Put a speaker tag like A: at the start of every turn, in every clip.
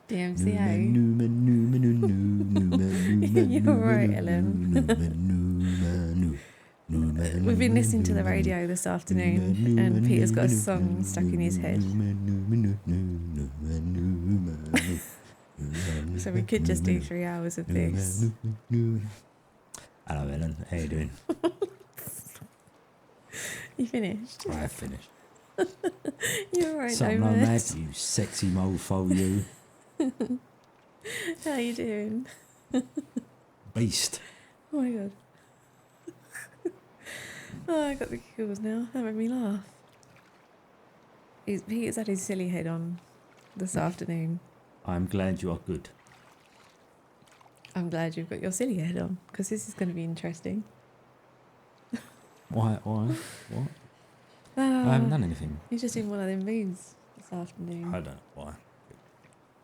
A: DMCA. You're right, Ellen. We've been listening to the radio this afternoon, and Peter's got a song stuck in his head. So we could just do 3 hours of this.
B: Hello, Ellen. How you doing?
A: You finished?
B: I have finished.
A: You're right,
B: Something like that, you sexy mofo, you.
A: How you doing?
B: Beast.
A: Oh my god. Oh, I got the giggles now. That made me laugh. Peter's had his silly head on this afternoon.
B: I'm glad you are good.
A: I'm glad you've got your silly head on, because this is going to be interesting.
B: Why? What? I haven't done anything.
A: You're just in one of them moods this afternoon.
B: I don't know why.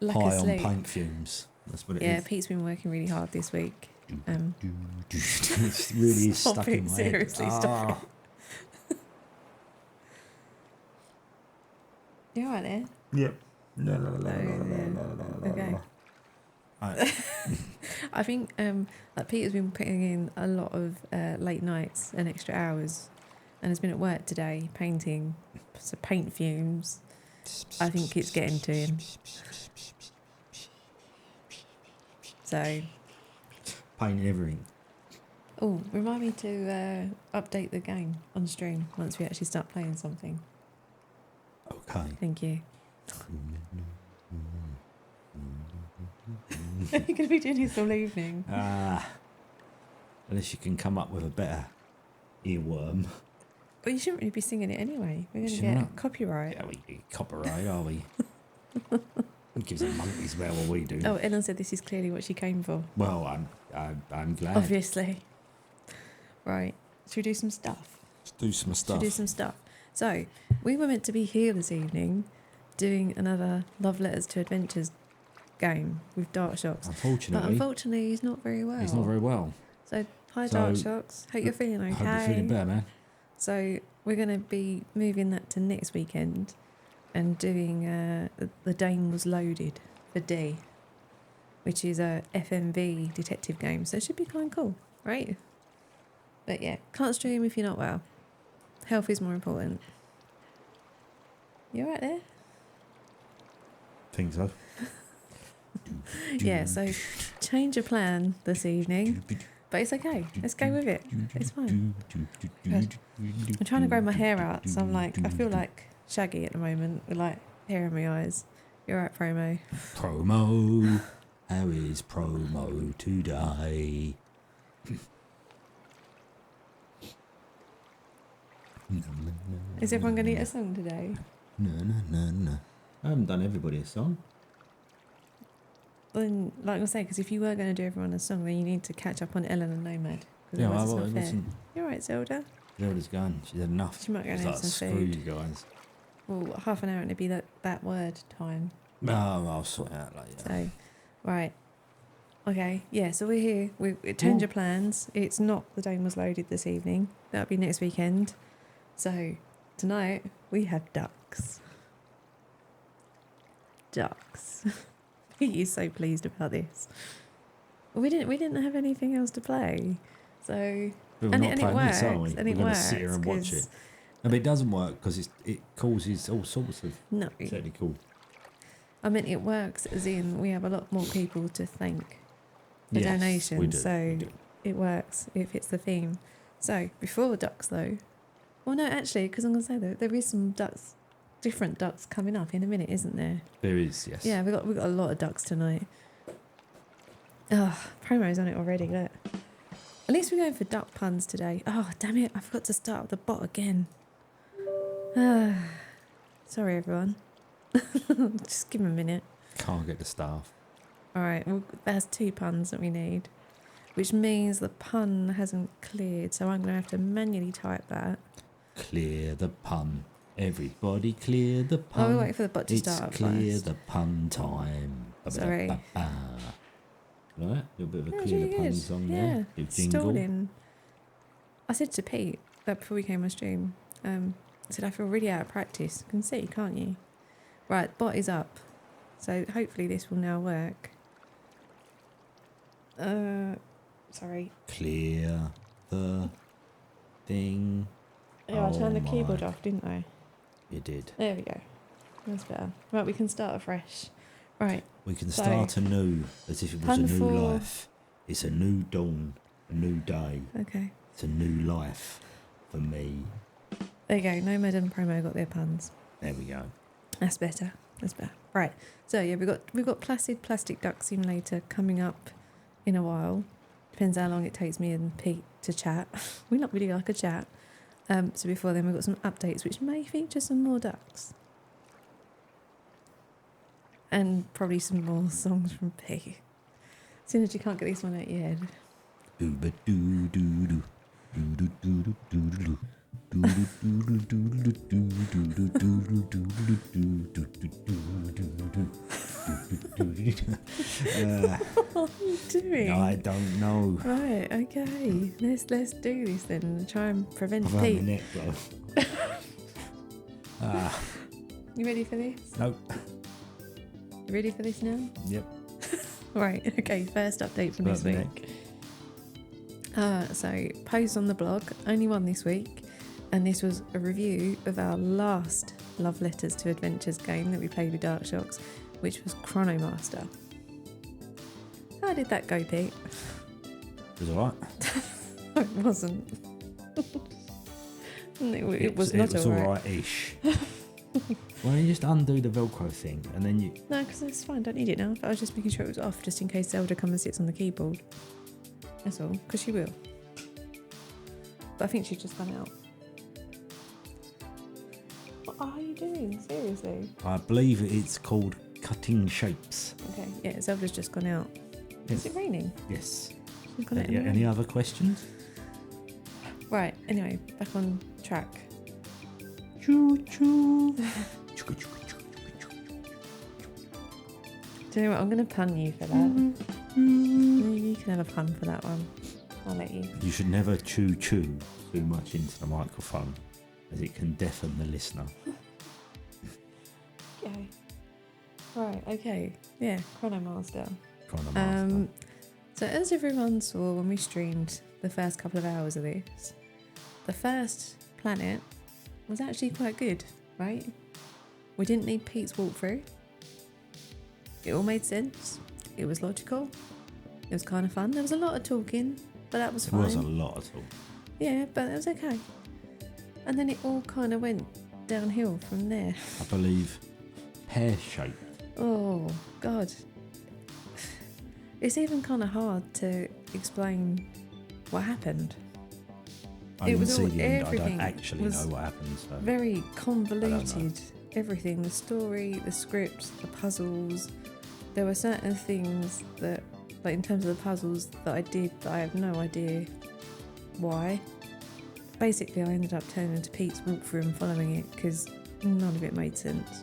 A: Lack
B: High
A: of sleep.
B: on paint fumes. That's what it is.
A: Yeah, Pete's been working really hard this week.
B: It really is
A: Stop
B: stuck
A: it,
B: in my
A: seriously,
B: head.
A: stop it. You alright there?
B: Yep.
A: Okay. I think like Peter's been putting in a lot of late nights and extra hours, and has been at work today painting. So paint fumes, I think it's getting to him. So
B: Painting everything.
A: oh, remind me to update the game on stream once we actually start playing something.
B: Okay.
A: Thank you. You're going to be doing this all evening.
B: Unless you can come up with a better earworm.
A: But you shouldn't really be singing it anyway. We're going to
B: Shouldn't
A: get
B: I?
A: copyright.
B: Yeah, we get copyright, are we? Who gives a monkey's about what we do?
A: Oh, Ellen said this is clearly what she came for.
B: Well, I'm glad.
A: Obviously. Right. Should we do some stuff?
B: Let's do some stuff.
A: So, we were meant to be here this evening doing another Love Letters to Adventures game with Dark Shocks.
B: Unfortunately.
A: But unfortunately, he's not very well.
B: He's not very well.
A: So, hi Dark Shocks. Hope you're feeling okay.
B: Hope you're feeling better, man.
A: So, we're going to be moving that to next weekend and doing The Dame Was Loaded for D, which is a FMV detective game. So, it should be kind of cool, right? But yeah, can't stream if you're not well. Health is more important. You alright there?
B: Think so.
A: Yeah, so change your plan this evening. But it's okay. Let's go with it. It's fine. I'm trying to grow my hair out, so I feel like Shaggy at the moment with like hair in my eyes. You're right, Promo.
B: Promo. How is Promo today?
A: Is everyone going to get a song today?
B: No. I haven't done everybody a song.
A: Then, like I say, because if you were going to do everyone a song, then you need to catch up on Ellen and Nomad.
B: Yeah,
A: it's not fair.
B: listen.
A: You're right, Zelda.
B: Zelda's gone. She's had enough.
A: She might go and have some
B: screw
A: food.
B: you guys.
A: Well, half an hour and it'd be that word time.
B: Oh, I'll sort it out later.
A: So, right. Okay, yeah, so we're here. We change your plans. It's not The Dame Was Loaded this evening. That'll be next weekend. So, tonight we have ducks. Ducks. He is so pleased about this. We didn't have anything else to play. So,
B: But
A: and
B: we're not
A: it
B: playing
A: works.
B: this, are we?
A: And it
B: We're going to
A: works.
B: sit here and watch it. No, but it doesn't work because it causes all sorts of
A: No.
B: technical.
A: I mean, it works as in we have a lot more people to thank for donations.
B: We do.
A: So it works. It fits the theme. So before the ducks, though. Well, no, actually, because I'm going to say there is some ducks, different ducks coming up in a minute, isn't there?
B: There is, yes.
A: Yeah, we got a lot of ducks tonight. Oh, promo's on it already. Look. At least we're going for duck puns today. Oh, damn it! I forgot to start with the bot again. Sorry, everyone. Just give him a minute.
B: Can't get the staff.
A: All right, well, there's 2 puns that we need, which means the pun hasn't cleared, so I'm going to have to manually type that.
B: Clear the pun. Everybody clear the pun.
A: Oh, we're waiting for the bot to start up
B: It's clear
A: first.
B: the pun time.
A: Sorry.
B: Right? A little bit of a
A: That was
B: clear
A: really
B: the pun
A: good.
B: song
A: Yeah,
B: there. Big jingle.
A: stalling. I said to Pete that before we came on stream, said I feel really out of practice. You can see, can't you? Right, bot is up. So hopefully this will now work. Sorry.
B: Clear the thing.
A: Yeah, I turned the
B: my-
A: keyboard off, didn't I?
B: You did.
A: There we go. That's better. Right, we can start afresh. Right.
B: We can
A: So-
B: start anew as if it was a
A: Pun
B: new
A: for-
B: life. It's a new dawn, a new day.
A: Okay.
B: It's a new life for me.
A: There you go. Nomad and Promo got their puns.
B: There we go.
A: That's better. That's better. Right. So yeah, we've got Placid Plastic Duck Simulator coming up in a while. Depends how long it takes me and Pete to chat. We not really like a chat. So before then, we've got some updates which may feature some more ducks. And probably some more songs from Pete. As soon as you can't get this one out your head.
B: Doo-ba-doo-doo-doo. Doo-doo-doo-doo-doo-doo.
A: What are you doing?
B: I don't know.
A: Right, okay. Let's do this then and try and prevent
B: I've had
A: Pete.
B: my neck though.
A: You ready for this?
B: Nope.
A: You ready for this now?
B: Yep.
A: Right, okay, first update from this
B: Right,
A: week. So, post on the blog, only one this week, and this was a review of our last Love Letters to Adventures game that we played with Dark Shocks, which was Chronomaster. How did that go, Pete?
B: It was alright.
A: It wasn't. It was not alright.
B: alright-ish. Why don't you just undo the Velcro thing and then you...
A: No, because it's fine, don't need it now. But I was just making sure it was off, just in case Zelda comes and sits on the keyboard. That's all, because she will. But I think she's just gone out. What are you doing? Seriously?
B: I believe it's called cutting shapes.
A: Okay, yeah, Zelda's just gone out. Is it raining?
B: Yes.
A: She's gone out in the rain.
B: Any other questions?
A: Right, anyway, back on track.
B: Choo choo.
A: Do you know what? I'm going to pun you for that. You can have a pun for that one. I'll let you.
B: You should never chew too much into the microphone, as it can deafen the listener.
A: Okay. Right, okay. Yeah, Chronomaster.
B: Chronomaster.
A: So as everyone saw when we streamed the first couple of hours of this, the first planet was actually quite good, right? We didn't need Pete's walkthrough. It all made sense. It was logical. It was kind of fun. There was a lot of talking, but that was
B: It
A: fine.
B: was a lot at all.
A: Yeah, but it was okay. And then it all kind of went downhill from there.
B: I believe pear-shaped.
A: Oh, God. It's even kind of hard to explain what happened.
B: I
A: It
B: didn't
A: was
B: see
A: all-
B: the end. I don't
A: everything
B: actually
A: was
B: know what happened. So.
A: Very convoluted. Everything, the story, the script, the puzzles. There were certain things that, like in terms of the puzzles that I did, that I have no idea why. Basically, I ended up turning to Pete's walkthrough and following it because none of it made sense.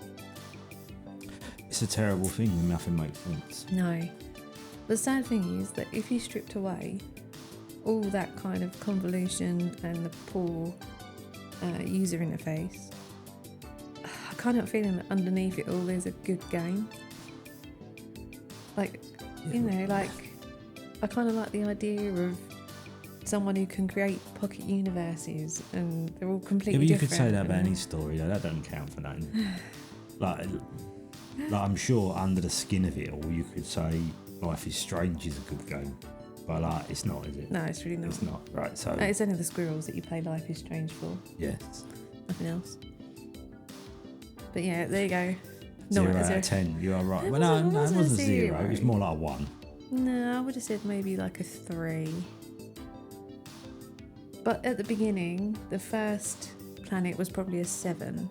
B: It's a terrible thing when nothing makes sense.
A: No. The sad thing is that if you stripped away all that kind of convolution and the poor user interface, I kind of feeling that underneath it all there's a good game. Like, you know, like, I kind of like the idea of someone who can create pocket universes and they're all completely
B: Yeah, but you
A: different.
B: could say that about
A: and-
B: any story, though. That doesn't count for nothing. like I'm sure under the skin of it all, you could say Life is Strange is a good game. But like, it's not, is it?
A: No, it's really not.
B: It's not, right, so...
A: It's only the squirrels that you play Life is Strange for.
B: Yes.
A: Nothing else. But yeah, there you go.
B: 0
A: Not
B: out
A: a
B: of 10, you are right.
A: It
B: Well, no,
A: wasn't-
B: no, it
A: wasn't a
B: wasn't 0.
A: zero.
B: It was more like a 1.
A: No, I would have said maybe like a 3. But at the beginning, the first planet was probably a 7.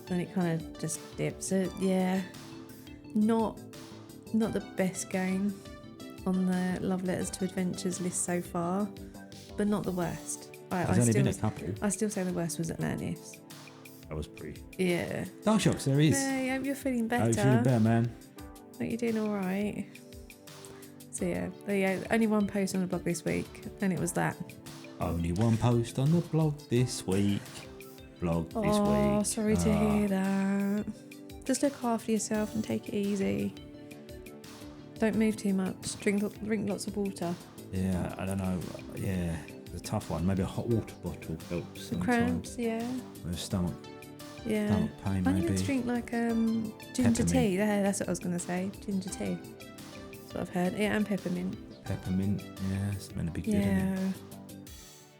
A: Then it kind of just dipped. So yeah, not the best game on the Love Letters to Adventures list so far, but not the worst.
B: There's only been a couple.
A: I still say the worst was Atlantis.
B: That was pretty...
A: Yeah.
B: Dark Shocks, there is.
A: Hey, I hope you're feeling better.
B: Hope you're feeling better, man.
A: Hope you're doing all right. So yeah, there you go. Only one post on the blog this week, and it was that.
B: Only one post on the blog this week. vlog this
A: Oh,
B: week.
A: sorry to hear that. Just look after yourself and take it easy. Don't move too much. Drink lots of water.
B: Yeah, I don't know. Yeah, it's a tough one. Maybe a hot water bottle helps
A: The
B: sometimes.
A: cramps, yeah.
B: With stomach
A: Yeah.
B: pain,
A: I need
B: maybe.
A: to drink like ginger
B: Peppermint.
A: tea. Yeah, that's what I was going to say. Ginger tea. That's what I've heard. Yeah, and peppermint.
B: Peppermint, yeah, it's meant to be good, isn't
A: Yeah.
B: it?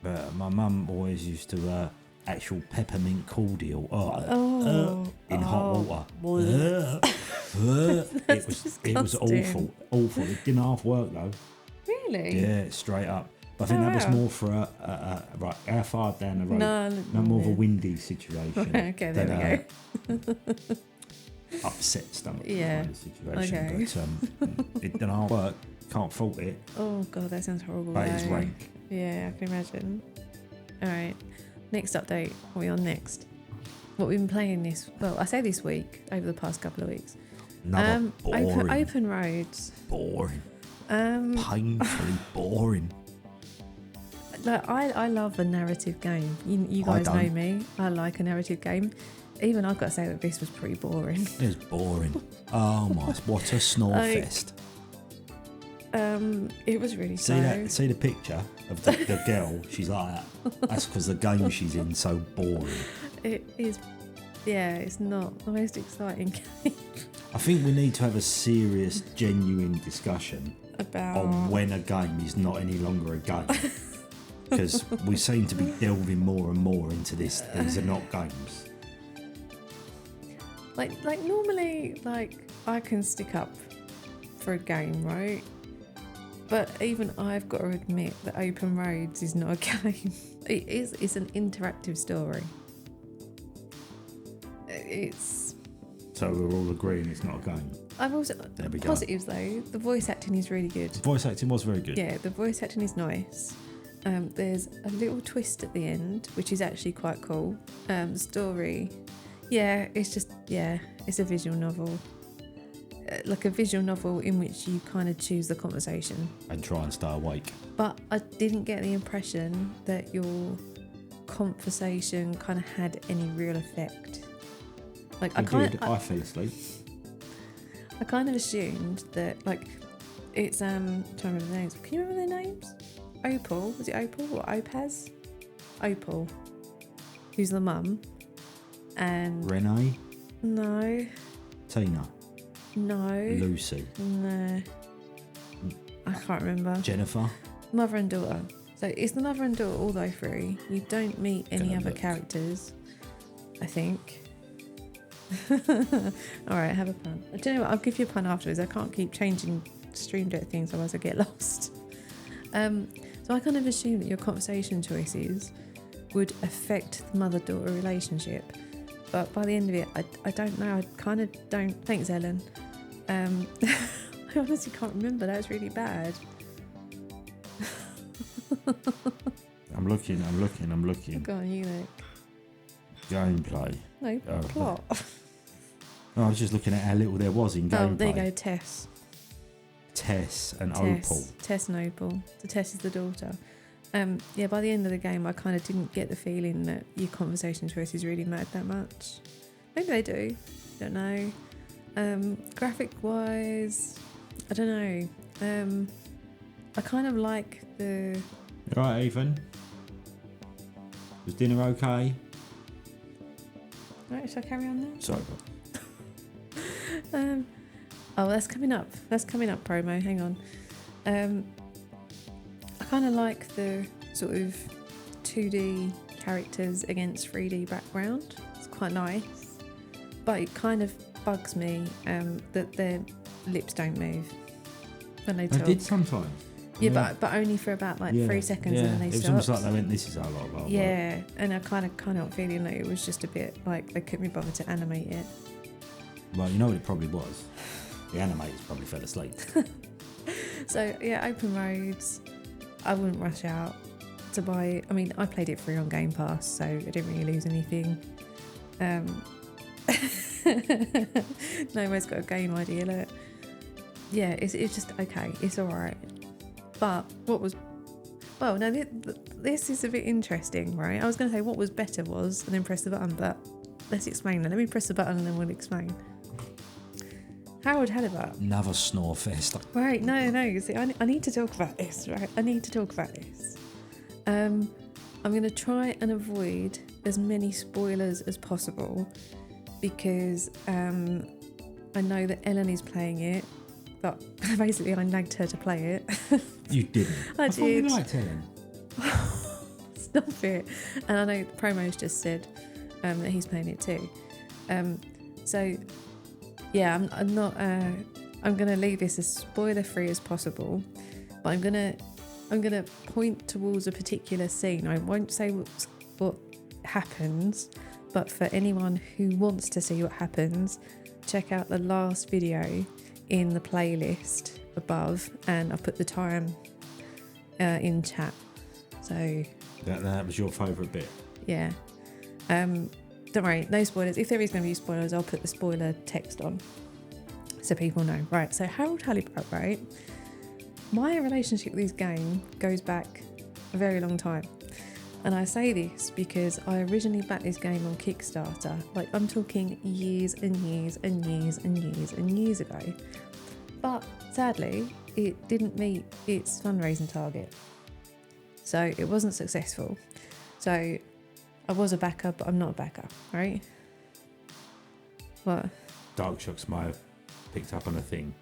B: But my mum always used to actual peppermint cordial in hot water. It was awful. It didn't half work though.
A: Really?
B: Yeah, straight up. But I think that was more for right, how far down the road?
A: No,
B: More of a windy situation.
A: Okay, there we go.
B: Upset stomach
A: Yeah.
B: kind of situation.
A: Okay.
B: But it didn't half work. Can't fault it.
A: Oh god, that sounds horrible.
B: But it's
A: though.
B: rank.
A: Yeah, I can imagine. All right, next update. What are we on next? What we've been playing I say this week, over the past couple of weeks.
B: Another boring.
A: Open roads.
B: Boring.
A: Painfully
B: boring.
A: Like I love a narrative game. You guys know me. I like a narrative game. Even I've got to say that this was pretty boring.
B: It was boring. Oh my! What a snore fest.
A: It was really slow.
B: See the picture of the girl. She's like that. That's because the game she's in so boring.
A: It is. Yeah, it's not the most exciting game.
B: I think we need to have a serious, genuine discussion
A: About
B: on when a game is not any longer a game. Because we seem to be delving more and more into this. These are not games.
A: like normally, I can stick up for a game, right? But even I've got to admit that Open Roads is not a game. It's an interactive story.
B: So we're all agreeing it's not a game.
A: I've also
B: There we go.
A: positives though. The voice acting is really good.
B: The voice acting was very good.
A: Yeah, the voice acting is nice. There's a little twist at the end, which is actually quite cool. The story, it's a visual novel. Like a visual novel in which you kind of choose the conversation.
B: And try and stay awake.
A: But I didn't get the impression that your conversation kind of had any real effect. Like I
B: fell asleep.
A: I kind of assumed that it's trying to remember the names. Can you remember their names? Opal, was it Opal or Opaz? Opal, who's the mum, and
B: Renee.
A: No.
B: Tina.
A: No.
B: Lucy.
A: No. I can't remember.
B: Jennifer.
A: Mother and daughter. So it's the mother and daughter all the way through. You don't meet any other
B: look.
A: characters, I think. Alright, have a pun. Do you know what? I'll give you a pun afterwards. I can't keep changing Stream Deck things, otherwise I get lost. So I kind of assumed that your conversation choices would affect the mother-daughter relationship. But by the end of it, I don't know. I kind of don't. Thanks, Ellen. I honestly can't remember. That was really bad.
B: I'm looking.
A: Go on, you look.
B: Gameplay.
A: No, plot.
B: No, I was just looking at how little there was in gameplay.
A: Oh, there you go, Tess.
B: Tess and Opal.
A: Tess and Opal. So Tess is the daughter. By the end of the game, I kind of didn't get the feeling that your conversation choices really mattered that much. Maybe they do. Don't know. Graphic-wise, I don't know. I kind of like the...
B: Right, Ethan? Was dinner okay?
A: Right, shall I carry on now?
B: Sorry.
A: That's coming up. That's coming up, promo. Hang on. I kind of like the sort of 2D characters against 3D background. It's quite nice. But it kind of bugs me that their lips don't move when they talk.
B: They did sometimes.
A: Yeah, but only for about 3 seconds and then they
B: stopped. It was
A: stopped.
B: almost like they went, this is our lot of our
A: Yeah, and I kind of got feeling like it was just a bit like they couldn't be bothered to animate it.
B: Well, you know what it probably was? The animators probably fell asleep.
A: So, yeah, Open Roads, I wouldn't rush out to buy. I mean, I played it free on Game Pass, so I didn't really lose anything. Nowhere's got a game ID alert. Yeah, it's just okay. It's all right. But what was Well, no, this is a bit interesting, right? I was going to say what was better was, and then press the button, but let's explain that. Let me press the button and then we'll explain. Harold Halibut.
B: Another snore fest.
A: Right, no. See, I need to talk about this, right? I need to talk about this. I'm going to try and avoid as many spoilers as possible because I know that Ellen is playing it, but basically I nagged her to play it.
B: You didn't.
A: I
B: thought you
A: did.
B: liked Ellen.
A: Stop it. And I know the promo's just said that he's playing it too. So yeah, I'm not. I'm going to leave this as spoiler free as possible, but I'm gonna point towards a particular scene. I won't say what happens, but for anyone who wants to see what happens, check out the last video in the playlist above, and I've put the time in chat. So
B: that was your favourite bit.
A: Yeah. Don't worry, no spoilers. If there is going to be spoilers, I'll put the spoiler text on so people know. Right, so Harold Halibut, right? My relationship with this game goes back a very long time. And I say this because I originally backed this game on Kickstarter. Like, I'm talking years and years and years and years and years ago. But sadly, it didn't meet its fundraising target. So it wasn't successful. So I was a backer, but I'm not a backer, right? What?
B: Dark Shocks might have picked up on a thing.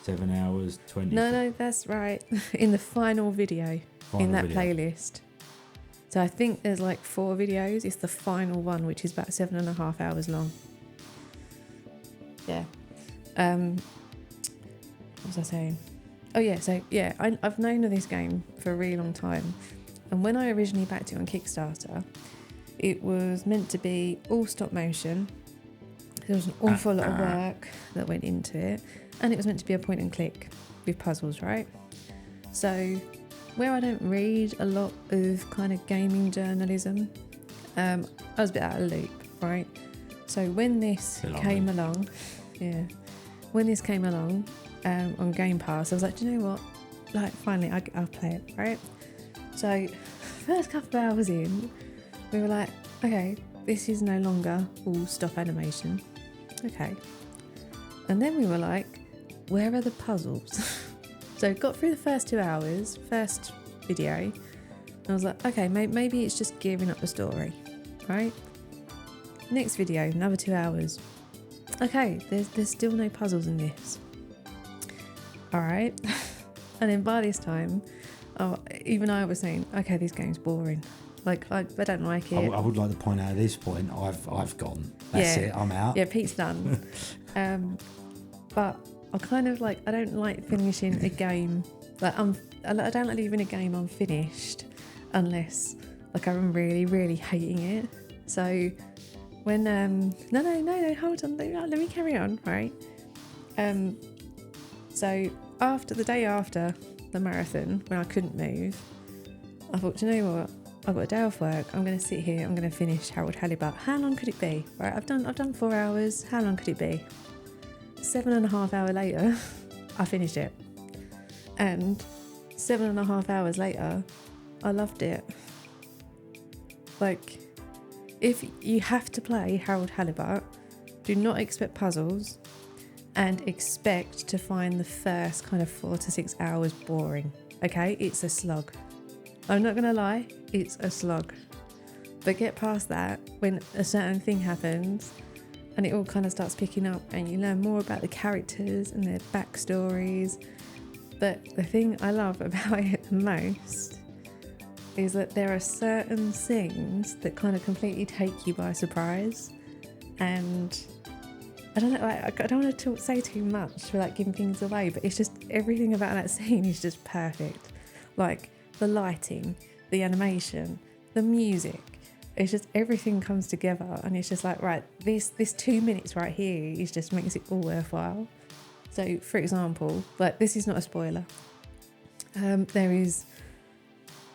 B: 7 hours, 20.
A: No, that's right. In the final video, in that playlist. So I think there's like 4 videos. It's the final one, which is about 7.5 hours long. Yeah. What was I saying? Oh yeah, so yeah, I've known of this game for a really long time. And when I originally backed it on Kickstarter, it was meant to be all stop motion. There was an awful lot of work that went into it. And it was meant to be a point and click with puzzles, right? So where I don't read a lot of kind of gaming journalism, I was a bit out of the loop, right? So when this came along, on Game Pass, I was like, do you know what? Like, finally, I'll play it, right? So first couple of hours in, we were like, okay, this is no longer all stop animation. Okay. And then we were like, where are the puzzles? So got through the first 2 hours, first video, and I was like, okay, maybe it's just gearing up the story, right? Next video, another 2 hours. Okay, there's still no puzzles in this. All right. And then by this time, even I was saying, okay, this game's boring. Like, I don't like it.
B: I would like to point out at this point, I've gone. That's it, I'm out.
A: Yeah, Pete's done. But I kind of like, I don't like finishing a game. Like, I don't like leaving a game unfinished unless, like, I'm really, really hating it. So when, no, hold on, let me carry on, right? So the day after the marathon, when I couldn't move, I thought, do you know what? I've got a day off work. I'm going to sit here. I'm going to finish Harold Halibut. How long could it be? Right, I've done 4 hours. How long could it be? 7.5 hours later, I finished it. And 7.5 hours later, I loved it. Like, if you have to play Harold Halibut, do not expect puzzles and expect to find the first kind of 4 to 6 hours boring. Okay, it's a slog. I'm not going to lie, it's a slog. But get past that when a certain thing happens and it all kind of starts picking up and you learn more about the characters and their backstories. But the thing I love about it the most is that there are certain things that kind of completely take you by surprise. And I don't know, like, I don't want to say too much without giving things away, but it's just everything about that scene is just perfect. Like, the lighting, the animation, the music, it's just everything comes together and it's just like, right, this 2 minutes right here is just makes it all worthwhile. So for example, like, this is not a spoiler, there is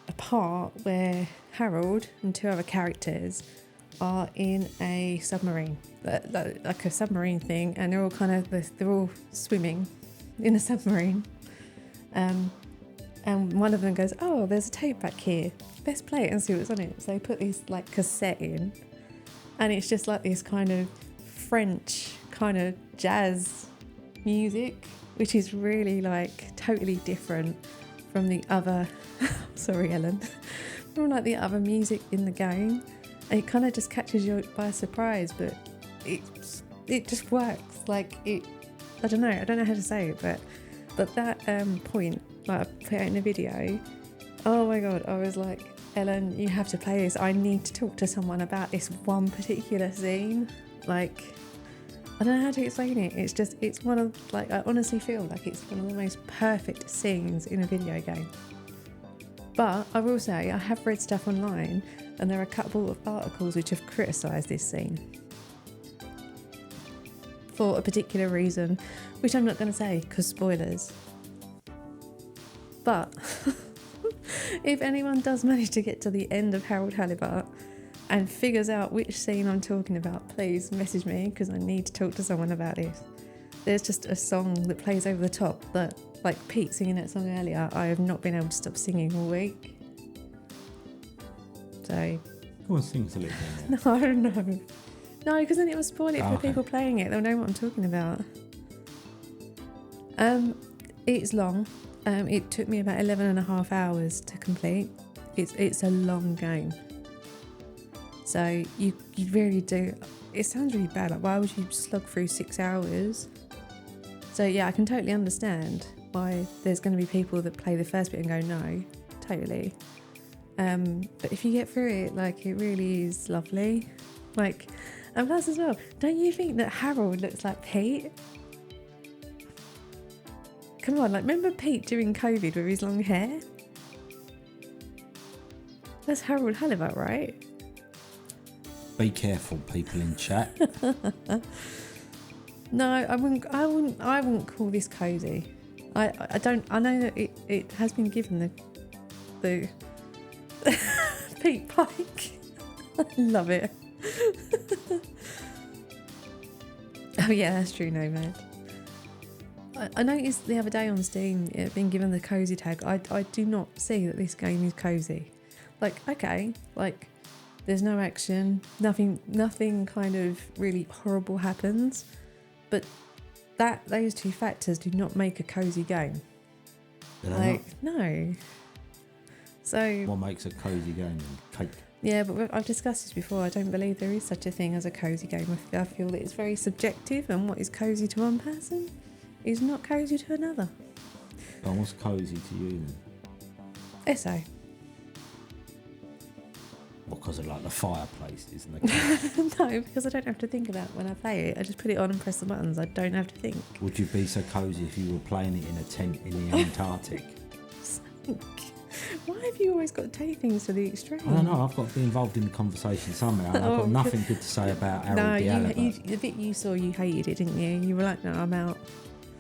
A: a part where Harold and 2 other characters are in a submarine, like a submarine thing, and they're all swimming in a submarine. And one of them goes, oh, there's a tape back here. Let's play it and see what's on it. So they put this like cassette in, and it's just like this kind of French kind of jazz music, which is really like totally different from the other, sorry Ellen, from like the other music in the game. And it kind of just catches you by surprise, but it just works. Like I don't know how to say it, but that point, like I put it in a video, oh my god, I was like, Ellen, you have to play this. I need to talk to someone about this one particular scene. Like, I don't know how to explain it. It's one of, like, I honestly feel like it's one of the most perfect scenes in a video game. But I will say, I have read stuff online, and there are a couple of articles which have criticised this scene for a particular reason, which I'm not going to say because spoilers. But if anyone does manage to get to the end of Harold Halibut and figures out which scene I'm talking about, please message me because I need to talk to someone about this. There's just a song that plays over the top that, like Pete singing that song earlier, I have not been able to stop singing all week. So...
B: Go on, sing us a little bit.
A: No, I don't know. No, because then it will spoil it for people playing it. They'll know what I'm talking about. It's long. It took me about 11 and a half hours to complete. It's a long game. So you really do... It sounds really bad. Like, why would you slog through 6 hours? So yeah, I can totally understand why there's going to be people that play the first bit and go, no, totally. But if you get through it, like, it really is lovely. Like, and plus as well, don't you think that Harold looks like Pete? Come on, like, remember Pete during COVID with his long hair? That's Harold Halibut, right?
B: Be careful, people in chat.
A: No, I wouldn't call this cozy. I know that it has been given the Pete Pike. I love it. Oh yeah, that's true, Nomad. I noticed the other day on Steam it being given the cozy tag. I do not see that this game is cozy. Like, okay, like there's no action, nothing kind of really horrible happens, but those two factors do not make a cozy game. Like, no. So
B: what makes a cozy game? Cake.
A: Yeah, but I've discussed this before. I don't believe there is such a thing as a cozy game. I feel that it's very subjective, and what is cozy to one person is not cozy to another.
B: Oh, what's cozy to you then?
A: Essay.
B: Because of like the fireplace, isn't it?
A: No, because I don't have to think about it when I play it. I just put it on and press the buttons. I don't have to think.
B: Would you be so cozy if you were playing it in a tent in the Antarctic?
A: Why have you always got to take things to the extreme?
B: I don't know. I've got to be involved in the conversation somehow. And I've got nothing good to say about Harold
A: the bit you saw, you hated it, didn't you? You were like, no, I'm out.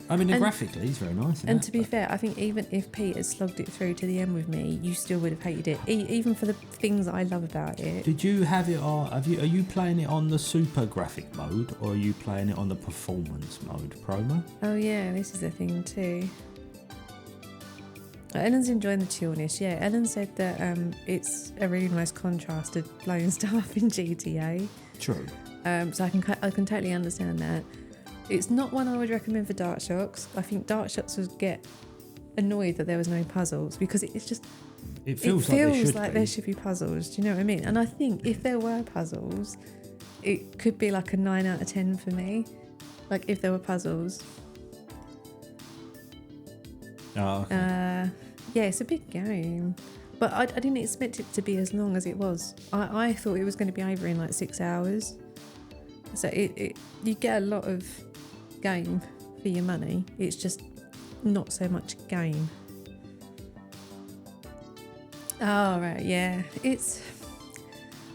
B: I mean, graphically, it's very nice.
A: And to be fair, I think even if Pete had slogged it through to the end with me, you still would have hated it, even for the things I love about it.
B: Did you have it on? Are you playing it on the super graphic mode, or are you playing it on the performance mode, promo?
A: Oh yeah, this is the thing too. Ellen's enjoying the chillness. Yeah, Ellen said that it's a really nice contrast to blowing stuff up in GTA.
B: True.
A: So I can totally understand that. It's not one I would recommend for Dark Shocks. I think Dark Shocks would get annoyed that there was no puzzles because it's just...
B: It feels like
A: there should be puzzles. Do you know what I mean? And I think if there were puzzles, it could be like a 9 out of 10 for me. Like if there were puzzles.
B: Oh, okay.
A: Yeah, it's a big game. But I didn't expect it to be as long as it was. I thought it was going to be over in like 6 hours. So you get a lot of game for your money. It's just not so much game. Oh, right, yeah.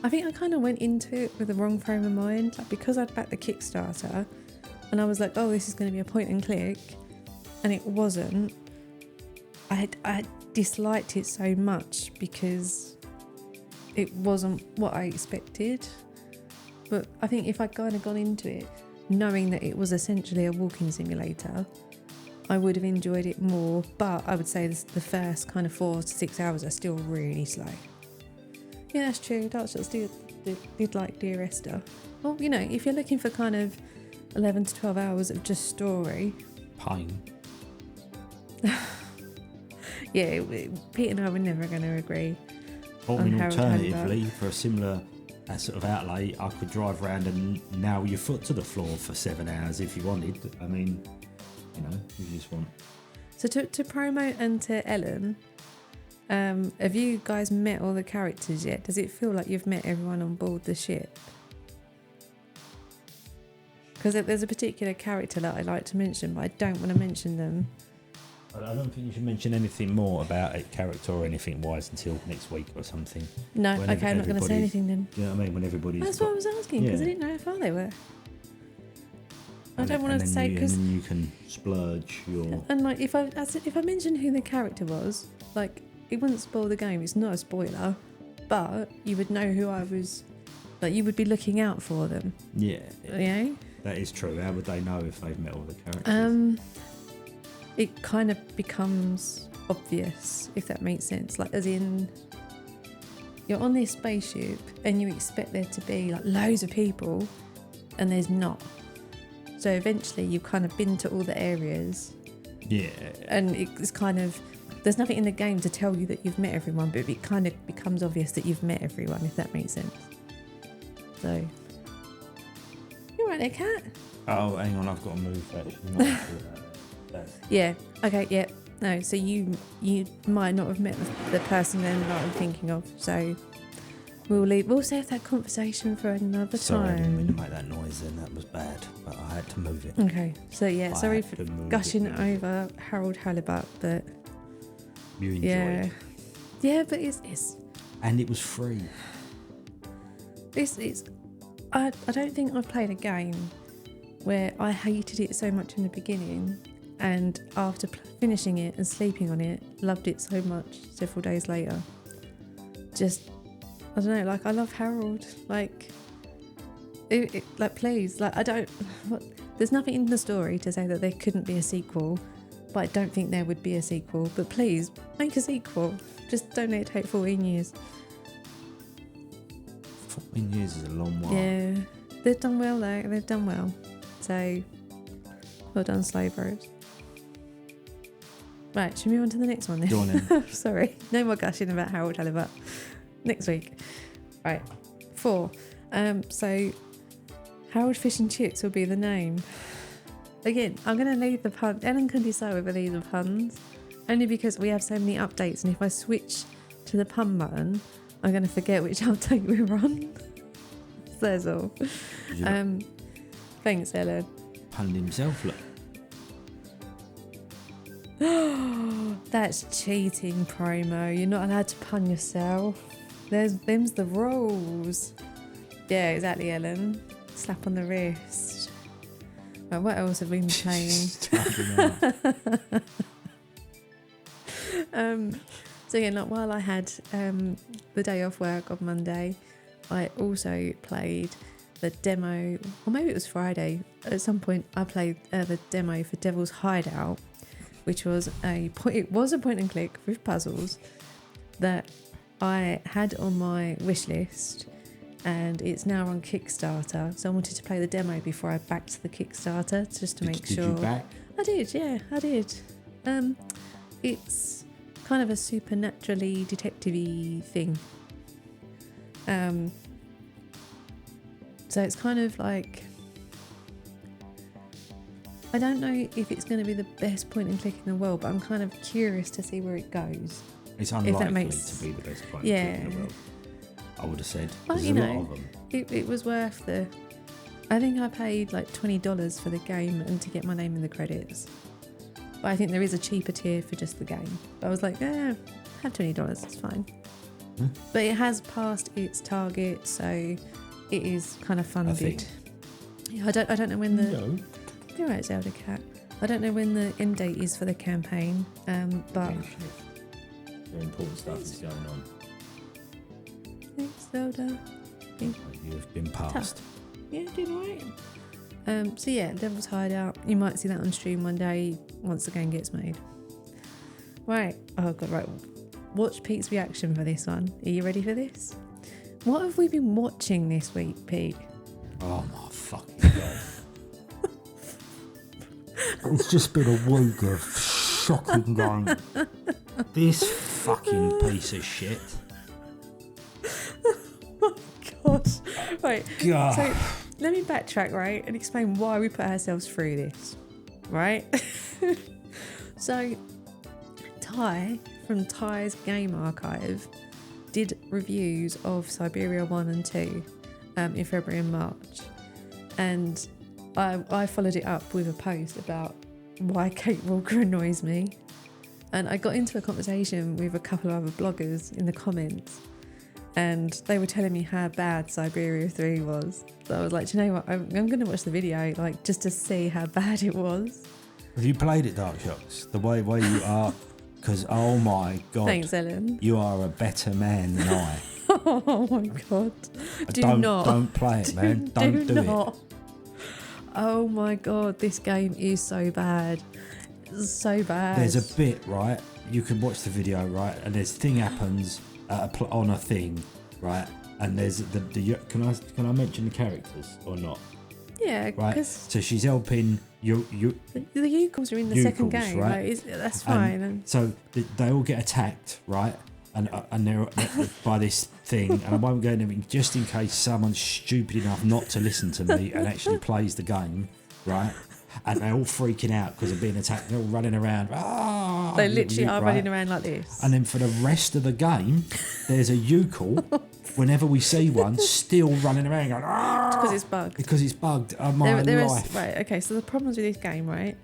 A: I think I kind of went into it with the wrong frame of mind. Like, because I'd backed the Kickstarter and I was like, oh, this is going to be a point and click. And it wasn't. I disliked it so much because it wasn't what I expected. But I think if I'd kind of gone into it knowing that it was essentially a walking simulator, I would have enjoyed it more, but I would say the first kind of 4 to 6 hours are still really slow. Yeah, that's true. Dark Shots did like Dear Esther. Well, you know, if you're looking for kind of 11 to 12 hours of just story.
B: Pain.
A: Yeah, Pete and I were never going to agree.
B: Or
A: on
B: alternatively, for a similar sort of outlay, I could drive around and nail your foot to the floor for 7 hours if you wanted. I mean, you know, you just want.
A: So to promote and to Ellen, have you guys met all the characters yet? Does it feel like you've met everyone on board the ship? Because there's a particular character that I like to mention, but I don't want to mention them.
B: I don't think you should mention anything more about a character or anything wise until next week or something.
A: No, okay, I'm not going to say anything then.
B: Do you know what I mean? When everybody's.
A: That's what I was asking, because I didn't know how far they were. I don't want to say because.
B: And then you can splurge your.
A: And like, if I mentioned who the character was, like, it wouldn't spoil the game. It's not a spoiler, but you would know who I was. Like, you would be looking out for them.
B: Yeah.
A: Yeah.
B: That is true. How would they know if they've met all the characters?
A: It kind of becomes obvious, if that makes sense. Like, as in, you're on this spaceship and you expect there to be like loads of people, and there's not. So eventually you've kind of been to all the areas.
B: Yeah.
A: And it's kind of, there's nothing in the game to tell you that you've met everyone, but it kind of becomes obvious that you've met everyone, if that makes sense. So, you're right there, Kat.
B: Oh, hang on, I've got to move actually.
A: Yeah. Okay. Yeah. No. So you might not have met the person then that I'm thinking of. So we'll save that conversation for another
B: Sorry, I didn't mean to
A: time.
B: make that noise. Then that was bad, but I had to move it.
A: Okay. So yeah. Sorry for gushing
B: it.
A: over Harold Halibut, but
B: You enjoyed.
A: yeah. But it's
B: And it was free.
A: I don't think I've played a game where I hated it so much in the beginning, and after finishing it and sleeping on it, loved it so much several days later. Just, I don't know, like, I love Harold. Like, like, please, like, there's nothing in the story to say that there couldn't be a sequel, but I don't think there would be a sequel. But please, make a sequel. Just don't let it take 14 years.
B: 14 years is a long while.
A: Yeah, they've done well though. They've done well. So, well done, Slow Bros. Right, should we move on to the next one then?
B: Go on then.
A: Sorry, no more gushing about Harold Halibut. Next week. Right, 4. So, Harold Fish and Chips will be the name. Again, I'm going to leave the pun. Ellen can decide whether these are puns, only because we have so many updates, and if I switch to the pun button, I'm going to forget which update we're on. So that's all. Thanks, Ellen.
B: Punned himself, look.
A: That's cheating, promo. You're not allowed to pun yourself. Them's the rules. Yeah, exactly, Ellen. Slap on the wrist. Right, what else have we been playing? So again, like, while I had the day off work on Monday, I also played the demo, or maybe it was Friday. At some point, I played the demo for Devil's Hideout, which was a point and click with puzzles that I had on my wish list, and it's now on Kickstarter. So I wanted to play the demo before I backed the Kickstarter, just to make sure.
B: Did you back?
A: I did, yeah, I did. It's kind of a supernaturally detective-y thing. So it's kind of like, I don't know if it's going to be the best point and click in the world, but I'm kind of curious to see where it goes.
B: It's unlikely to be the best point and click in the world, I would have said.
A: But
B: There's a lot of them.
A: It was worth I think I paid like $20 for the game and to get my name in the credits. But I think there is a cheaper tier for just the game. But I was like, have $20, it's fine. But it has passed its target, so it is kind of funded. I don't know when the...
B: No.
A: You're right, Zelda Cat. I don't know when the end date is for the campaign, but...
B: Very important stuff is going on.
A: Thanks, Zelda.
B: You've been passed.
A: Yeah, doing alright. So yeah, Devil's Hideout. You might see that on stream one day once the game gets made. Right. Oh god. Right. Watch Pete's reaction for this one. Are you ready for this? What have we been watching this week, Pete?
B: Oh my fucking god. It's just been a week of shocking game. This fucking piece of shit.
A: Oh gosh. Right.
B: God.
A: So let me backtrack, right, and explain why we put ourselves through this. Right? So Ty from Ty's Game Archive did reviews of Siberia 1 and 2 in February and March. And I followed it up with a post about why Kate Walker annoys me. And I got into a conversation with a couple of other bloggers in the comments. And they were telling me how bad Siberia 3 was. So I was like, do you know what? I'm going to watch the video, like, just to see how bad it was.
B: Have you played it, Dark Shocks? The way you are... Because, oh my God.
A: Thanks, Ellen.
B: You are a better man than I.
A: Oh my God.
B: Don't play it, man. Don't do it.
A: Oh my God, this game is so bad. So bad.
B: There's a bit, right? You can watch the video, right? And this thing happens on a thing, right? And there's the can I mention the characters or not?
A: Yeah,
B: right.
A: because
B: So she's helping you.
A: The Ukals are in the second game,
B: right?
A: Like, that's fine.
B: And so they all get attacked, right? And they're by this thing, and I won't go into it just in case someone's stupid enough not to listen to me and actually plays the game, right? And they're all freaking out because they're being attacked. They're all running around. Ah,
A: they literally are
B: right?
A: running around like this.
B: And then for the rest of the game, there's a Ukal. Whenever we see one, still running around going,
A: because it's bugged.
B: Because it's bugged. My life.
A: Right, okay, so the problems with this game, right?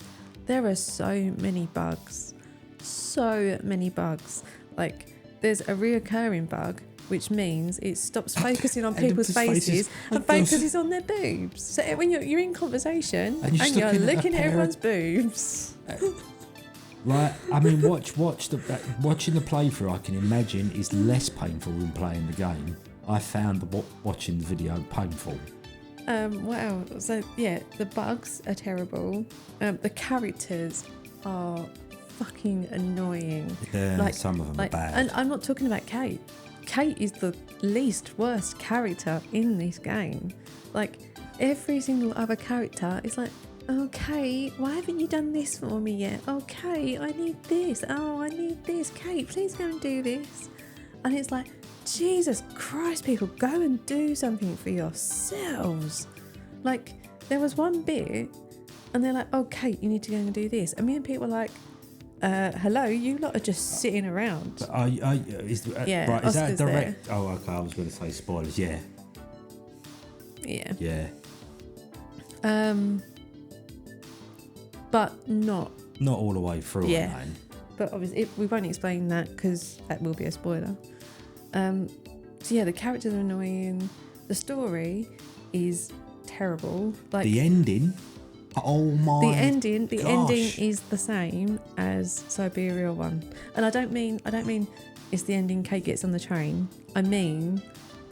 A: There are so many bugs. So many bugs. Like, there's a reoccurring bug, which means it stops focusing on people's faces and focuses on their boobs. So when you're in conversation and you're looking at everyone's boobs.
B: Right, I mean, watching the playthrough, I can imagine, is less painful than playing the game. I found watching the video painful.
A: What else? So yeah, the bugs are terrible. The characters are fucking annoying.
B: Yeah, some of them are bad.
A: And I'm not talking about Kate. Kate is the least worst character in this game. Like, every single other character is like, okay, why haven't you done this for me yet? Okay, I need this. Oh, I need this. Kate, please go and do this. And it's like, Jesus Christ, people, go and do something for yourselves. Like, there was one bit, and they're like, oh, Kate, you need to go and do this. And me and Pete were like, hello, you lot are just sitting around.
B: Yeah, right, is that a direct? There. Oh, okay, I was going to say spoilers, yeah.
A: Yeah.
B: Yeah.
A: But not
B: all the way through.
A: Yeah, but obviously we won't explain that because that will be a spoiler. So yeah, the characters are annoying. The story is terrible. Like
B: the ending. Oh my!
A: The ending
B: gosh.
A: is the same as Siberia 1, and I don't mean it's the ending. Kate gets on the train. I mean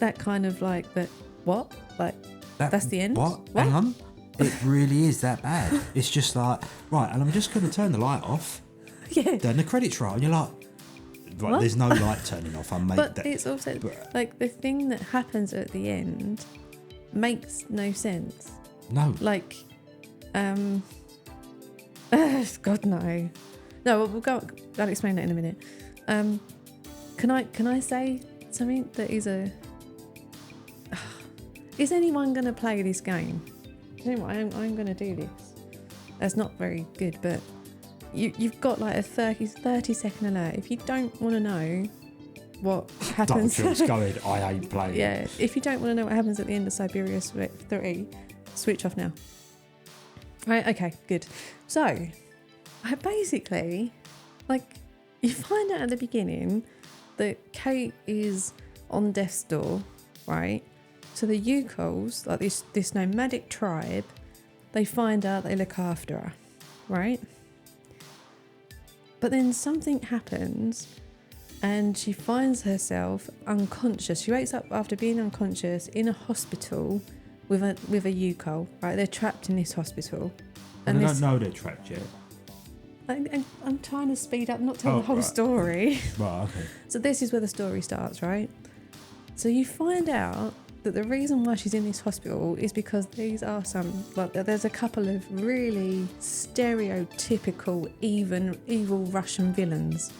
A: that kind of like that. What? Like that's the end.
B: What? Hang on. It really is that bad. It's just like, right, and I'm just going to turn the light off.
A: Yeah.
B: Then the credits roll, and you're like, right,
A: what?
B: There's no light turning off.
A: But it's also like the thing that happens at the end makes no sense.
B: No.
A: Like, God no. No, we'll go. I'll explain that in a minute. Can I say something that is a? Is anyone going to play this game? Do you know what? I'm going to do this. That's not very good, but you've got like a 30 second alert. If you don't want to know what happens...
B: going, I ain't playing.
A: Yeah, if you don't want to know what happens at the end of Siberia 3, switch off now. Right, okay, good. So, I basically, like, you find out at the beginning that Kate is on death's door, right? So the Ukals, like this nomadic tribe, they find out, they look after her, right? But then something happens and she finds herself unconscious. She wakes up after being unconscious in a hospital with a Yuko, right? They're trapped in this hospital.
B: And they don't know they're trapped yet.
A: I'm trying to speed up, not tell the whole
B: right.
A: story.
B: Right, okay.
A: So this is where the story starts, right? So you find out that the reason why she's in this hospital is because there's a couple of really stereotypical, evil Russian villains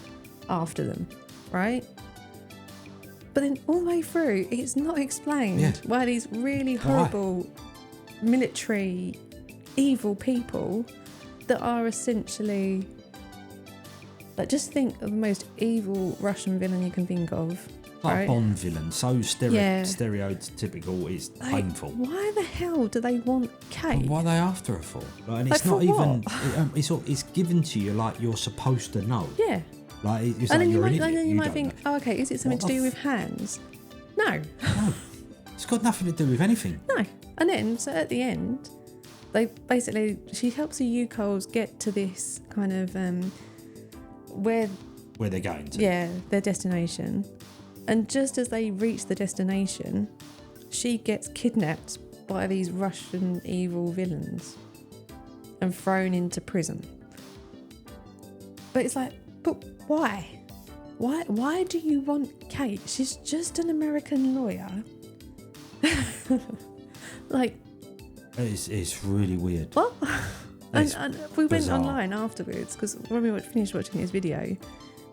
A: after them, right? But then all the way through, it's not explained why these really horrible military evil people that are essentially, like, just think of the most evil Russian villain you can think of.
B: Like
A: right?
B: a Bond villain, so stereotypical, it's painful.
A: Why the hell do they want Kate?
B: But what are they after her for? Like, and
A: Like,
B: it's not
A: for
B: even.
A: what?
B: It's given to you like you're supposed to know.
A: Yeah.
B: Like it's
A: And
B: like
A: then
B: you're an idiot.
A: you
B: You
A: might
B: don't
A: think,
B: know.
A: oh, okay, is it something to do with hands? No.
B: No, it's got nothing to do with anything.
A: No. And then, so at the end, she helps the Yukos get to this kind of where
B: They're going to.
A: Yeah, their destination. And just as they reach the destination, she gets kidnapped by these Russian evil villains and thrown into prison. But it's like, but why? Why do you want Kate? She's just an American lawyer. Like,
B: It's really weird.
A: what?
B: It's
A: And we went
B: bizarre.
A: online afterwards, because when we finished watching this video,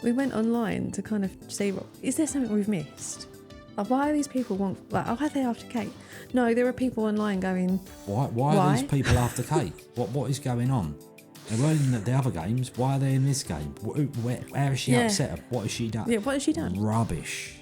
A: we went online to kind of see, is there something we've missed? Like, why are these people why are they after Kate? No, there are people online going,
B: Why are these people after Kate? What is going on? They weren't in the other games. Why are they in this game? How has she upset her? What has she done?
A: yeah, what has she done?
B: Rubbish.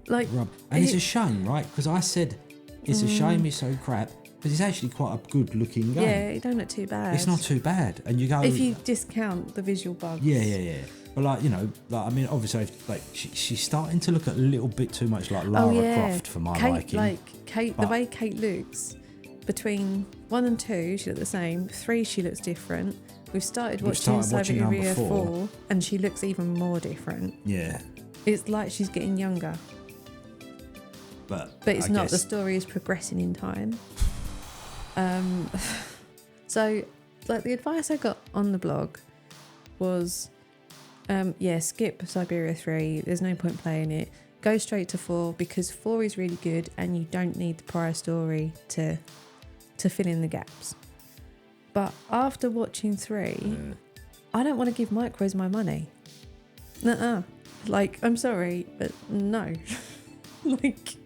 A: Like,
B: And it's a shame, right? Because I said it's a shame it's so crap, because it's actually quite a good looking game.
A: yeah, it don't look too bad.
B: It's not too bad. And you go...
A: if you discount the visual bugs.
B: Yeah. But like, you know, like, I mean, obviously, like she's starting to look a little bit too much like Lara Croft for my liking.
A: Like Kate, the way Kate looks, between 1 and 2, she looks the same. 3, she looks different. We've started watching Siberia 4, and she looks even more different.
B: Yeah.
A: It's like she's getting younger.
B: But
A: it's
B: I
A: not.
B: guess...
A: The story is progressing in time. So, like, the advice I got on the blog was, skip Siberia 3. There's no point playing it. Go straight to 4, because 4 is really good, and you don't need the prior story to fill in the gaps. But after watching 3, I don't want to give Micros my money. Nuh-uh. Like, I'm sorry, but no. Like,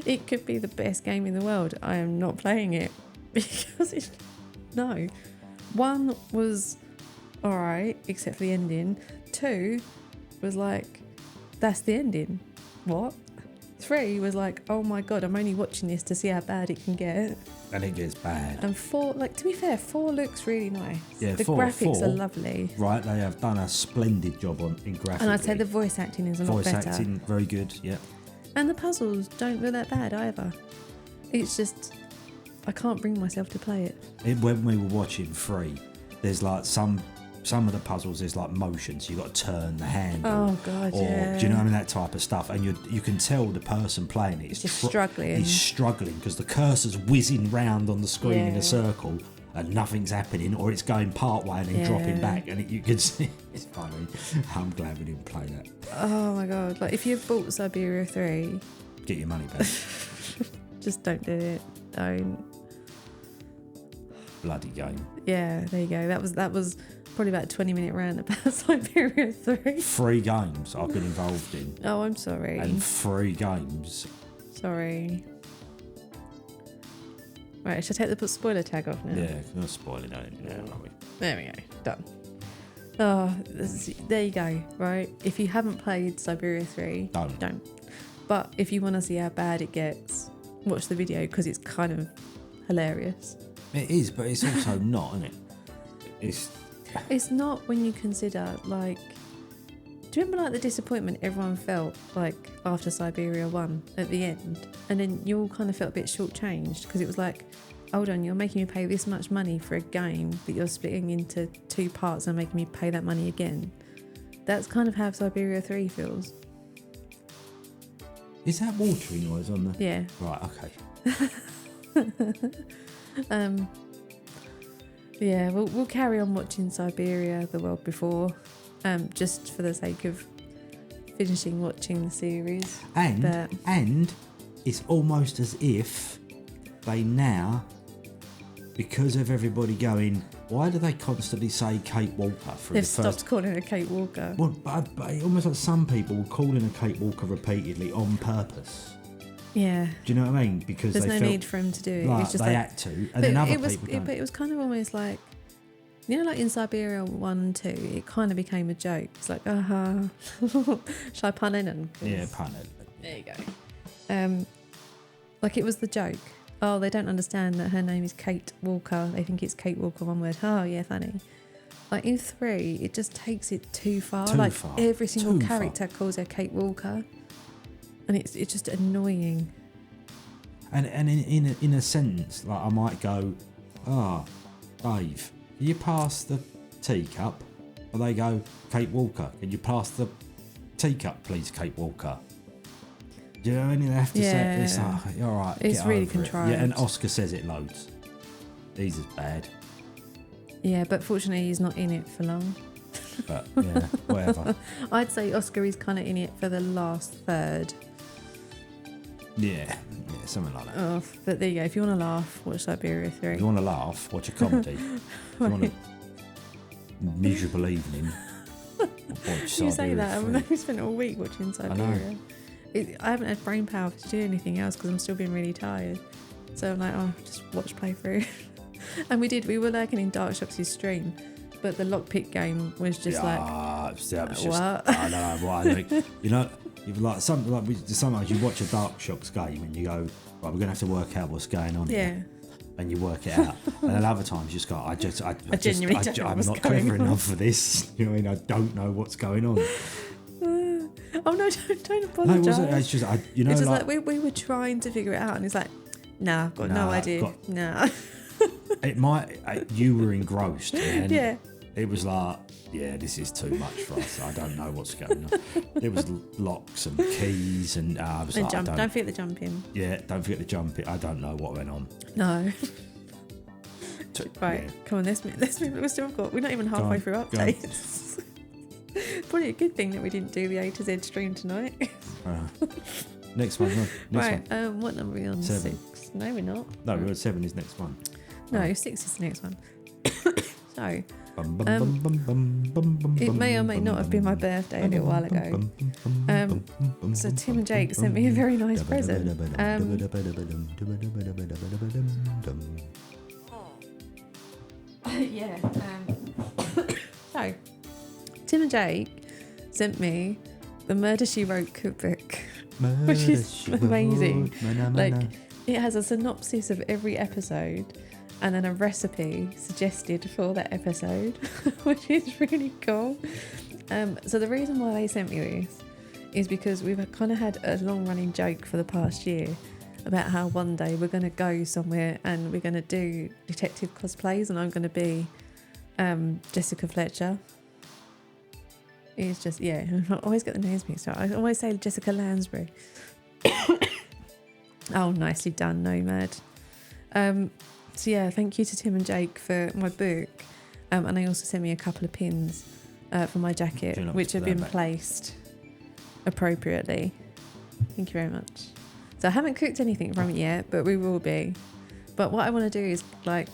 A: it could be the best game in the world. I am not playing it because no. 1 was alright, except for the ending. 2 was like, that's the ending. What? 3 was like, oh my god, I'm only watching this to see how bad it can get.
B: And it gets bad.
A: And 4, like, to be fair, 4 looks really nice.
B: Yeah,
A: the
B: 4
A: graphics are lovely.
B: Right, they have done a splendid job in graphics.
A: And I'd say the voice acting is a lot better.
B: Voice acting, very good, yeah.
A: And the puzzles don't look that bad either. It's just, I can't bring myself to play it.
B: When we were watching 3, there's like some of the puzzles, there's like motion, so you've got to turn the handle.
A: Oh god,
B: or,
A: yeah.
B: do you know what I mean? That type of stuff. And you can tell the person playing it is
A: just struggling.
B: He's struggling because the cursor's whizzing round on the screen in a circle and nothing's happening, or it's going part way and then dropping back, and you can see. It's funny. I'm glad we didn't play that.
A: Oh my god, like, if you've bought Siberia 3,
B: get your money back.
A: just don't do it. Don't.
B: Bloody game.
A: Yeah, there you go. That was probably about a 20-minute rant about Siberia 3.
B: 3 games I've been involved in.
A: Oh, I'm sorry.
B: And 3 games.
A: Sorry. Right, should I take the spoiler tag off now?
B: Yeah, we're not spoiling anything now, are we?
A: There we go. Done. Oh, there you go, right? If you haven't played Siberia 3, don't. But if you want to see how bad it gets, watch the video, because it's kind of hilarious.
B: It is, but it's also not, isn't it?
A: It's not when you consider, like... Do you remember, like, the disappointment everyone felt, like, after Siberia 1 at the end? And then you all kind of felt a bit shortchanged, because it was like, hold on, you're making me pay this much money for a game that you're splitting into 2 parts and making me pay that money again. That's kind of how Siberia 3 feels.
B: Is that watery noise on the...
A: Yeah.
B: Right, okay.
A: Yeah, we'll carry on watching Siberia, The World Before, just for the sake of finishing watching the series.
B: And it's almost as if they now, because of everybody going, why do they constantly say Kate Walker?
A: They've stopped calling her Kate Walker.
B: Well, but almost like some people were calling her Kate Walker repeatedly on purpose.
A: Yeah.
B: Do you know what I mean? Because
A: there's
B: they
A: no
B: felt
A: need for him to do it.
B: like
A: It's just
B: they
A: like,
B: had to, and then other people don't.
A: But it was kind of almost like, you know, like in Siberia 1 and 2, it kind of became a joke. It's like, shall I pun in?
B: Yeah, pun it.
A: There you go. Like it was the joke. Oh, they don't understand that her name is Kate Walker. They think it's Kate Walker, one word. Oh, yeah, funny. Like in 3, it just takes it too far. Every single character calls her Kate Walker, and it's just annoying.
B: And in a sentence, like I might go, Dave, can you pass the teacup? Or they go, Kate Walker, can you pass the teacup, please, Kate Walker? Do you know what I mean? They have to say it. It's like, all right,
A: it's really contrived.
B: Yeah, and Oscar says it loads. He's as bad.
A: Yeah, but fortunately he's not in it for long.
B: But yeah, whatever.
A: I'd say Oscar is kind of in it for the last third.
B: Yeah, something like that.
A: Oh, but there you go. If you want to laugh, watch Siberia 3.
B: If you want to laugh, watch a comedy. If you want a miserable evening, watch Siberia
A: You say that,
B: 3.
A: we spent all week watching Siberia. I haven't had brain power to do anything else because I'm still being really tired. So I'm like, just watch playthrough. And we were lurking in Dark Shox's stream, but the lockpick game was just
B: what? I know what I think. You know, sometimes you watch a Dark Shox game and you go, right, we're gonna have to work out what's going on here. And you work it out. And then other times you just go, I'm not clever enough for this. You know what I mean? I don't know what's going on.
A: Oh no, don't apologise.
B: No, it's just,
A: it's just like we were trying to figure it out, and it's like, nah, I've got no idea.
B: It might, you were engrossed. And
A: yeah.
B: It was like, yeah, this is too much for us. I don't know what's going on. There was locks and keys, and I was like,
A: don't forget the jumping.
B: Yeah, don't forget the jumping. I don't know what went on.
A: No. Right, come on, let's move. We're not even halfway through updates. Probably a good thing that we didn't do the A to Z stream tonight.
B: Next one.
A: Right, what number are we on?
B: 7.
A: 6. No, we're not.
B: No, we're on 7 is next one.
A: No, 6 is the next one. So, it may or may not have been my birthday a little while ago. So Tim and Jake sent me a very nice present. So, Tim and Jake sent me the Murder, She Wrote cookbook, which is amazing. Like, it has a synopsis of every episode and then a recipe suggested for that episode, which is really cool. So the reason why they sent me this is because we've kind of had a long-running joke for the past year about how one day we're going to go somewhere and we're going to do detective cosplays, and I'm going to be Jessica Fletcher. It's just, I always get the names mixed up. I always say Jessica Lansbury. Oh, nicely done, Nomad. So yeah, thank you to Tim and Jake for my book, and they also sent me a couple of pins for my jacket, which have been placed appropriately. Thank you very much. So I haven't cooked anything from it yet, but we will be. But what I want to do is, like,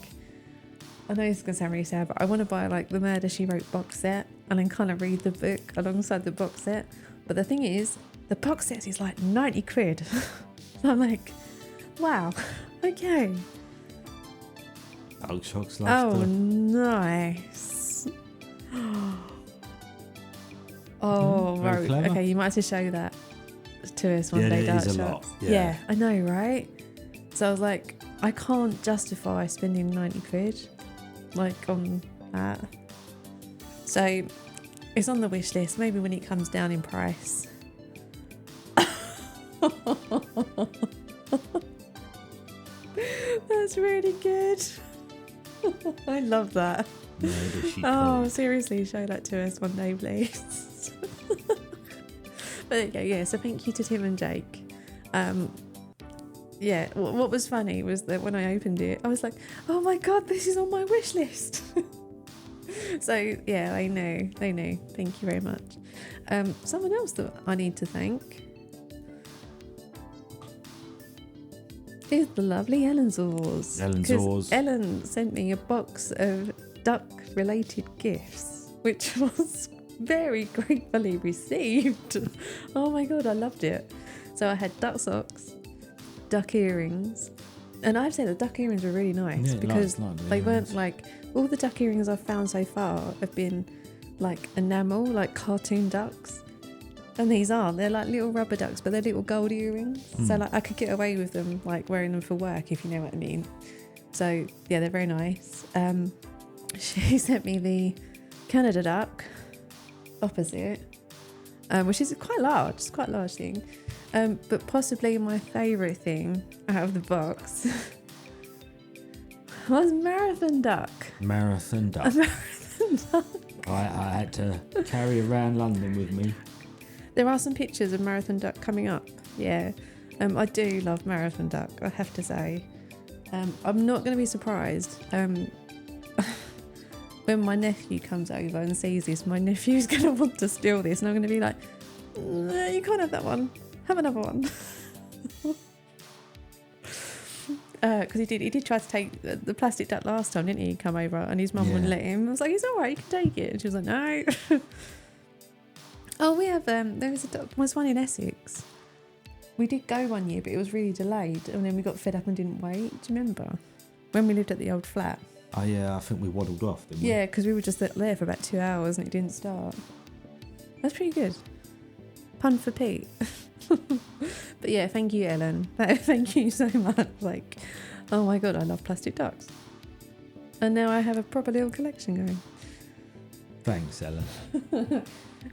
A: I know this is going to sound really sad, but I want to buy like the Murder, She Wrote box set and then kind of read the book alongside the box set. But the thing is, the box set is like 90 quid. So I'm like, wow, okay.
B: Dark Shox
A: nice. Oh, right. Okay, you might have to show that to us one day, Dark Shox. Yeah, I know, right? So I was like, I can't justify spending 90 quid like on that. So it's on the wish list, maybe when it comes down in price. That's really good. I love that. Seriously, show that to us one day, please. But there you go, yeah, so thank you to Tim and Jake. yeah, what was funny was that when I opened it, I was like, oh my God, this is on my wish list. So yeah, they know. Thank you very much. Someone else that I need to thank is the lovely Ellen Zors.
B: Ellen Zors.
A: Ellen sent me a box of duck-related gifts, which was very gratefully received. Oh my God, I loved it. So I had duck socks, duck earrings, and I have to say the duck earrings were really nice because they weren't like all the duck earrings I've found so far have been like enamel, like cartoon ducks. And these aren't. They're like little rubber ducks, but they're little gold earrings. So like I could get away with them, like wearing them for work, if you know what I mean. So yeah, they're very nice. She sent me the Canada duck opposite, which is quite large. It's quite a large thing. But possibly my favourite thing out of the box was marathon duck.
B: Marathon duck.
A: A marathon duck.
B: I had to carry around London with me.
A: There are some pictures of marathon duck coming up. Yeah, I do love marathon duck, I have to say. I'm not going to be surprised when my nephew comes over and sees this. My nephew's going to want to steal this, and I'm going to be like, no, you can't have that one. Have another one. Because he did try to take the plastic duck last time, didn't he? He'd come over and his mum wouldn't let him. I was like, it's all right, you can take it. And she was like, no. Oh, we have, there was one in Essex. We did go one year, but it was really delayed. And then we got fed up and didn't wait. Do you remember? When we lived at the old flat.
B: Oh, yeah, I think we waddled off, didn't we?
A: Yeah, because we were just there for about 2 hours and it didn't start. That's pretty good. Pun for Pete. But yeah, thank you, Ellen. Thank you so much. Like, oh my God, I love plastic ducks. And now I have a proper little collection going.
B: Thanks, Ellen.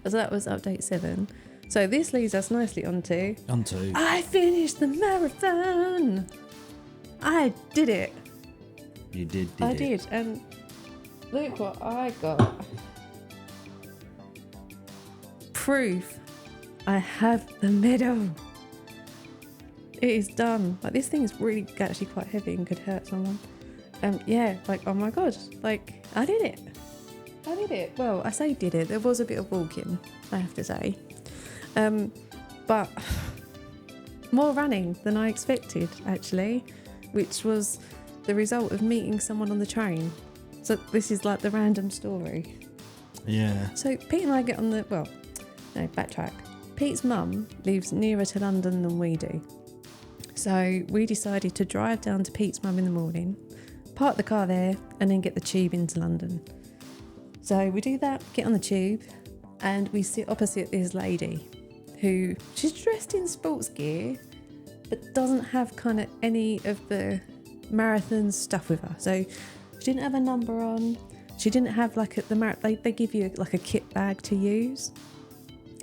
A: So that was update 7. So this leads us nicely onto...
B: I
A: finished the marathon! I did it.
B: You did
A: I
B: it.
A: did. And look what I got. Proof. I have the medal. It is done. Like, this thing is really actually quite heavy and could hurt someone. Yeah, like, oh my God. Like, I did it. Well, I say did it. There was a bit of walking, I have to say. But more running than I expected, actually, which was the result of meeting someone on the train. So this is like the random story.
B: Yeah.
A: So Pete and I get on the... Well, no, backtrack. Pete's mum lives nearer to London than we do. So we decided to drive down to Pete's mum in the morning, park the car there, and then get the tube into London. So we do that, get on the tube, and we sit opposite this lady who, she's dressed in sports gear, but doesn't have kind of any of the marathon stuff with her. So she didn't have a number on. She didn't have like they give you like a kit bag to use.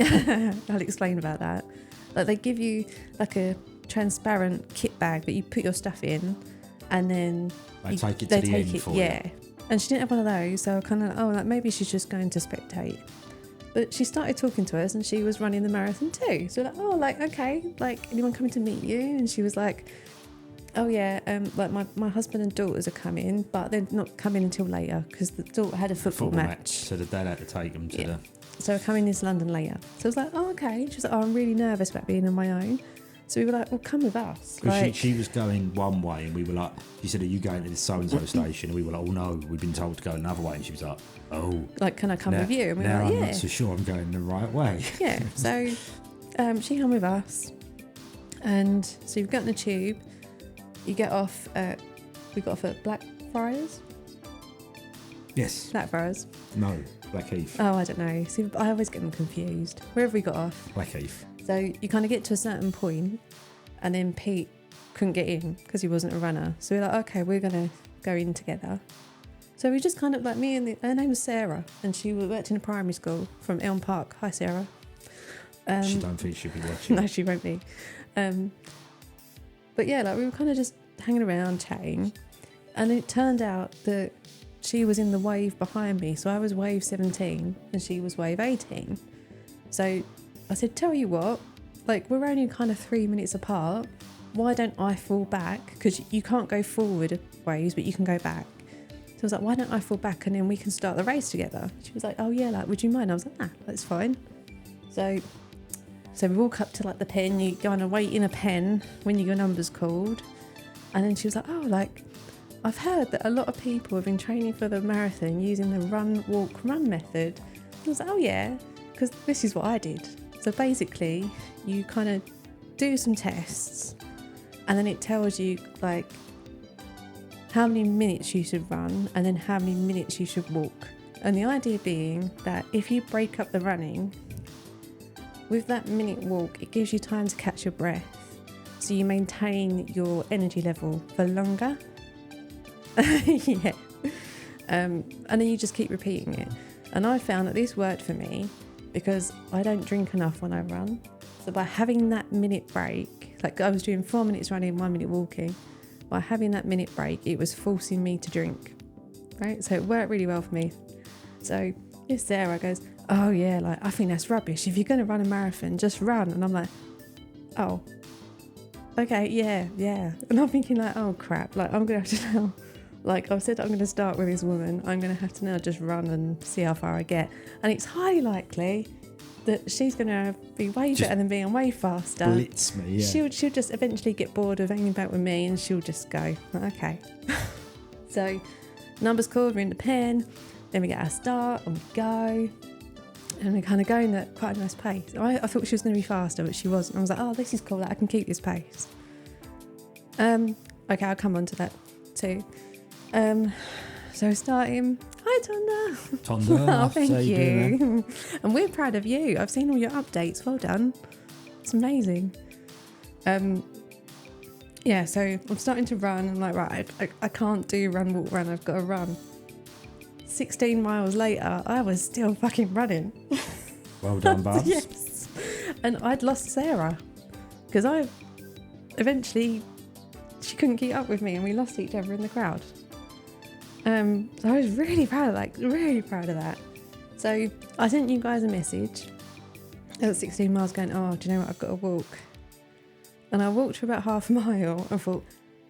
A: I'll explain about that. Like, they give you like a transparent kit bag that you put your stuff in, and then
B: They take it to the end for you.
A: Yeah. And she didn't have one of those, so I kind of, like maybe she's just going to spectate. But she started talking to us, and she was running the marathon too. So we're like, oh, like, okay, like, anyone coming to meet you? And she was like, oh yeah, like my husband and daughters are coming, but they're not coming until later because the daughter had a football match.
B: So the dad had to take them to the...
A: So we're coming into London later. So I was like, oh, okay. She was like, oh, I'm really nervous about being on my own. So we were like, well, come with us.
B: Because she was going one way, and we were like, she said, are you going to this so-and-so station? And we were like, oh, no, we've been told to go another way. And she was like, oh.
A: Like, can I come with you? And we were like,
B: I'm not so sure I'm going the right way.
A: Yeah. So she came with us. And so you've got in the tube. You get off we got off at Blackfriars?
B: Yes.
A: Blackfriars?
B: No, Blackheath.
A: Oh, I don't know. See, I always get them confused. Wherever we got off.
B: Blackheath.
A: So you kind of get to a certain point, and then Pete couldn't get in because he wasn't a runner. So we're like, okay, we're going to go in together. So we just kind of, like, me and her name was Sarah, and she worked in a primary school from Elm Park. Hi, Sarah.
B: She don't think she'll be watching.
A: No, she won't be. But yeah, like, we were kind of just hanging around, chatting, and it turned out that she was in the wave behind me. So I was wave 17 and she was wave 18. So I said, tell you what, like, we're only kind of 3 minutes apart. why don't I fall back? Because you can't go forward ways, but you can go back. So I was like, why don't I fall back and then we can start the race together? She was like, oh yeah, like, would you mind? I was like, nah, that's fine. So we walk up to like the pen, you go on and wait in a pen when your number's called. And then she was like, oh, like, I've heard that a lot of people have been training for the marathon using the run, walk, run method. I was like, oh yeah, because this is what I did. So basically, you kind of do some tests and then it tells you like how many minutes you should run and then how many minutes you should walk. And the idea being that if you break up the running, with that minute walk, it gives you time to catch your breath. So you maintain your energy level for longer. Yeah. And then you just keep repeating it. And I found that this worked for me because I don't drink enough when I run. So by having that minute break, like I was doing 4 minutes running, 1 minute walking, by having that minute break, it was forcing me to drink, right? So it worked really well for me. So yes, Sarah goes, oh yeah, like I think that's rubbish. If you're going to run a marathon, just run. And I'm like, oh, okay, yeah. And I'm thinking like, oh crap, like I'm going to have to now, like I've said I'm going to start with this woman, I'm going to have to now just run and see how far I get. And it's highly likely that she's going to be way better than me and way faster.
B: Blitz me, yeah.
A: She'll just eventually get bored of hanging back with me and she'll just go, okay. So numbers called, we're in the pen, then we get our start and we go. And we're kind of going at quite a nice pace. I thought she was going to be faster, but she wasn't. I was like, oh, this is cool, like, I can keep this pace. Okay, I'll come on to that too. So starting, hi Tonda.
B: Tonda,
A: oh, thank
B: you.
A: you. And we're proud of you. I've seen all your updates. Well done. It's amazing. Yeah, so I'm starting to run. I'm like, right, I can't do run, walk, run. I've got to run. 16 miles later, I was still fucking running.
B: Well done, Babs.
A: Yes. And I'd lost Sarah because she couldn't keep up with me and we lost each other in the crowd. So I was really proud of that. So I sent you guys a message at 16 miles going, oh, do you know what? I've got to walk. And I walked for about half a mile and thought,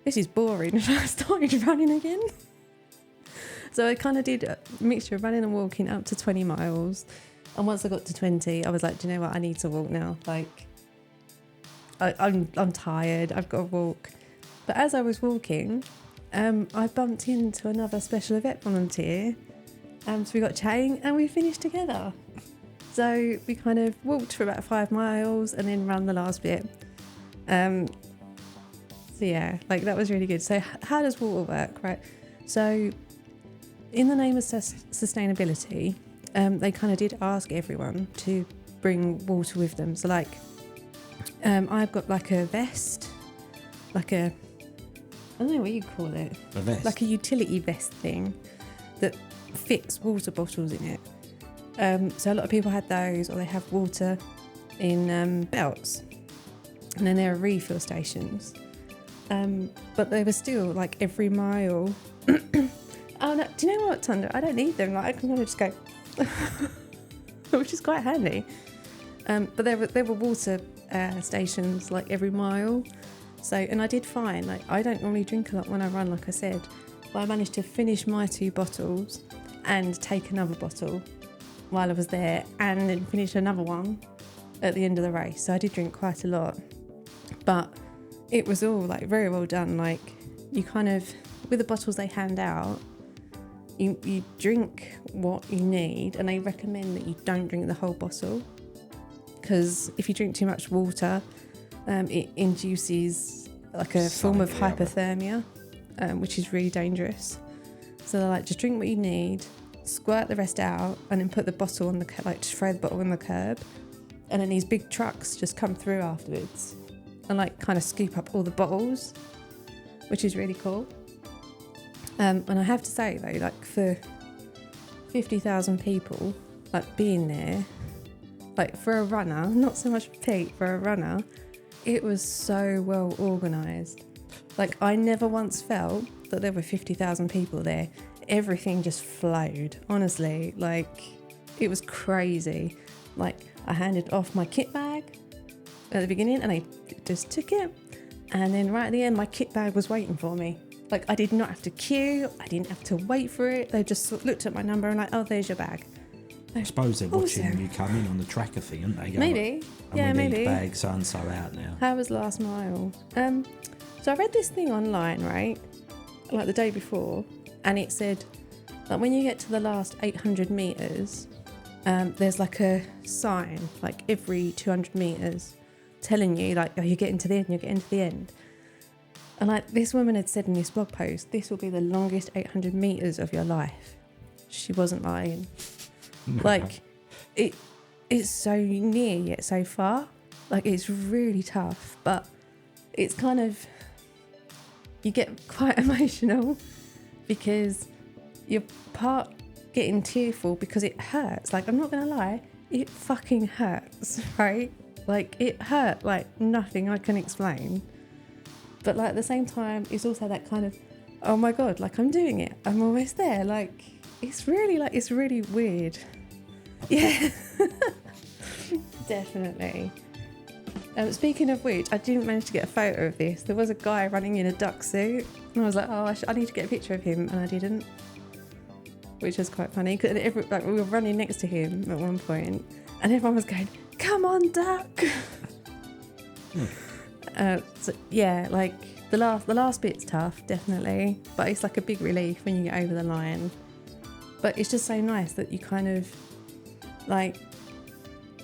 A: this is boring. And I started running again. So I kind of did a mixture of running and walking up to 20 miles. And once I got to 20, I was like, do you know what? I need to walk now. Like, I'm tired. I've got to walk. But as I was walking, I bumped into another special event volunteer. So we got chatting and we finished together. So we kind of walked for about 5 miles and then ran the last bit. So yeah, like that was really good. So how does water work, right? So in the name of sustainability, they kind of did ask everyone to bring water with them. So like, I've got like a vest, like I don't know what you call it.
B: A vest?
A: Like a utility vest thing that fits water bottles in it. So a lot of people had those, or they have water in belts. And then there are refill stations. But they were still like every mile. Oh no, do you know what, Thunder? I don't need them. Like I can kind of just go, which is quite handy. But there were water stations like every mile. So, and I did fine. Like I don't normally drink a lot when I run, like I said, but I managed to finish my 2 bottles and take another bottle while I was there, and then finish another one at the end of the race. So I did drink quite a lot, but it was all like very well done. Like you kind of, with the bottles they hand out, you drink what you need, and they recommend that you don't drink the whole bottle, because if you drink too much water, it induces like a form of hypothermia, which is really dangerous. So they're like, just drink what you need, squirt the rest out, and then put the bottle on just throw the bottle on the curb, and then these big trucks just come through afterwards and like kind of scoop up all the bottles, which is really cool. And I have to say though, like for 50,000 people, like being there, like for a runner, not so much for Pete, for a runner, it was so well organised. Like I never once felt that there were 50,000 people there. Everything just flowed, honestly. Like it was crazy. Like I handed off my kit bag at the beginning and they just took it. And then right at the end, my kit bag was waiting for me. Like, I did not have to queue. I didn't have to wait for it. They just looked at my number and like, oh, there's your bag.
B: I suppose they're watching
A: Awesome.
B: you come in on the tracker thing, aren't they?
A: Maybe.
B: And
A: Yeah,
B: we
A: maybe.
B: need bag so-and-so out now.
A: How was last mile? So I read this thing online, right? Like the day before, and it said that when you get to the last 800 meters, there's like a sign, like every 200 meters, telling you like, oh, you're getting to the end, you're getting to the end. And like this woman had said in this blog post, this will be the longest 800 meters of your life. She wasn't lying. Like, it's so near yet so far. Like, it's really tough, but it's kind of, you get quite emotional because you're part getting tearful because it hurts. Like, I'm not gonna lie, it fucking hurts, right? Like, it hurt like nothing I can explain. But like at the same time, it's also that kind of, oh my God, like I'm doing it. I'm almost there. Like, it's really weird. Yeah, definitely. Speaking of which, I didn't manage to get a photo of this. There was a guy running in a duck suit, and I was like, oh, I need to get a picture of him, and I didn't, which was quite funny. Cause like, we were running next to him at one point, and everyone was going, "Come on, duck!" So yeah, like the last bit's tough, definitely, but it's like a big relief when you get over the line. But it's just so nice that you kind of, like,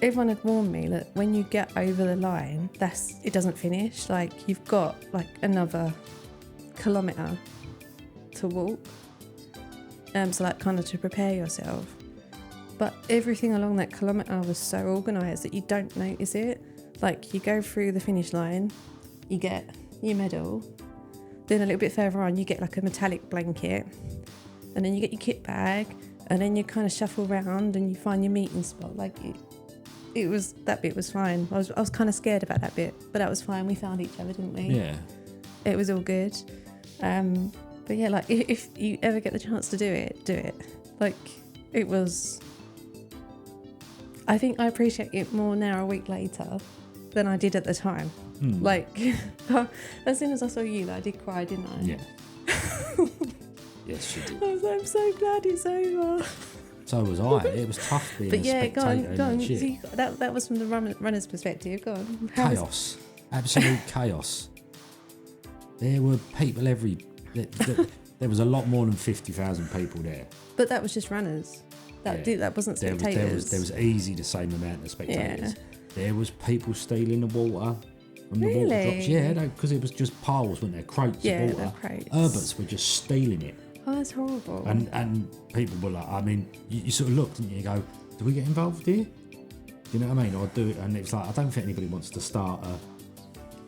A: everyone had warned me that when you get over the line, it doesn't finish. Like, you've got like another kilometre to walk. So like kind of to prepare yourself. But everything along that kilometre was so organised that you don't notice it. Like, you go through the finish line, you get your medal, then a little bit further on you get like a metallic blanket, and then you get your kit bag, and then you kind of shuffle around and you find your meeting spot. Like, that bit was fine. I was kind of scared about that bit, but that was fine. We found each other, didn't we?
B: Yeah.
A: It was all good. But yeah, like if you ever get the chance to do it. Like, it was, I think I appreciate it more now a week later than I did at the time. Like, as soon as I saw you, I did cry, didn't I?
B: Yeah. Yes, you did.
A: I was like, I'm so glad it's over.
B: So was I. It was tough being a spectator in that shit.
A: See, that was from the runner's perspective. Go on.
B: Chaos. Absolute chaos. There were people there was a lot more than 50,000 people there.
A: But that was just runners. That wasn't spectators.
B: There was easy the same amount of spectators.
A: Yeah.
B: There was people stealing the water from the
A: Really?
B: water drops. Yeah, because it was just piles, weren't there? Crates of water.
A: Crates.
B: Urberts were just stealing it.
A: Oh, that's horrible.
B: And people were like, I mean, you sort of looked and you go, do we get involved here? Do you know what I mean? Or do it? And it's like, I don't think anybody wants to start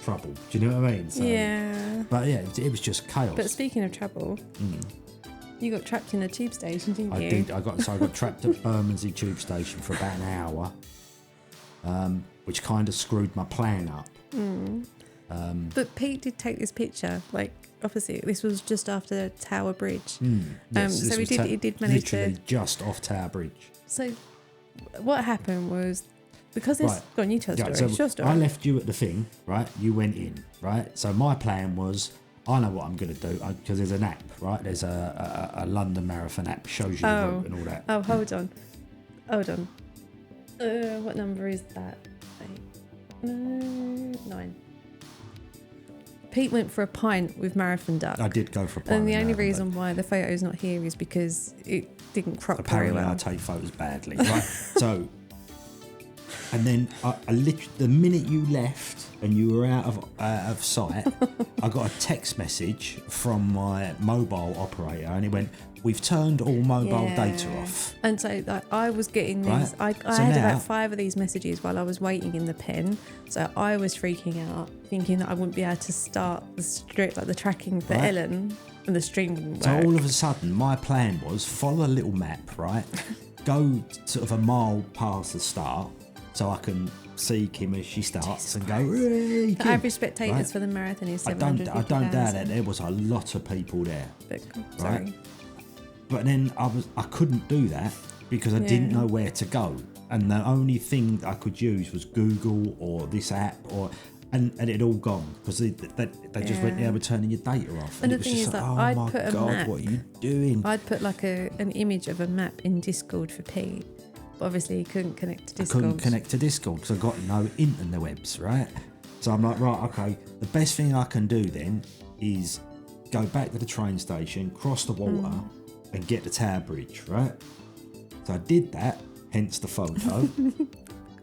B: trouble. Do you know what I mean? So,
A: yeah.
B: But yeah, it was just chaos.
A: But speaking of trouble, you got trapped in a tube station, didn't you?
B: I did. I got trapped at Bermondsey tube station for about an hour, which kind of screwed my plan up.
A: But Pete did take this picture, like, opposite. This was just after Tower Bridge.
B: Yes,
A: So he did manage
B: literally
A: to.
B: just off Tower Bridge.
A: So what happened was, because this.
B: Right.
A: Go on, you tell the story.
B: So
A: It's your story.
B: I left you at the thing, right? You went in, right? So my plan was, I know what I'm going to do, because there's an app, right? There's a London Marathon app, shows you the route and all that.
A: Oh, hold on. What number is that? 9. Pete went for a pint with Marathon Duck.
B: I did go for a pint.
A: And the
B: with
A: only
B: Marathon
A: reason
B: Duck.
A: why the photo's not here is because it didn't crop very
B: Apparently
A: well.
B: I take photos badly, right? So, and then I literally, the minute you left and you were out of sight, I got a text message from my mobile operator, and he went, "We've turned all mobile data off."
A: And so like, I was getting these.
B: Right.
A: I
B: So
A: had
B: now-
A: about 5 of these messages while I was waiting in the pen. So I was freaking out, thinking that I wouldn't be able to start the tracking for
B: Right.
A: Ellen, and the stream wouldn't
B: So
A: work.
B: all of a sudden, my plan was follow a little map, right? Go sort of a mile past the start, so I can see Kim as she starts and go. "Hooray,
A: The
B: Kim,"
A: average spectators
B: right?
A: for the marathon is
B: I don't
A: 750,000.
B: doubt it. There was a lot of people there.
A: But,
B: Right.
A: sorry.
B: But then I couldn't do that because I didn't know where to go, and the only thing I could use was Google or this app, And it all gone because they just went, yeah, we're turning your data off.
A: And
B: it
A: the
B: was
A: thing
B: just
A: is
B: like,
A: that
B: oh
A: I'd
B: my
A: put a
B: God,
A: map.
B: what are you doing?
A: I'd put like an image of a map in Discord for Pete. But obviously he couldn't connect to Discord.
B: I couldn't connect to Discord because I got no interwebs, right? So I'm like, right, okay, the best thing I can do then is go back to the train station, cross the water and get the Tower Bridge, right? So I did that, hence the photo.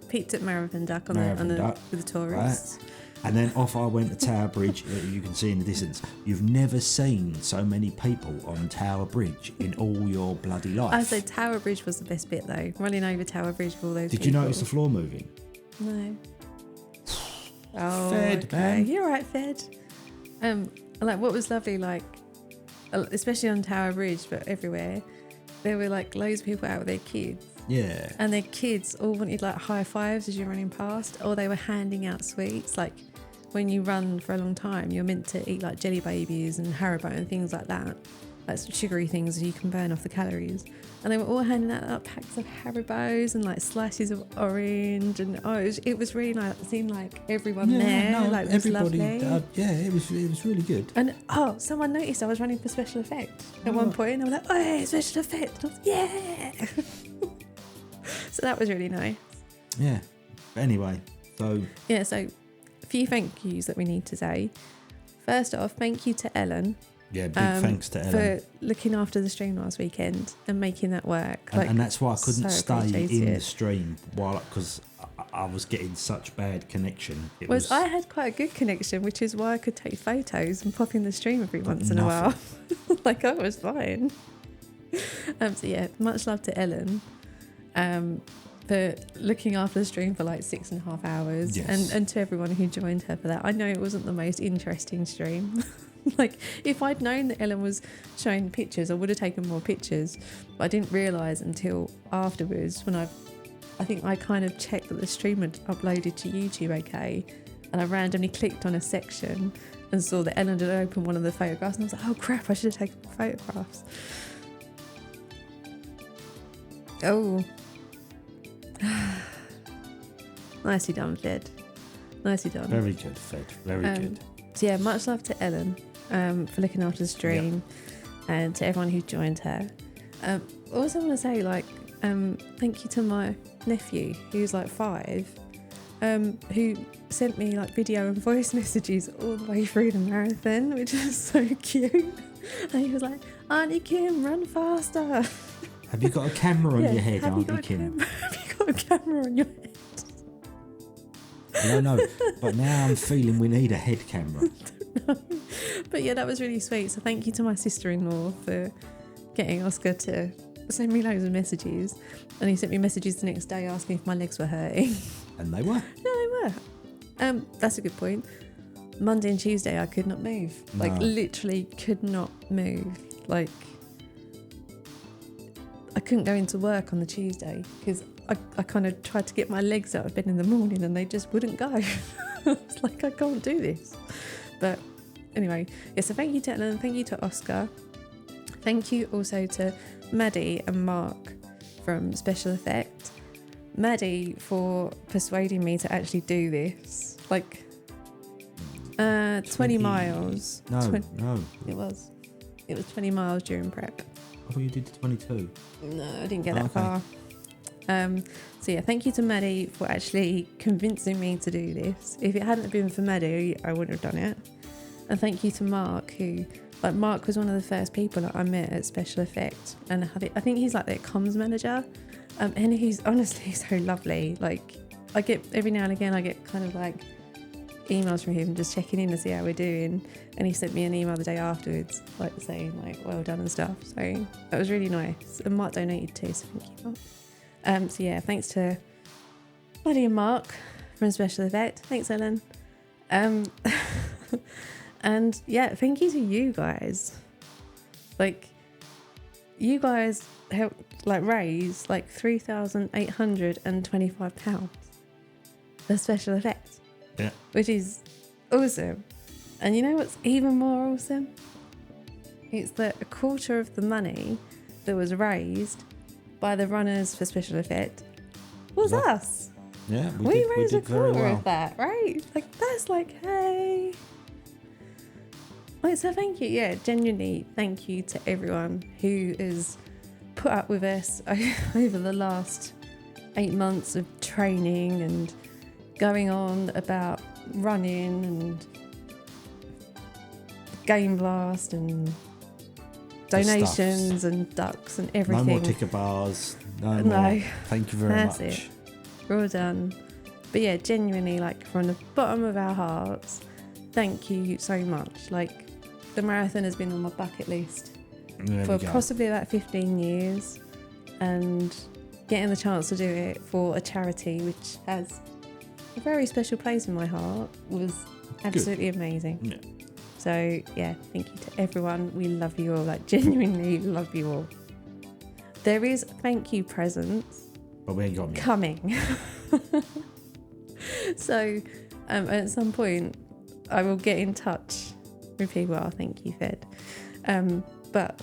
A: Pete took Marathon Duck with the tourists.
B: Right? And then off I went to Tower Bridge. You can see in the distance. You've never seen so many people on Tower Bridge in all your bloody life.
A: I said Tower Bridge was the best bit though. Running over Tower Bridge with all those
B: Did
A: people.
B: you notice the floor moving?
A: No. Oh,
B: Fed,
A: okay.
B: man.
A: You're right, Fed. Like what was lovely, like especially on Tower Bridge, but everywhere, there were like loads of people out with their kids.
B: Yeah.
A: And their kids all wanted like high fives as you're running past, or they were handing out sweets. Like when you run for a long time, you're meant to eat like jelly babies and Haribo and things like that, like sugary things so you can burn off the calories. And they were all handing out like, packs of Haribos and like slices of orange, and it was really nice. It seemed like everyone like was
B: everybody.
A: lovely.
B: It was really good.
A: And someone noticed I was running for special effect at one point, and I was like, "Oh, hey, special effect!" And I was like, yeah. So that was really nice.
B: Yeah. But anyway, so
A: a few thank yous that we need to say. First off, thank you to Ellen.
B: Yeah, big thanks to Ellen
A: for looking after the stream last weekend and making that work.
B: And that's why I couldn't stay in
A: appreciated.
B: the stream because I was getting such bad connection.
A: I had quite a good connection, which is why I could take photos and pop in the stream every once in a while. Like I was fine. So yeah, much love to Ellen. For looking after the stream for like 6.5 hours.
B: Yes.
A: And to everyone who joined her for that. I know it wasn't the most interesting stream. Like if I'd known that Ellen was showing pictures, I would have taken more pictures, but I didn't realise until afterwards when I think I kind of checked that the stream had uploaded to YouTube okay, and I randomly clicked on a section and saw that Ellen had opened one of the photographs, and I was like, oh crap, I should have taken more photographs. Oh. Nicely done, Fed. Nicely done.
B: Very good, Fed. Very good.
A: So yeah, much love to Ellen for looking after the stream, and to everyone who joined her. Also want to say thank you to my nephew who's like 5, who sent me like video and voice messages all the way through the marathon, which is so cute. And he was like, Auntie Kim, run faster.
B: Have you got a camera on your head, Auntie Kim?
A: Have you got a camera on your head?
B: No, but now I'm feeling we need a head camera.
A: But yeah, that was really sweet. So thank you to my sister-in-law for getting Oscar to send me loads of messages. And he sent me messages the next day asking if my legs were hurting.
B: And they were.
A: Yeah, they were. That's a good point. Monday and Tuesday I could not move.
B: No.
A: Like literally could not move. Like I couldn't go into work on the Tuesday because I kind of tried to get my legs out of bed in the morning and they just wouldn't go. I was like, I can't do this. But anyway, yeah, so thank you to Ellen, thank you to Oscar. Thank you also to Maddie and Mark from Special Effect. Maddie for persuading me to actually do this. Like 20 miles.
B: No.
A: It was 20 miles during prep.
B: I thought you did 22.
A: No, I didn't get that far. So yeah, thank you to Maddie for actually convincing me to do this. If it hadn't been for Maddie, I wouldn't have done it. And thank you to Mark, who, like, Mark was one of the first people that I met at Special Effect, and I think he's like their comms manager, and he's honestly so lovely. Like, I get every now and again, I get kind of like emails from him just checking in to see how we're doing, and he sent me an email the day afterwards, like saying like well done and stuff. So that was really nice. And Mark donated too, so thank you, Mark. So yeah, thanks to Maddie and Mark from Special Effect. Thanks, Ellen. And yeah, thank you to you guys. Like, you guys helped like raise like £3,825 for Special Effect.
B: Yeah.
A: Which is awesome. And you know what's even more awesome? It's that a quarter of the money that was raised by the runners for Special Effect was us.
B: Yeah,
A: we raised a
B: did very
A: quarter
B: well.
A: of that, right? Like, that's like, hey. Like, so thank you. Yeah, genuinely, thank you to everyone who has put up with us over the last 8 months of training and going on about running and Game Blast and donations and ducks and everything.
B: No more ticker bars. No more. Thank you very much.
A: It. We're all done. But yeah, genuinely, like, from the bottom of our hearts, thank you so much. Like, the marathon has been on my bucket list for possibly about 15 years, and getting the chance to do it for a charity which has a very special place in my heart was absolutely amazing.
B: Yeah.
A: So yeah, thank you to everyone. We love you all. Like, genuinely love you all. There is thank you presents,
B: but we ain't got them
A: coming. So at some point I will get in touch with people I'll thank you fed. But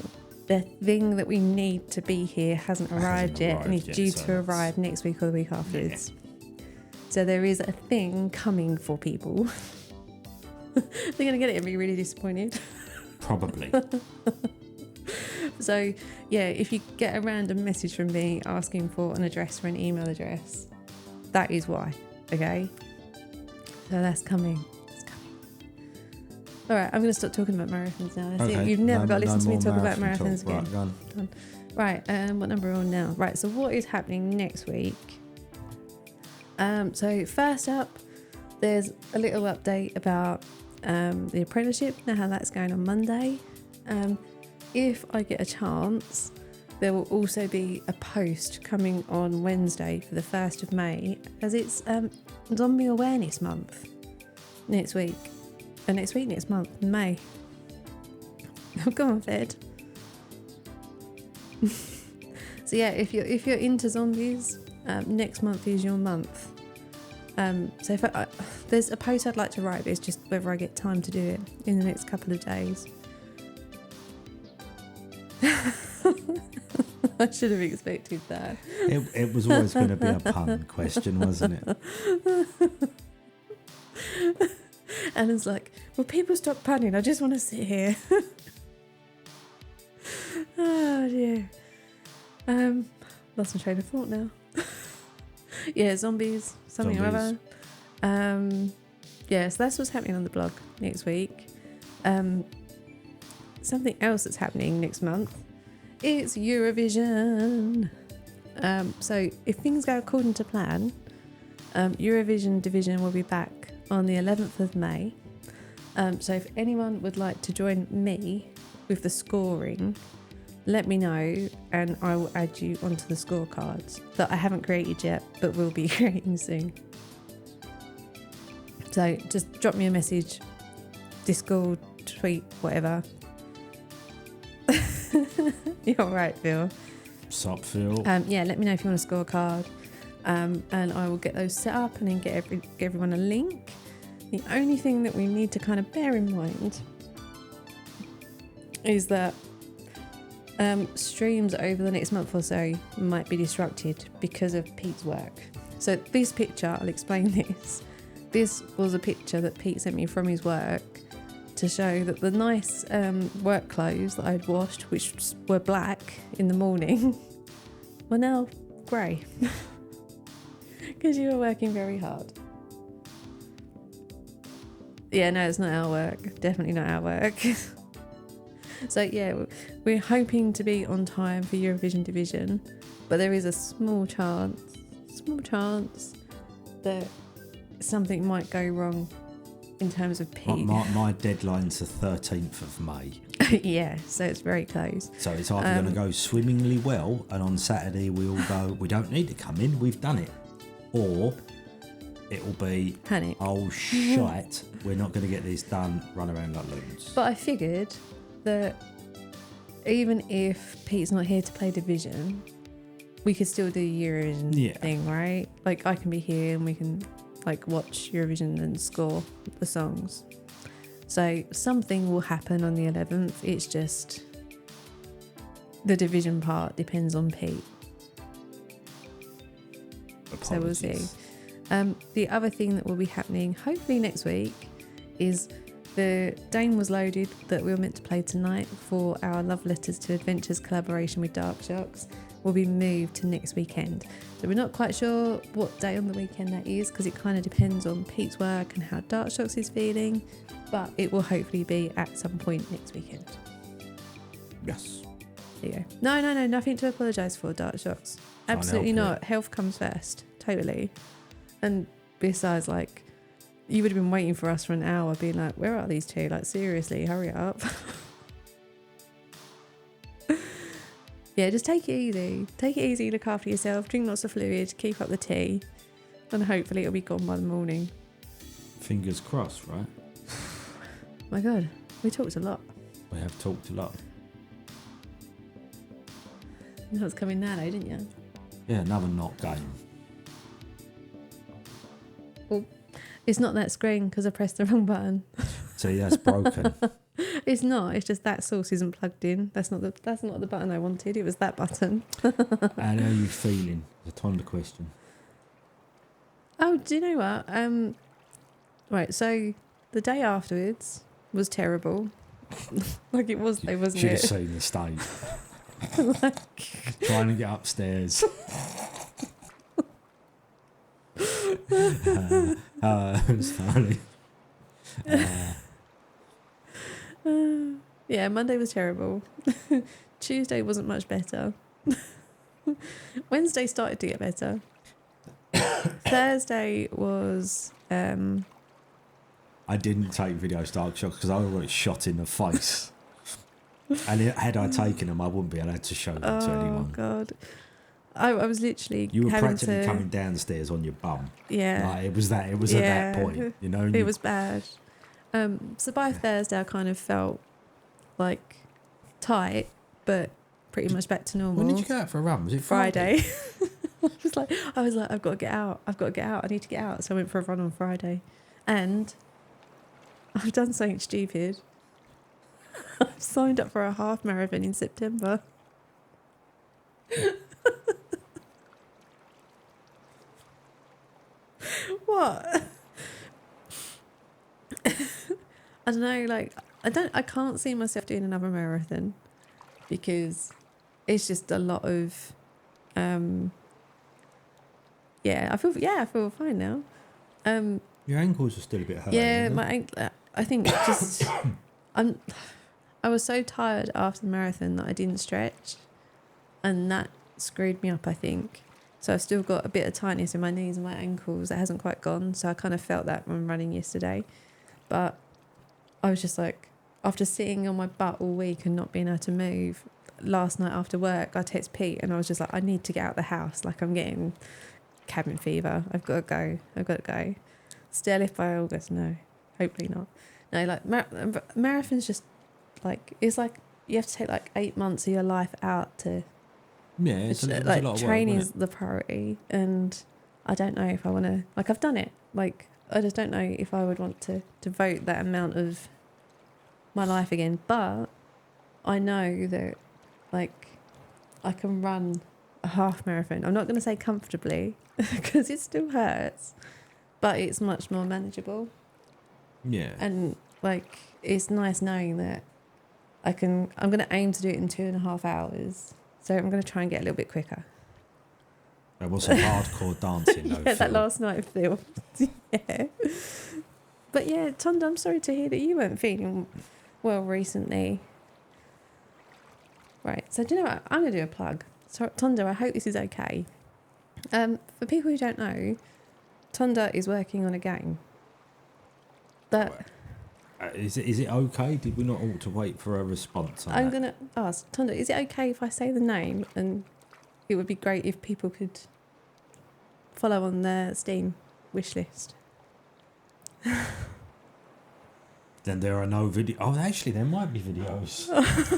A: the thing that we need to be here hasn't arrived yet, and it's due to arrive next week or the week afterwards. Yeah. So there is a thing coming for people. They're going to get it and be really disappointed.
B: Probably.
A: So, yeah, if you get a random message from me asking for an address or an email address, that is why, okay? So that's coming. It's coming. All right, I'm going to stop talking about marathons now. That's it. You've never got to listen to me talk about marathons again.
B: Right, done.
A: Right, what number are we on now? Right, so what is happening next week? So first up, there's a little update about the apprenticeship, now how that's going on Monday. If I get a chance, there will also be a post coming on Wednesday for the 1st of May, as it's Zombie Awareness Month next month, May. Go on, Fed. So yeah, if you're into zombies, next month is your month. So if there's a post I'd like to write, but it's just whether I get time to do it in the next couple of days. I should have expected that.
B: It was always going to be a pun question, wasn't it?
A: And it's like, well, people stop punning. I just want to sit here. Oh dear. Lost my train of thought now. Yeah, zombies, something or other. Yeah, so that's what's happening on the blog next week. Something else that's happening next month, it's Eurovision. So if things go according to plan, Eurovision division will be back on the 11th of May. So if anyone would like to join me with the scoring, let me know and I will add you onto the scorecards that I haven't created yet but will be creating soon. So just drop me a message, Discord, tweet, whatever. You're right, Phil.
B: Sup, Phil?
A: Yeah, let me know if you want a scorecard, and I will get those set up and then get everyone a link. The only thing that we need to kind of bear in mind is that streams over the next month or so might be disrupted because of Pete's work. So this picture, I'll explain this. This was a picture that Pete sent me from his work to show that the nice work clothes that I'd washed, which were black in the morning, were now grey. Because you were working very hard. Yeah, no, it's not our work. Definitely not our work. So yeah, we're hoping to be on time for Eurovision division, but there is a small chance that something might go wrong in terms of Pete.
B: My deadline's the 13th of May.
A: Yeah, so it's very close.
B: So it's either going to go swimmingly well, and on Saturday we all go, we don't need to come in, we've done it. Or it will be,
A: panic.
B: Oh shite, we're not going to get this done, run around like loons.
A: But I figured that even if Pete's not here to play division, we could still do Eurovision thing, right? Like, I can be here and we can like watch Eurovision and score the songs. So something will happen on the 11th. It's just the division part depends on Pete.
B: Apologies.
A: So we'll see. The other thing that will be happening, hopefully next week, is the Dane Was Loaded that we were meant to play tonight for our Love Letters to Adventures collaboration with Dark Shocks will be moved to next weekend. So we're not quite sure what day on the weekend that is because it kind of depends on Pete's work and how Dark Shocks is feeling, but it will hopefully be at some point next weekend.
B: Yes.
A: There you go. No, nothing to apologise for, Dark Shocks. Absolutely not. Health comes first. Totally. And besides, like, you would have been waiting for us for an hour being like, where are these two? Like, seriously, hurry up. Yeah, just take it easy. Take it easy, look after yourself, drink lots of fluid, keep up the tea, and hopefully it'll be gone by the morning.
B: Fingers crossed, right?
A: My God, we talked a lot.
B: We have talked a lot.
A: You know what's coming now, though, didn't you?
B: Yeah, another not game.
A: Well, it's not that screen because I pressed the wrong button.
B: See, that's broken.
A: It's not. It's just that source isn't plugged in. That's not the button I wanted. It was that button.
B: And how are you feeling? It's a ton of question.
A: Oh, do you know what? Right, so the day afterwards was terrible. Like it was, though, wasn't
B: Should
A: it?
B: have seen the stage.
A: Like,
B: Trying to get upstairs. It's funny.
A: yeah, Monday was terrible. Tuesday wasn't much better. Wednesday started to get better. Thursday was...
B: I didn't take video Dark Shocks because I got shot in the face. And had I taken them, I wouldn't be allowed to show them to anyone.
A: Oh, God. I was literally
B: You were
A: having
B: practically
A: to...
B: coming downstairs on your bum.
A: Yeah.
B: Like, it was at that point, you know.
A: It was bad. So by Thursday, I kind of felt like tight, but pretty much back to normal.
B: When did you go out for a run? Was it
A: Friday? I was like, I've got to get out. I need to get out. So I went for a run on Friday. And I've done something stupid. I've signed up for a half marathon in September. What? I don't know, like I can't see myself doing another marathon because it's just a lot of I feel fine now.
B: Your ankles are still a bit hurt.
A: Yeah, I think just I was so tired after the marathon that I didn't stretch, and that screwed me up, I think. So I've still got a bit of tightness in my knees and my ankles that hasn't quite gone. So I kind of felt that when running yesterday. But I was just like, after sitting on my butt all week and not being able to move, last night after work, I texted Pete and I was just like, I need to get out of the house. Like, I'm getting cabin fever. I've got to go. Still, if by August, no. Hopefully not. No, like, marathon's just, like, it's like you have to take, like, 8 months of your life out to...
B: Yeah, it's a lot of work,
A: training is the priority, and I don't know if I want to. Like, I've done it. Like, I just don't know if I would want to devote that amount of my life again. But I know that, like, I can run a half marathon. I'm not going to say comfortably because it still hurts, but it's much more manageable.
B: Yeah,
A: and like, it's nice knowing that I'm going to aim to do it in 2.5 hours. So I'm going to try and get a little bit quicker.
B: there was some hardcore dancing though.
A: Yeah, that last night film. Yeah. But yeah, Tonda, I'm sorry to hear that you weren't feeling well recently. Right, so do you know what? I'm going to do a plug. So, Tonda, I hope this is okay. For people who don't know, Tonda is working on a game. But...
B: Is it okay? Did we not ought to wait for a response on
A: I'm
B: that?
A: going to ask, Tonda, is it okay if I say the name? And it would be great if people could follow on their Steam wish list.
B: Then there are no video. Oh, actually, there might be videos.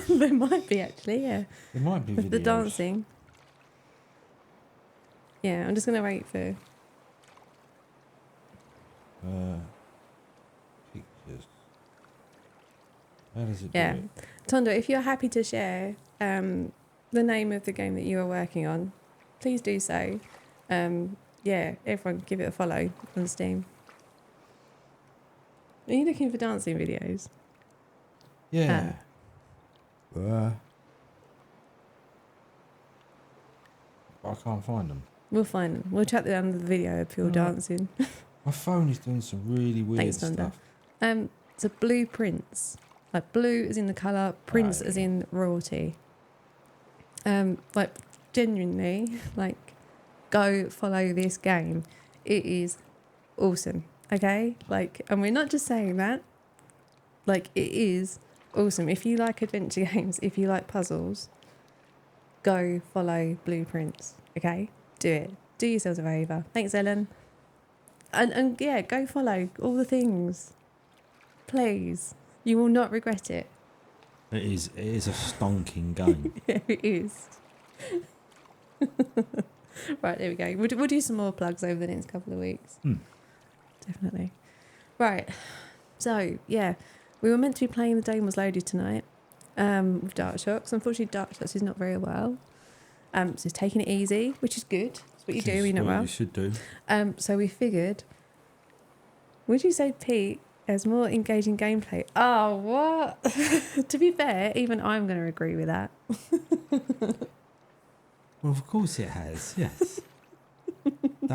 A: There might be, actually, yeah.
B: There might be videos.
A: The dancing. Yeah, I'm just going to wait for...
B: Pictures. How does it do
A: Yeah.
B: it?
A: Tonda, if you're happy to share the name of the game that you are working on, please do so. yeah, everyone give it a follow on Steam. Are you looking for dancing videos?
B: Yeah. I can't find them.
A: We'll find them. We'll chat down the video of people dancing.
B: My phone is doing some really weird
A: Thanks, Thunder.
B: stuff.
A: It's a blue prince. Like blue as in the colour, prince as in royalty. Like genuinely, like go follow this game. It is awesome. Okay? Like, and we're not just saying that. Like, it is awesome. If you like adventure games, if you like puzzles, go follow Blueprints. Okay? Do it. Do yourselves a favour. Thanks, Ellen. And yeah, go follow all the things. Please. You will not regret it.
B: It is a stonking game.
A: Yeah, it is. Right, there we go. We'll do some more plugs over the next couple of weeks. Definitely. Right. So, yeah. We were meant to be playing The Dame Was Loaded tonight with Dark Shocks. Unfortunately, Dark Shocks is not very well. So he's taking it easy, which is good. That's what you do, you know well.
B: You should do.
A: So we figured, would you say Pete has more engaging gameplay? Oh, what? To be fair, even I'm going to agree with that.
B: Well, of course it has, yes. It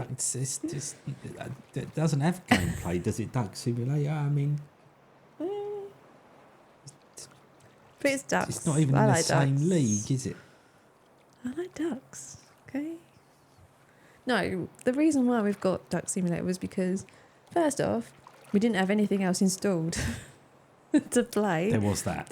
B: doesn't have gameplay, does it, Duck Simulator? I mean...
A: But it's ducks.
B: It's not even in the same league, is it?
A: I like ducks, okay? No, the reason why we've got Duck Simulator was because, first off, we didn't have anything else installed to play.
B: There was that.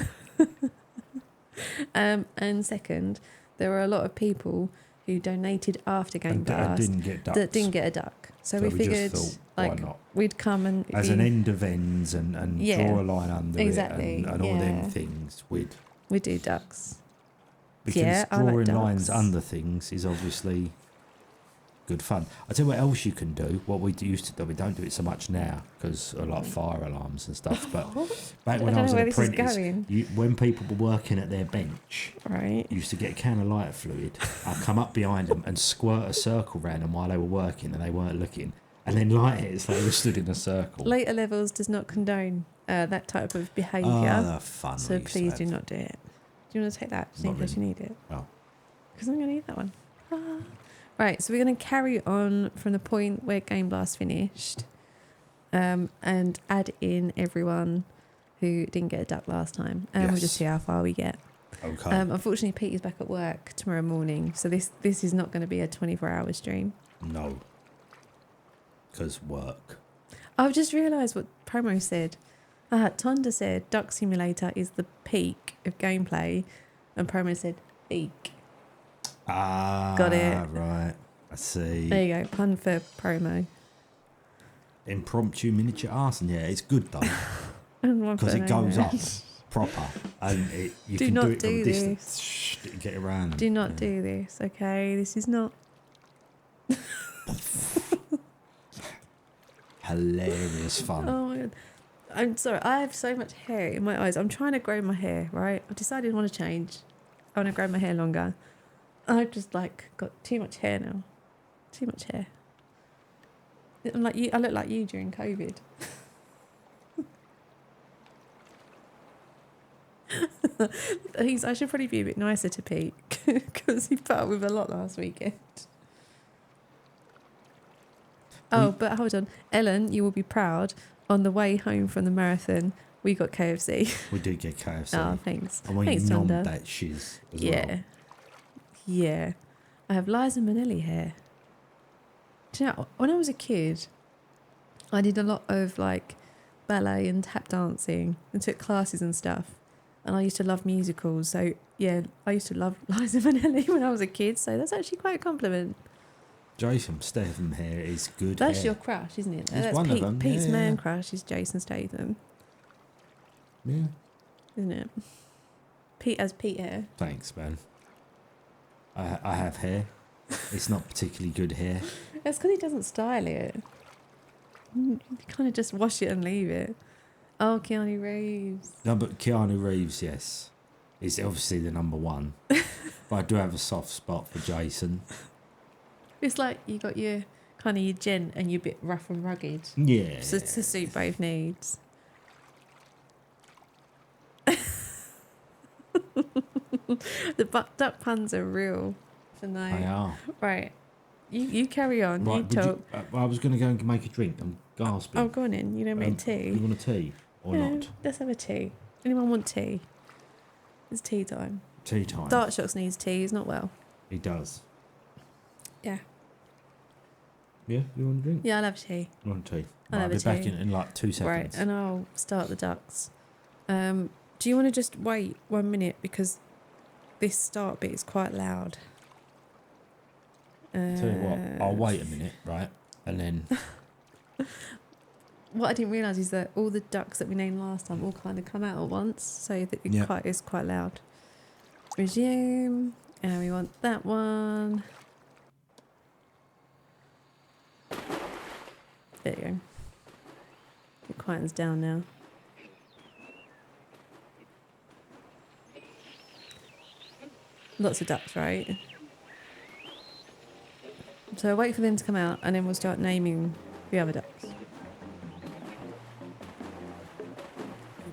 A: And second, there were a lot of people who donated after Game Blast
B: didn't get ducks.
A: that didn't get a duck. So we
B: just
A: figured,
B: thought,
A: like,
B: why not?
A: we'd come and...
B: As an end of ends and draw a line under it and all them things, we'd
A: do ducks.
B: because
A: Yeah, I like
B: drawing
A: ducks.
B: lines under things is obviously good fun. I tell you what else you can do. What we used to do, we don't do it so much now because of like fire alarms and stuff. But back when I was an apprentice, when people were working at their bench,
A: right,
B: you used to get a can of lighter fluid. I'd come up behind them and squirt a circle round them while they were working and they weren't looking, and then light it so they were stood in a circle.
A: Later Levels does not condone that type of behaviour.
B: Oh, the fun.
A: So please do not do it. Do you want to take that just in case you need it?
B: Oh.
A: Because I'm going to need that one. Right, so we're going to carry on from the point where Game Blast finished and add in everyone who didn't get a duck last time. And we'll just see how far we get.
B: Okay.
A: Unfortunately, Pete is back at work tomorrow morning, so this is not going to be a 24-hour stream.
B: No. Because work.
A: I've just realised what Promo said. Tonda said Duck Simulator is the peak of gameplay, and Promo said peak. Got it.
B: Right. I see.
A: There you go. Pun for Promo.
B: Impromptu miniature arson. Yeah, it's good though. Because it goes up proper. And you can do it from a distance. Shh, get around.
A: Do not do this, okay? This is not...
B: Hilarious fun.
A: Oh my God. I'm sorry. I have so much hair in my eyes. I'm trying to grow my hair, right? I've decided I want to change. I want to grow my hair longer. I've just got too much hair now. Too much hair. I'm like you. I look like you during COVID. I should probably be a bit nicer to Pete because he put up with a lot last weekend. Oh, but hold on. Ellen, you will be proud. On the way home from the marathon, we got KFC.
B: We did get KFC.
A: Oh, thanks.
B: And we
A: thanks,
B: nommed
A: Tonda.
B: that shiz as
A: Yeah.
B: well.
A: Yeah. I have Liza Minnelli hair. Do you know, when I was a kid, I did a lot of ballet and tap dancing and took classes and stuff. And I used to love musicals. So, yeah, I used to love Liza Minnelli when I was a kid. So that's actually quite a compliment.
B: Jason Statham hair is good.
A: That's
B: hair.
A: your crush, isn't it?
B: It's
A: That's
B: one of them.
A: Pete's
B: Yeah.
A: man crush is Jason Statham,
B: Yeah.
A: isn't it? Pete has Pete hair.
B: Thanks, man. I have hair. It's not particularly good hair.
A: That's because he doesn't style it. You kind of just wash it and leave it. Oh, Keanu Reeves.
B: No, but Keanu Reeves, yes, is obviously the number one. But I do have a soft spot for Jason.
A: It's like you got your kind of your gent and you're a bit rough and rugged.
B: Yeah.
A: So to suit both needs. The duck puns are real. So no.
B: They are.
A: Right. You carry on.
B: Right,
A: you talk.
B: I was going to go and make a drink. I'm gasping.
A: Oh, go on in. You don't make tea.
B: You want a tea or not?
A: Let's have a tea. Anyone want tea? It's tea time.
B: Tea time.
A: Dart Shocks needs tea. He's not well.
B: He does.
A: Yeah.
B: Yeah, you want a drink?
A: Yeah, I'll have tea.
B: You want tea?
A: I'll have a
B: be back
A: tea.
B: in like 2 seconds.
A: Right, and I'll start the ducks. Do you want to just wait 1 minute because this start bit is quite loud?
B: Tell you what, I'll wait a minute, right? And then...
A: What I didn't realise is that all the ducks that we named last time all kind of come out at once, so that it's quite loud. Resume, and we want that one. There you go. It quietens down now. Lots of ducks, right? So wait for them to come out and then we'll start naming the other ducks.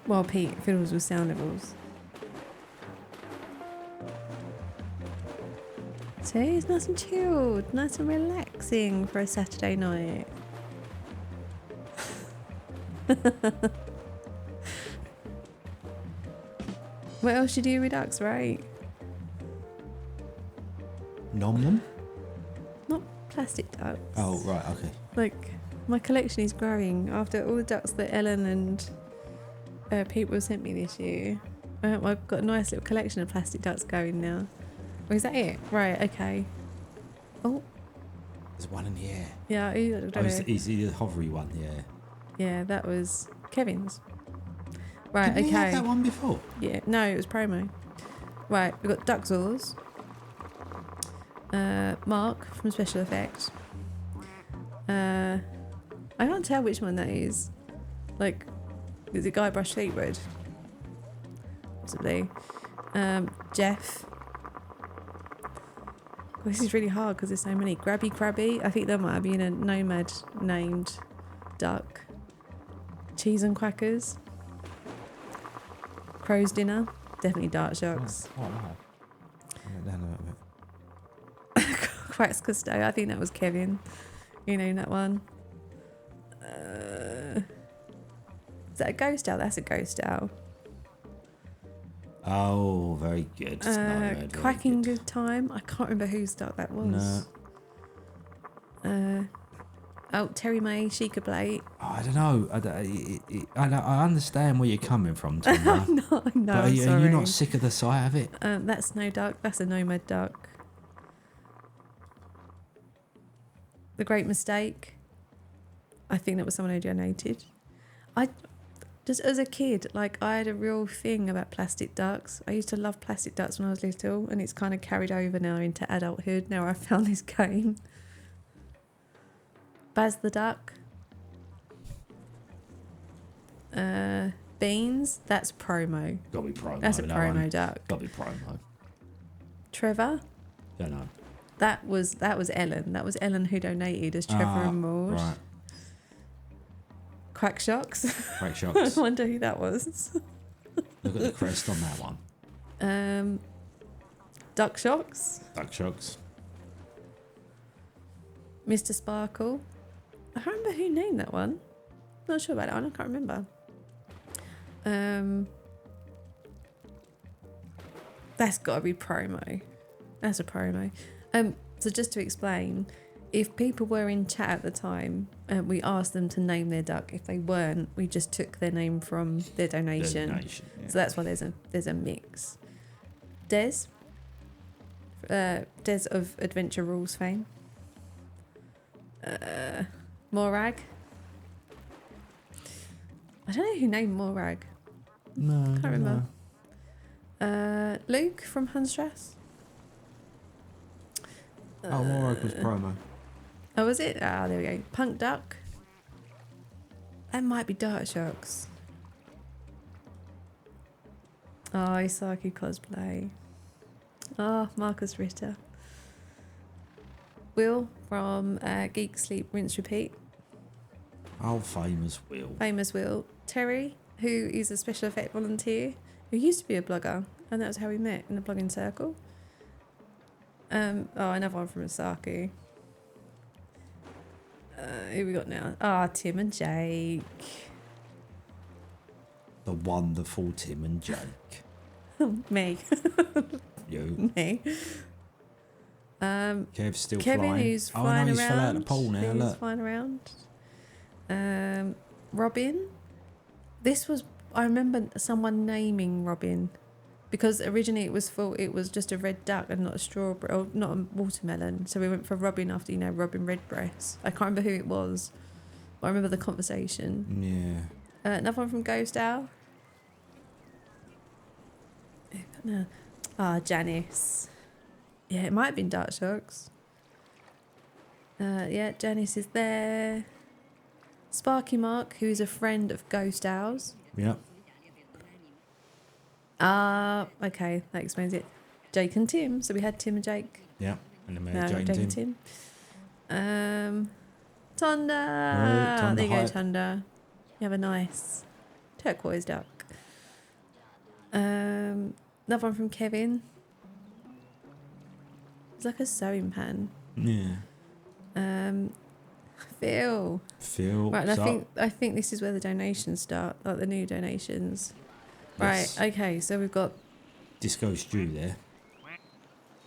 A: While Pete fiddles with sound levels. See, it's nice and chilled, nice and relaxing for a Saturday night. What else you do with ducks, right?
B: Nom them?
A: Not plastic ducks.
B: Oh, right, okay.
A: Like, my collection is growing after all the ducks that Ellen and people sent me this year. I've got a nice little collection of plastic ducks going now. Oh, is that it? Right, okay. Oh.
B: There's one in the air.
A: Yeah, I don't know.
B: He's the hovery one, yeah.
A: Yeah, that was Kevin's. Right,
B: Didn't
A: okay.
B: we have that one before?
A: Yeah, no, it was promo. Right, we've got Ducksaws. Mark from Special Effects. I can't tell which one that is. Like, is it Guybrush Threepwood? Possibly. Jeff. Well, this is really hard because there's so many. Grabby Crabby. I think that might have been a nomad named duck. Cheese and Quackers. Crow's Dinner. Definitely Dart Shocks.
B: Oh, wow. Down a little bit.
A: Quacks Cousteau. I think that was Kevin. You know that one. Is that a ghost owl? That's a ghost owl.
B: Oh, very good.
A: Quacking Good Time. I can't remember whose duck that was.
B: No.
A: Terry May, Sheikah Blake.
B: Oh, I don't know. I understand where you're coming from, Tom.
A: No,
B: but
A: are
B: you're not sick of the sight of it?
A: That's no duck. That's a nomad duck. The Great Mistake. I think that was someone who donated. Just as a kid, like, I had a real thing about plastic ducks. I used to love plastic ducks when I was little, and it's kind of carried over now into adulthood. Now I've found this game. Baz the Duck. Beans. That's promo.
B: Gotta be promo.
A: That's a promo duck.
B: Gotta be promo.
A: Trevor.
B: Don't know.
A: That was Ellen. That was Ellen who donated as Trevor and Maud.
B: Right.
A: Quack Shocks.
B: Quack Shocks.
A: I wonder who that was.
B: Look at the crest on that one.
A: Duck Shocks.
B: Duck Shocks.
A: Mr. Sparkle. I can't remember who named that one. Not sure about that one. I can't remember. That's got to be promo. That's a promo. So just to explain, if people were in chat at the time, we asked them to name their duck. If they weren't, we just took their name from their donation.
B: Yeah.
A: So that's why there's a mix. Des of Adventure Rules fame. Morag. I don't know who named Morag.
B: No.
A: Can't remember. Luke from Hunstrass.
B: Morag was promo.
A: Oh, was it? Ah, there we go. Punk Duck. That might be Dart Shocks. Oh, Isaki cosplay. Oh, Marcus Ritter. Will from Geek Sleep Rinse Repeat.
B: Oh, famous Will.
A: Famous Will. Terry, who is a special effect volunteer, who used to be a blogger, and that was how we met in the blogging circle. Another one from Asaku. Who we got now? Tim and Jake.
B: The wonderful Tim and Jake.
A: Me.
B: You.
A: Me.
B: Kev's still
A: Kevin,
B: flying.
A: who's flying
B: he's
A: around.
B: fell out of the pool now,
A: He's
B: look.
A: flying around. Robin. I remember someone naming Robin, because originally it was just a red duck and not a strawberry, or not a watermelon. So we went for Robin after, Robin Redbreast. I can't remember who it was, but I remember the conversation.
B: Yeah.
A: Another one from Ghost Owl. No. Janice. Yeah, it might have been Dark Sharks. Janice is there. Sparky Mark, who is a friend of Ghost Owls.
B: Yep.
A: Okay, that explains it. Jake and Tim. So we had Tim and Jake.
B: Yep. And then we had Jake and Tim.
A: Tonda.
B: Tonda,
A: there you go,
B: hi.
A: Tonda. You have a nice turquoise duck. Another one from Kevin. It's like a sewing pan.
B: Yeah.
A: Phil. Right, and I think this is where the donations start, like the new donations.
B: Yes.
A: Right, okay, so we've got
B: Disco Stew there.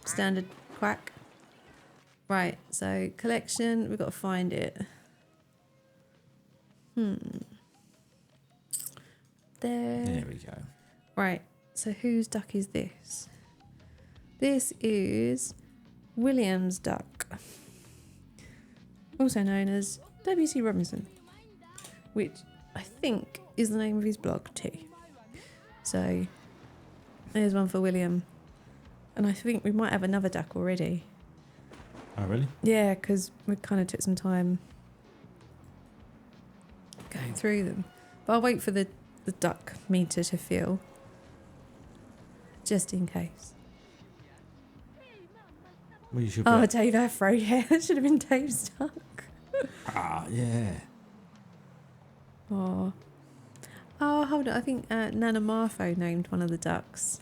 A: standard quack. Right, so collection, we've got to find it. There
B: we go.
A: Right, so whose duck is this? This is William's duck, also known as W.C. Robinson, which I think is the name of his blog too. So there's one for William, and I think we might have another duck already.
B: Oh, really?
A: Yeah, because we kind of took some time going through them. But I'll wait for the duck meter to fill, just in case.
B: Well, you should
A: Oh,
B: be.
A: Dave Afro, yeah, that should have been Dave's duck.
B: Yeah.
A: Oh, hold on. I think Nana Marfo named one of the ducks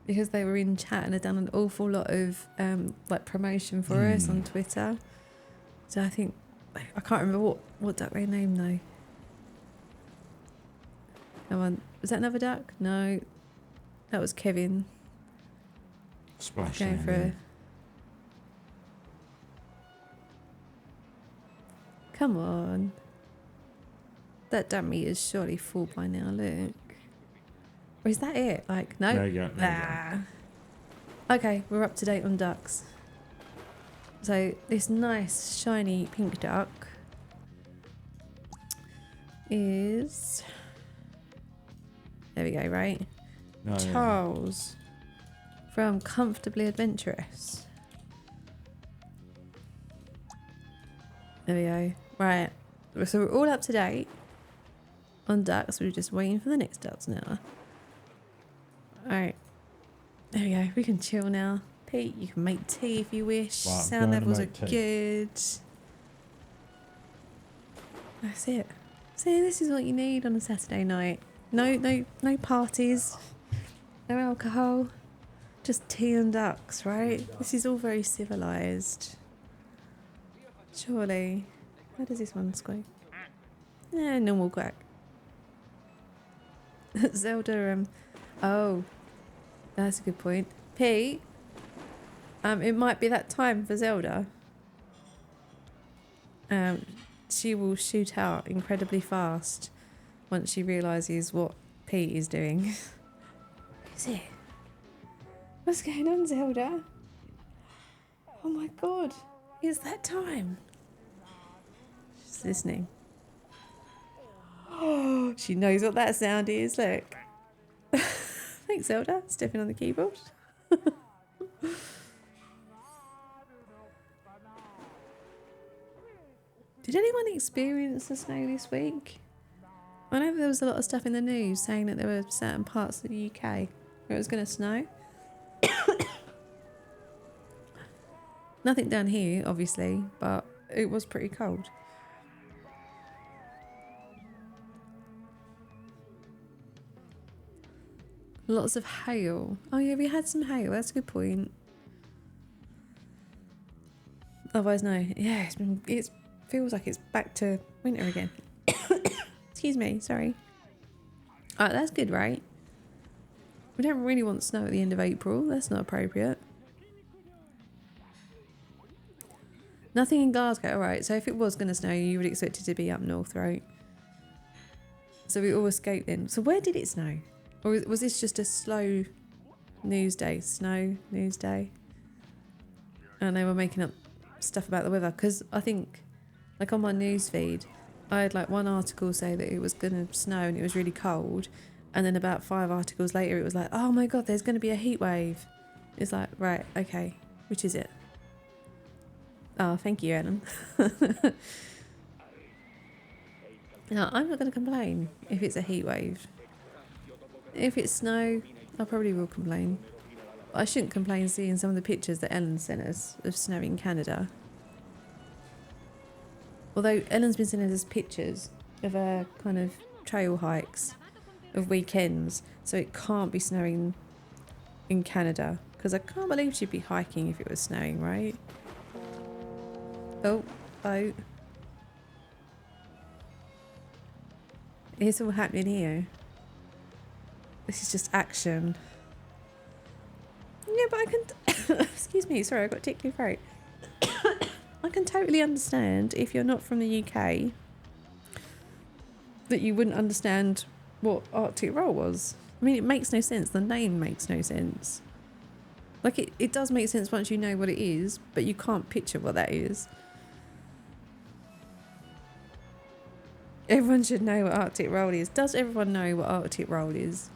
A: because they were in chat and had done an awful lot of promotion for us on Twitter. So I think I can't remember what duck they named though. Come on, was that another duck? No, that was Kevin.
B: Splash
A: Going
B: down
A: for
B: there.
A: Come on. That dummy is surely full by now, look. Or is that it? Like, no?
B: There you go. There
A: Okay, we're up to date on ducks. So, this nice, shiny pink duck is... There we go, right?
B: you go. Oh, yeah.
A: Charles from Comfortably Adventurous. There we go. Right. So we're all up to date on ducks. We're just waiting for the next ducks now. Alright. There we go. We can chill now. Pete, you can make tea if you wish.
B: Right, I'm
A: Sound
B: going to
A: levels are
B: make tea.
A: good. That's it. See, this is what you need on a Saturday night. No parties. No alcohol. Just tea and ducks, right? This is all very civilised. Surely. How does this one squeak? Yeah, normal quack. Zelda, oh, that's a good point. Pete, it might be that time for Zelda. She will shoot out incredibly fast once she realises what Pete is doing. What is it? What's going on, Zelda? Oh my god, it's that time. She's listening. Oh, she knows what that sound is, look. Thanks, Zelda. Stepping on the keyboard. Did anyone experience the snow this week? I know there was a lot of stuff in the news saying that there were certain parts of the UK where it was going to snow. Nothing down here, obviously, but it was pretty cold. Lots of hail. Oh yeah, we had some hail. That's a good point. Otherwise, no. Yeah, it feels like it's back to winter again. Excuse me, sorry. Alright, that's good, right? We don't really want snow at the end of April. That's not appropriate. Nothing in Glasgow. Alright, so if it was going to snow, you would expect it to be up north, right? So we all escaped then. So where did it snow? Or was this just a slow news day? Snow news day? And they were making up stuff about the weather. Because I think, like on my news feed, I had like one article say that it was going to snow and it was really cold. And then about 5 articles later, it was like, oh my God, there's going to be a heat wave. It's like, right, okay, which is it? Oh, thank you, Ellen. No, I'm not going to complain if it's a heat wave. If it's snow, I probably will complain. I shouldn't complain seeing some of the pictures that Ellen sent us of snow in Canada. Although Ellen's been sending us pictures of her kind of trail hikes of weekends, so it can't be snowing in Canada. Because I can't believe she'd be hiking if it was snowing, right? Oh, boat. It's all happening here. This is just action. Yeah, but I can... Excuse me, sorry, I got a tickly throat. I can totally understand if you're not from the UK that you wouldn't understand what Arctic Roll was. I mean, it makes no sense. The name makes no sense. Like, it does make sense once you know what it is, but you can't picture what that is. Everyone should know what Arctic Roll is. Does everyone know what Arctic Roll is?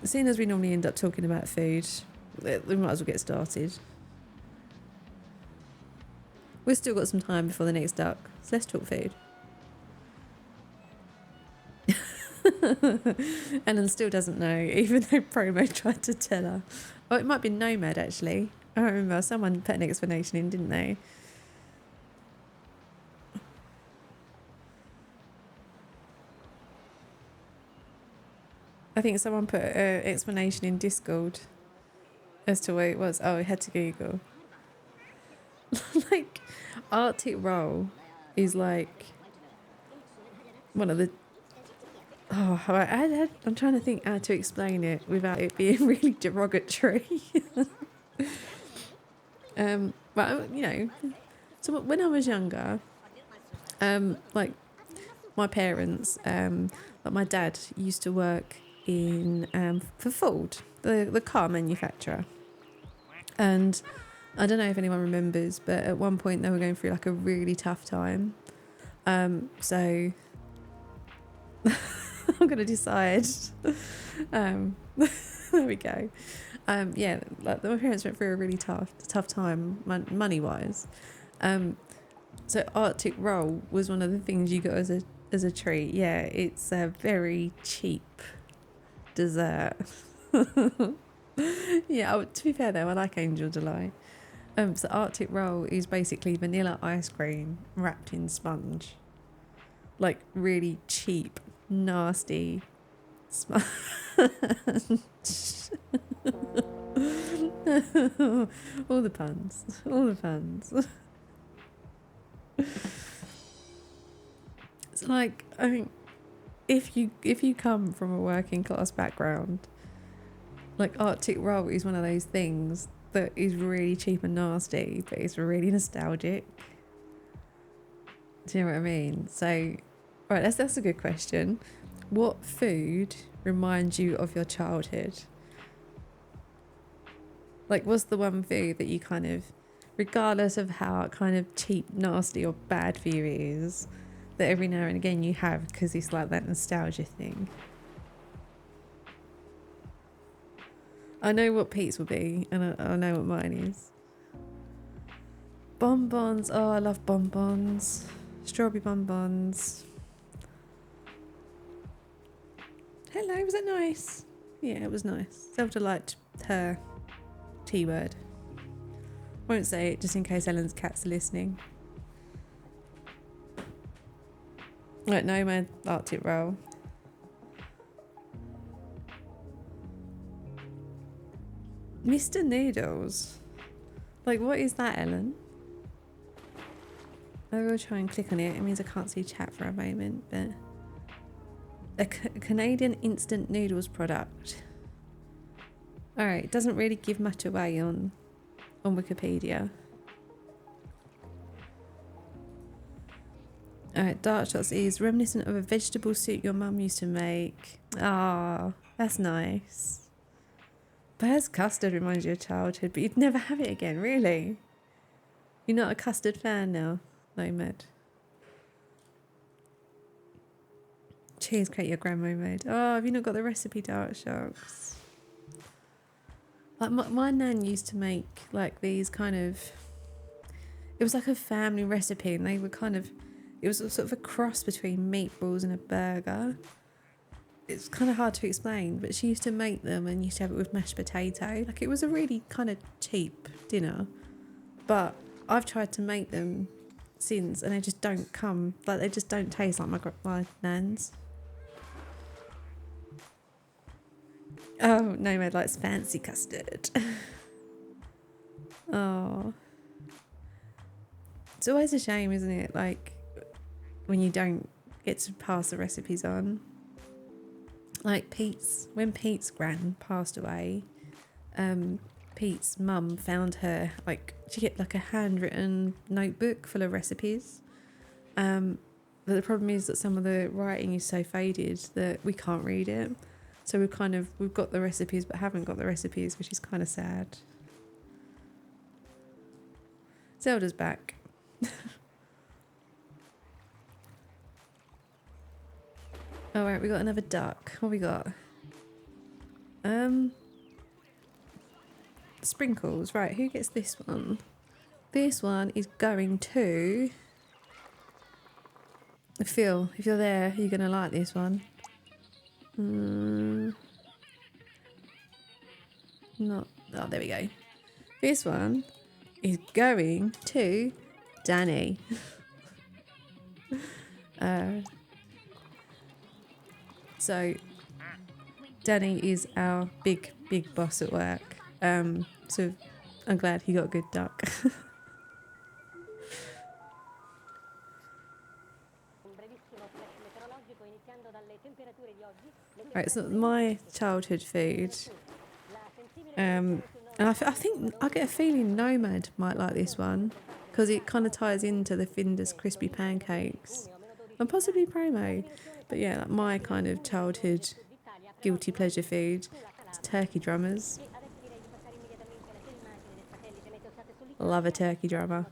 A: Seeing as we normally end up talking about food, we might as well get started. We've still got some time before the next duck, so let's talk food. Ellen still doesn't know, even though Promo tried to tell her. Oh, it might be Nomad, actually. I remember someone put an explanation in, didn't they? I think someone put an explanation in Discord as to what it was. Oh, I had to Google. Like, Arctic Roll is like one of the... Oh, I'm trying to think how to explain it without it being really derogatory. But, you know, so when I was younger, like my parents, like my dad used to work in for Ford, the car manufacturer. And I don't know if anyone remembers, but at one point they were going through like a really tough time. So I'm going to decide. There we go. Yeah, like my parents went through a really tough time money-wise. So Arctic Roll was one of the things you got as a treat. Yeah, it's a very cheap dessert. Yeah, to be fair though, I like Angel Delight. So Arctic Roll is basically vanilla ice cream wrapped in sponge. Like really cheap, nasty sponge. All the puns. All the puns. It's like, I mean, if you come from a working class background, like Arctic Roll is one of those things that is really cheap and nasty, but it's really nostalgic. Do you know what I mean? So, right, that's a good question. What food reminds you of your childhood? Like, what's the one food that you kind of, regardless of how kind of cheap, nasty or bad for you it is, that every now and again you have because it's like that nostalgia thing? I know what Pete's will be, and I know what mine is. Bonbons. Oh, I love bonbons. Strawberry bonbons. Hello, was that nice? Yeah, it was nice. Zelda liked her T word. Won't say it just in case Ellen's cats are listening. Right, Nomad Arctic roll. Mr. Noodles. Like, what is that, Ellen? I will try and click on it. It means I can't see chat for a moment, but a Canadian instant noodles product. All right, doesn't really give much away on Wikipedia. All right, dark shots is reminiscent of a vegetable soup your mum used to make. Ah, that's nice. Bear's custard reminds you of childhood, but you'd never have it again, really? You're not a custard fan now, Nomad? Cheers, create your grandma mode. Oh, have you not got the recipe, Dark Sharks? Like my nan used to make like these kind of... It was like a family recipe, and they were kind of... It was sort of a cross between meatballs and a burger. It's kind of hard to explain, but she used to make them and used to have it with mashed potato. Like, it was a really kind of cheap dinner, but I've tried to make them since, and they just don't come. Like, they just don't taste like my nan's. Oh, Nomad likes fancy custard. Oh, it's always a shame, isn't it? Like, when you don't get to pass the recipes on. Like when Pete's gran passed away, Pete's mum found her, like, she get like a handwritten notebook full of recipes. But the problem is that some of the writing is so faded that we can't read it. So we've got the recipes but haven't got the recipes, which is kind of sad. Zelda's back. All right, we got another duck. What we got? Sprinkles. Right, who gets this one? This one is going to Phil. If you're there, you're gonna like this one. Not. Oh, there we go. This one is going to Danny. So Danny is our big boss at work. So I'm glad he got a good duck. Right, so my childhood food. And I think I get a feeling Nomad might like this one because it kind of ties into the Finder's crispy pancakes and possibly promo. But yeah, like my kind of childhood guilty pleasure food is turkey drummers. Love a turkey drummer.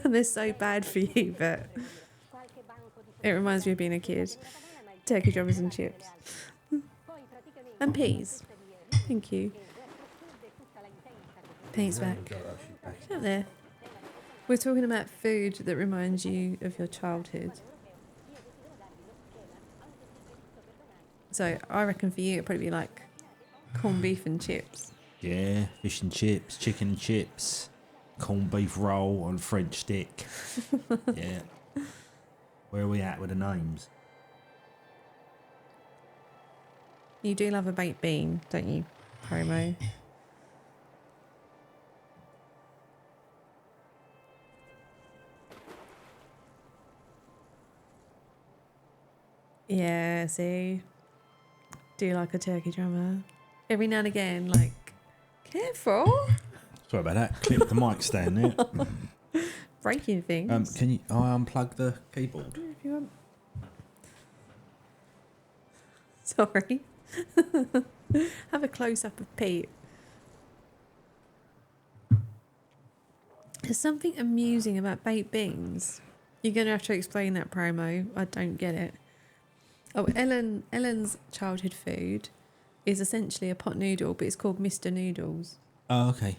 A: And they're so bad for you, but it reminds me of being a kid. Turkey drummers and chips. And peas. Thank you. Thanks, back. Up there. We're talking about food that reminds you of your childhood. So I reckon for you it'd probably be like corned beef and chips.
B: Yeah, fish and chips, chicken and chips, corned beef roll on French stick. Yeah. Where are we at with the names?
A: You do love a baked bean, don't you, Promo? Yeah, see? Do like a turkey drummer. Every now and again, like, careful.
B: Sorry about that. Clip the mic stand there.
A: Breaking things.
B: Can you unplug the keyboard?
A: If you want. Sorry. Have a close-up of Pete. There's something amusing about baked beans. You're going to have to explain that, Promo. I don't get it. Oh, Ellen's childhood food is essentially a pot noodle, but it's called Mr. Noodles.
B: Oh, okay.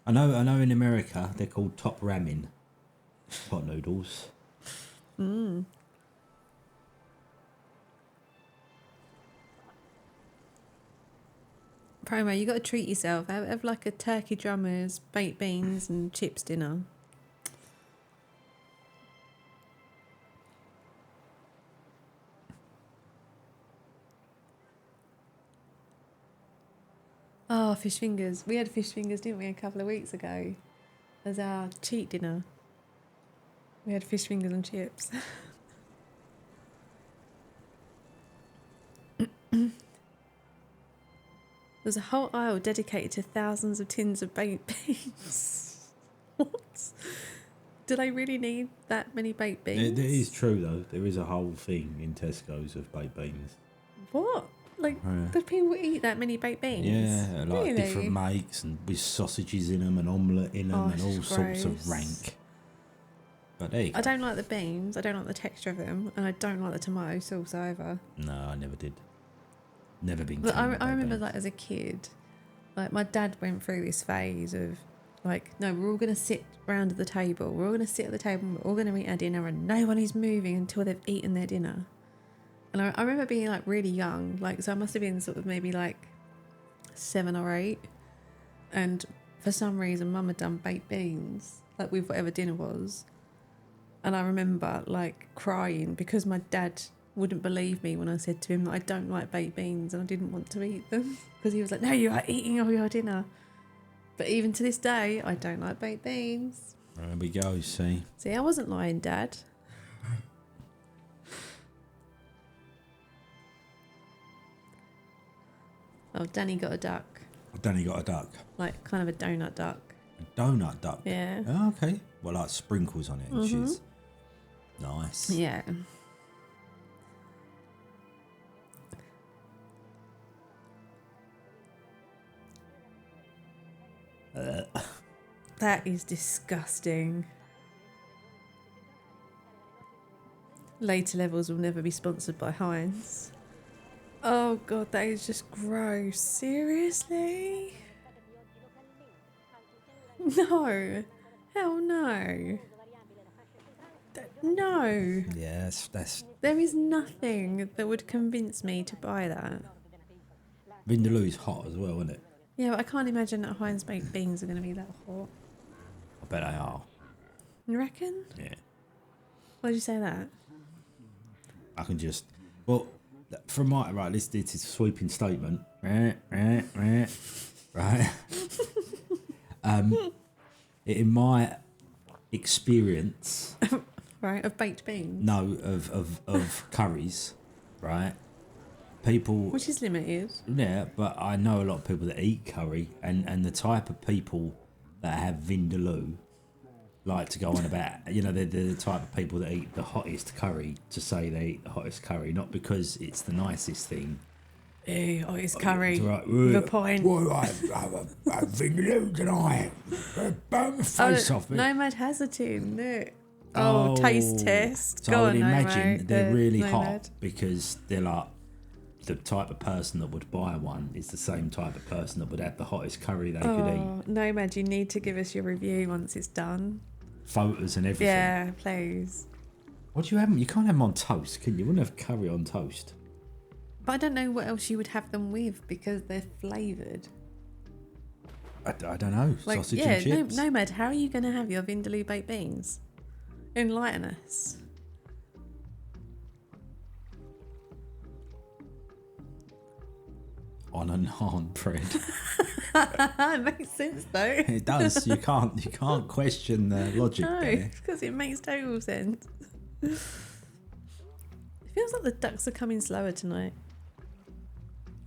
B: I know in America they're called top ramen pot noodles.
A: Promo, you got to treat yourself. Have like a turkey drummers, baked beans and chips dinner. Oh, fish fingers. We had fish fingers, didn't we, a couple of weeks ago? As our cheat dinner. We had fish fingers and chips. There's a whole aisle dedicated to thousands of tins of baked beans. What? Do they really need that many baked beans?
B: It is true, though. There is a whole thing in Tesco's of baked beans.
A: What? Like, do people eat that many baked beans?
B: Yeah, like
A: really?
B: different makes and with sausages in them and omelette in them and all sorts of rank. But there you go.
A: I don't like the beans. I don't like the texture of them. And I don't like the tomato sauce either.
B: No, I never did. Never been.
A: But I remember, like, as a kid, like, my dad went through this phase of, like, no, we're all going to sit round at the table. We're all going to sit at the table and we're all going to eat our dinner and no one is moving until they've eaten their dinner. And I remember being, like, really young. Like, so I must have been sort of maybe, like, 7 or 8. And for some reason, Mum had done baked beans, like, with whatever dinner was. And I remember, like, crying because my dad wouldn't believe me when I said to him that I don't like baked beans and I didn't want to eat them. Because he was like, no, you are eating all your dinner. But even to this day, I don't like baked beans.
B: There we go, see.
A: See, I wasn't lying, Dad. Oh, Danny got a duck.
B: Danny got a duck.
A: Like, kind of a donut duck.
B: A donut duck?
A: Yeah.
B: Oh, okay. Well, like sprinkles on it and shit. Nice.
A: Yeah. That is disgusting. Later levels will never be sponsored by Heinz. Oh god, that is just gross. Seriously? No. Hell no. No.
B: Yes, that's...
A: There is nothing that would convince me to buy that.
B: Vindaloo's hot as well, isn't it?
A: Yeah, but I can't imagine that Heinz baked beans are going to be that hot.
B: I bet they are.
A: You reckon?
B: Yeah.
A: Why'd you say that?
B: I can just... Well, from my... Right, this is a sweeping statement. Right. In my experience...
A: Right, of baked beans?
B: No, of curries, right? People...
A: Which is limited.
B: Yeah, but I know a lot of people that eat curry, and the type of people that have vindaloo like to go on about, you know, they're the type of people that eat the hottest curry to say they eat the hottest curry, not because it's the nicest thing.
A: Ew, hottest curry.
B: Right.
A: The point.
B: Well, I vindaloo tonight. Burn my face off.
A: Nomad has a tin, look. Oh, taste test.
B: So
A: Go
B: I would
A: on,
B: imagine
A: Nomad.
B: they're really
A: Nomad.
B: hot because they're like the type of person that would buy one is the same type of person that would have the hottest curry they could eat.
A: Nomad, you need to give us your review once it's done.
B: Photos and everything.
A: Yeah, please.
B: What do you have them? You can't have them on toast, can you? You wouldn't have curry on toast.
A: But I don't know what else you would have them with because they're flavoured.
B: I don't know.
A: Like,
B: Sausage
A: yeah,
B: and chips.
A: Nomad, how are you going to have your Vindaloo baked beans? Enlighten us.
B: On a naan bread.
A: It makes sense though.
B: It does. You can't question the logic
A: No,
B: there.
A: because it makes total sense. It feels like the ducks are coming slower tonight.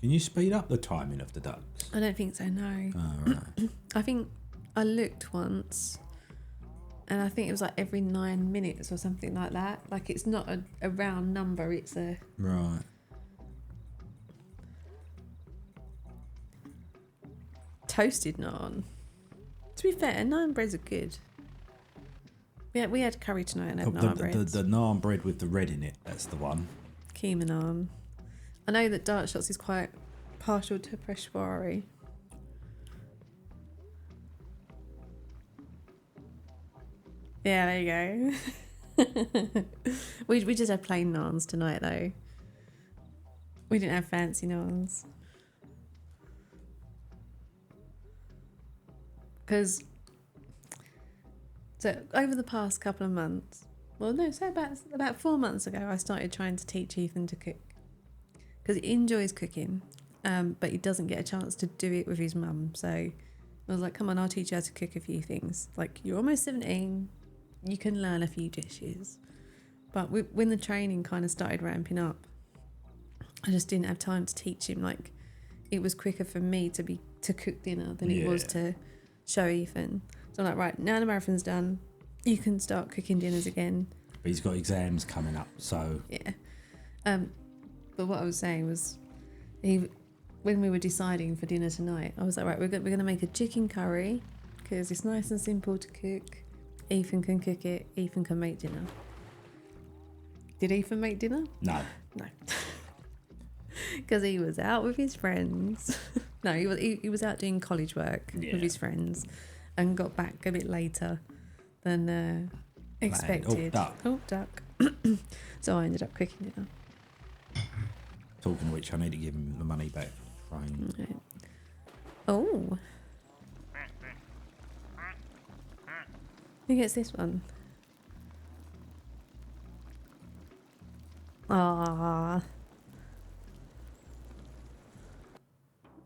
B: Can you speed up the timing of the ducks?
A: I don't think so, no.
B: Oh, right.
A: I think I looked once and I think it was like every 9 minutes or something like that. Like it's not a round number, it's a...
B: Right.
A: Toasted naan. To be fair, naan breads are good. We had curry tonight and had naan breads.
B: The naan bread with the red in it, that's the one.
A: Keema naan. I know that Dark Shots is quite partial to Peshwari. Yeah, there you go. we just had plain naans tonight though. We didn't have fancy naans. Because so over the past couple of months, well, no, so about 4 months ago, I started trying to teach Ethan to cook because he enjoys cooking, but he doesn't get a chance to do it with his mum. So I was like, come on, I'll teach you how to cook a few things. Like, you're almost 17, you can learn a few dishes. But when the training kind of started ramping up, I just didn't have time to teach him. Like, it was quicker for me to cook dinner than it was to show Ethan. So I'm like, right, now the marathon's done, you can start cooking dinners again.
B: But he's got exams coming up, so...
A: Yeah. But what I was saying was, when we were deciding for dinner tonight, I was like, right, we're going to make a chicken curry because it's nice and simple to cook. Ethan can cook it. Ethan can make dinner. Did Ethan make dinner?
B: No.
A: No. Because he was out with his friends. No, he was out doing college work with his friends and got back a bit later than expected. Oh, duck. So I ended up cooking dinner.
B: Talking of which, I need to give him the money back. Fine.
A: Right. Oh. Who gets this one? Ah.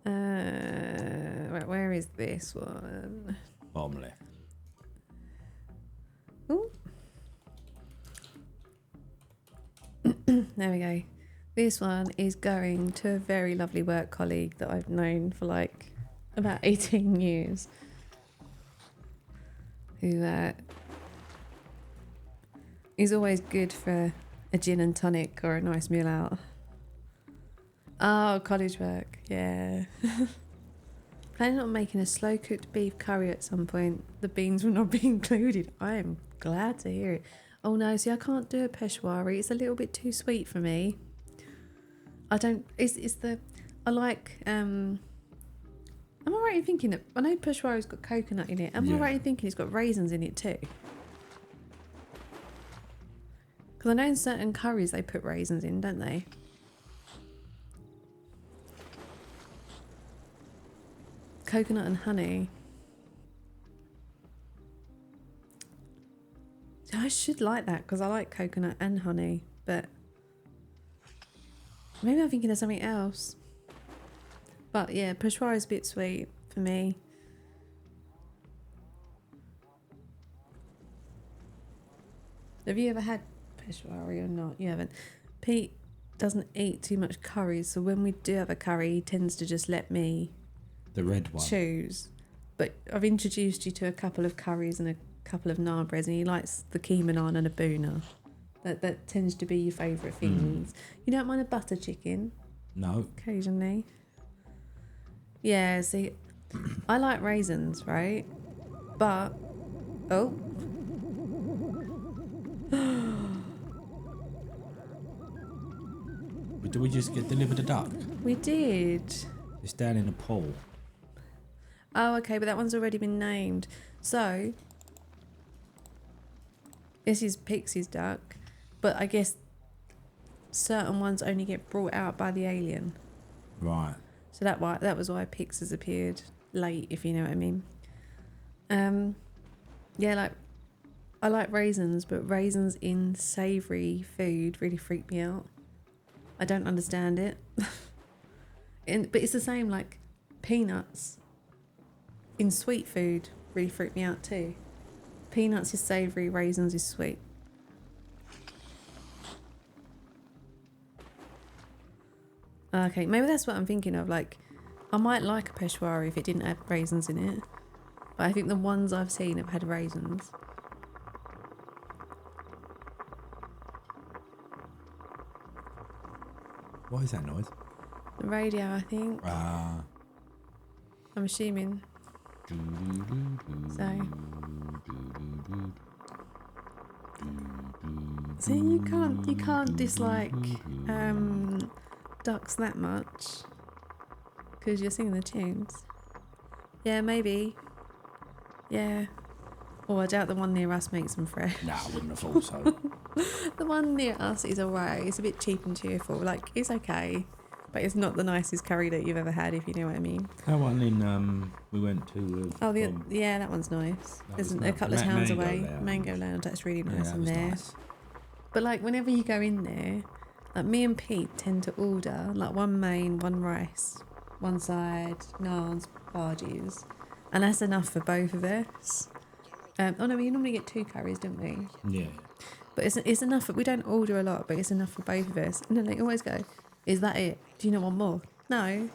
A: Right, where is this one?
B: Bottom left.
A: Oh. There we go. This one is going to a very lovely work colleague that I've known for like about 18 years. Who is always good for a gin and tonic or a nice meal out. Oh, college work, yeah. Planning on making a slow cooked beef curry at some point. The beans will not be included. I am glad to hear it. Oh no, see, I can't do a peshwari. It's a little bit too sweet for me. I like, am I right in thinking that, I know peshwari's got coconut in it. Am I right in thinking it's got raisins in it too? Because I know in certain curries they put raisins in, don't they? Coconut and honey. So I should like that because I like coconut and honey, but maybe I'm thinking of something else. But yeah, peshwari is a bit sweet for me. Have you ever had peshwari or not? You haven't. Pete doesn't eat too much curries, so when we do have a curry, he tends to just let me
B: the red one
A: choose. But I've introduced you to a couple of curries and a couple of naan breads, and he likes the keema naan and a boona. That tends to be your favourite things. You don't mind a butter chicken?
B: No.
A: Occasionally. Yeah, see, I like raisins, right? But
B: Did we just get delivered a duck?
A: we did.
B: It's down in the pool.
A: Oh, okay, but that one's already been named. So, this is Pixie's duck, but I guess certain ones only get brought out by the alien.
B: Right.
A: So that was why Pix has appeared late, if you know what I mean. Yeah, like, I like raisins, but raisins in savoury food really freak me out. I don't understand it. But it's the same, like, peanuts in sweet food really freak me out too. Peanuts is savoury, raisins is sweet. Okay, maybe that's what I'm thinking of. Like, I might like a peshwari if it didn't have raisins in it. But I think the ones I've seen have had raisins.
B: What is that noise?
A: The radio, I think. I'm assuming. So you can't dislike ducks that much because you're singing the tunes. Yeah, maybe. Yeah. Oh, I doubt the one near us makes them fresh.
B: Nah, I wouldn't have thought so.
A: The one near us is alright. It's a bit cheap and cheerful. Like, it's okay. but it's not the nicest curry that you've ever had, if you know what I mean.
B: That one in we went to.
A: Yeah, that one's nice. There's
B: was
A: a
B: nice.
A: couple of towns
B: Mango
A: away.
B: Lounge.
A: Mango Lounge, that's really nice
B: that
A: in
B: was
A: there.
B: nice.
A: But like whenever you go in there, like me and Pete tend to order like one main, one rice, one side, naans, bhajis, and that's enough for both of us. Oh no, we normally get 2 curries, don't we?
B: Yeah.
A: But it's enough. We don't order a lot, but it's enough for both of us. And then they always go, "Is that it? Do you not want more?" No.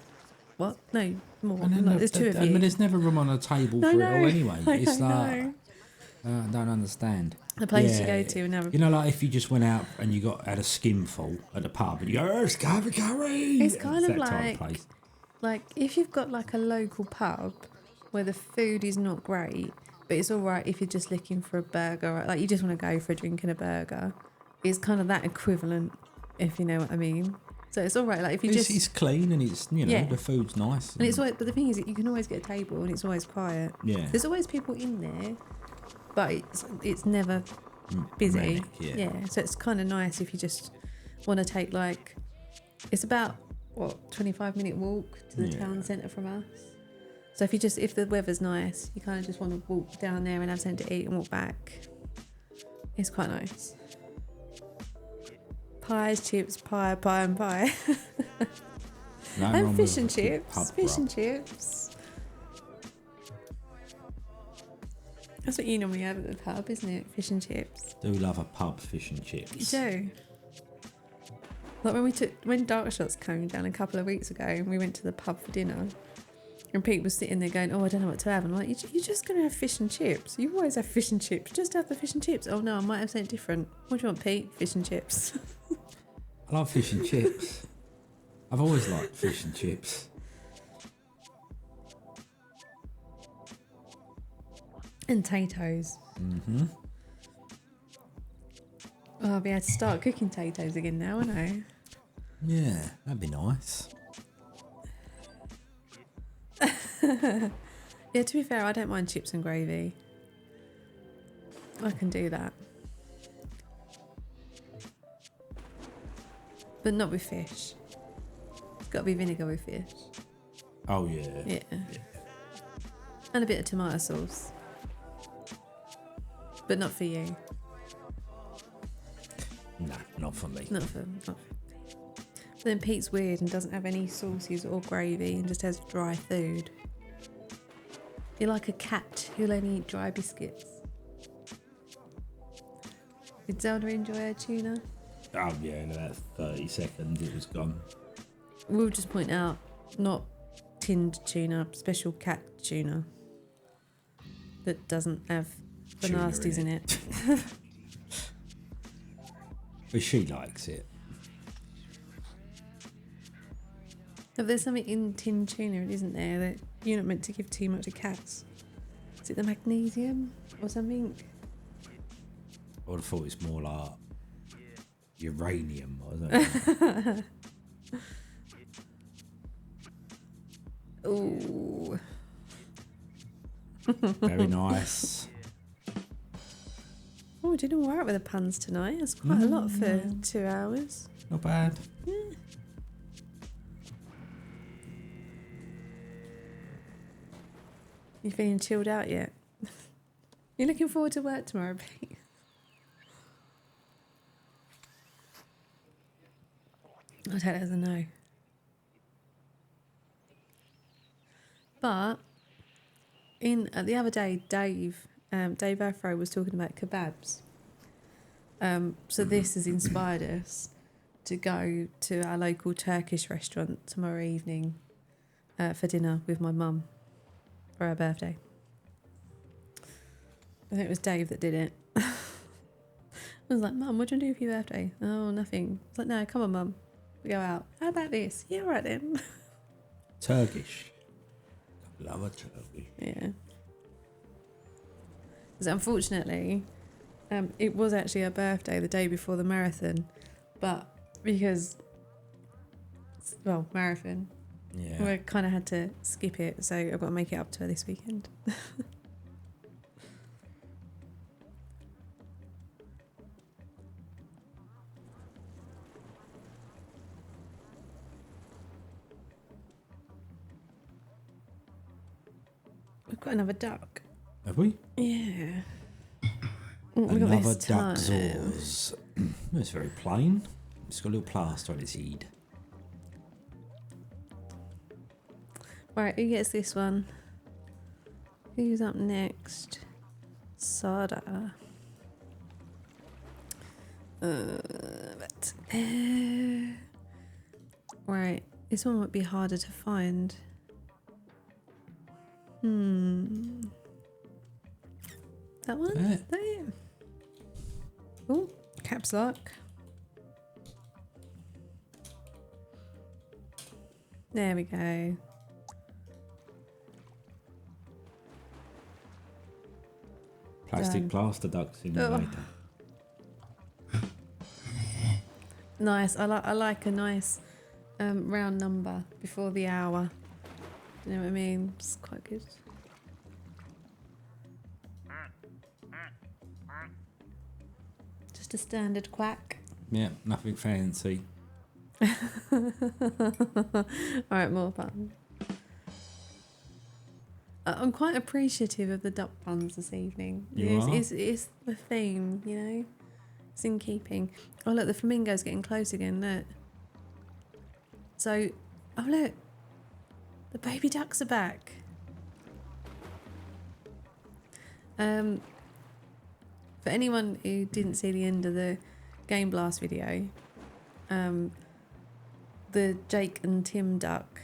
A: What? No, more.
B: And then
A: Like, there's 2 of you.
B: But there's never room on a table for it all anyway. It's like I don't understand.
A: The place you go to and have
B: you know, like if you just went out and you had a skimful at the pub and you go, let's go have a curry.
A: It's kind of
B: that type of place.
A: like if you've got like a local pub where the food is not great, but it's all right if you're just looking for a burger, or like you just want to go for a drink and a burger. It's kind of that equivalent, if you know what I mean. So it's all right. Like if you
B: it's clean and it's the food's nice.
A: And it's always, but the thing is, you can always get a table and it's always quiet.
B: Yeah.
A: There's always people in there, but it's never busy.
B: Manic, yeah.
A: So it's kind of nice if you just want to take it's about 25-minute walk to the town centre from us. So if the weather's nice, you kind of just want to walk down there and have something to eat and walk back. It's quite nice. Pies, chips, pie, and pie. And fish and chips. Fish and chips. That's what you normally have at the pub, isn't it? Fish and chips.
B: Do love a pub fish and chips.
A: You do. Like when Dark Shots came down a couple of weeks ago and we went to the pub for dinner, and Pete was sitting there going, "Oh, I don't know what to have." And I'm like, "You're just going to have fish and chips. You always have fish and chips. Just have the fish and chips." "Oh no, I might have something different." "What do you want, Pete?" "Fish and chips."
B: I love fish and chips. I've always liked fish and chips.
A: And potatoes.
B: Mm-hmm.
A: Oh, I'll be able to start cooking potatoes again now, won't I?
B: Yeah, that'd be nice.
A: Yeah, to be fair, I don't mind chips and gravy. I can do that. But not with fish. It's got to be vinegar with fish.
B: Oh, yeah.
A: Yeah. And a bit of tomato sauce. But not for you.
B: No, not for me.
A: Not for me. But then Pete's weird and doesn't have any sauces or gravy and just has dry food. You're like a cat who'll only eat dry biscuits. Did Zelda enjoy her tuna?
B: Oh, yeah, in about 30 seconds it was gone.
A: We'll just point out, not tinned tuna, special cat tuna that doesn't have the
B: Tuna
A: nasties in it.
B: But she likes it.
A: If there's something in tinned tuna, isn't there, that you're not meant to give too much to cats? Is it the magnesium or something?
B: I would have thought it's more like uranium, or something.
A: Ooh.
B: Very nice.
A: Oh, we're doing all right with the puns tonight. That's quite a lot for 2 hours.
B: Not bad.
A: Yeah. You feeling chilled out yet? You're looking forward to work tomorrow, Pete? I take that as a no. But the other day, Dave Afro was talking about kebabs. So this has inspired us to go to our local Turkish restaurant tomorrow evening for dinner with my mum for her birthday. I think it was Dave that did it. I was like, "Mum, what do you want to do for your birthday?" "Oh, nothing." I was like, "No, come on, Mum. We go out." "How about this?" "Yeah, all right then."
B: Turkish. Love a turkey.
A: Yeah. Because unfortunately, it was actually her birthday the day before the marathon, but marathon,
B: Yeah.
A: we kind of had to skip it, so I've got to make it up to her this weekend. got another duck.
B: Have we?
A: Yeah. What we got
B: Another
A: this
B: duck
A: time?
B: Zors. It's very plain. It's got a little plaster on its head.
A: Right, who gets this one? Who's up next? Sada. Right, this one might be harder to find. That one?
B: Yeah.
A: Is that it? Oh, caps lock. There we go.
B: Plastic
A: Done.
B: plaster duck simulator.
A: Nice. I like a nice round number before the hour. You know what I mean? It's quite good. Just a standard quack.
B: Yeah, nothing fancy.
A: Alright, more fun. I'm quite appreciative of the duck puns this evening.
B: You are?
A: It's the theme, you know? It's in keeping. Oh, look, the flamingo's getting close again, look. So, oh, look. The baby ducks are back. For anyone who didn't see the end of the Game Blast video, the Jake and Tim duck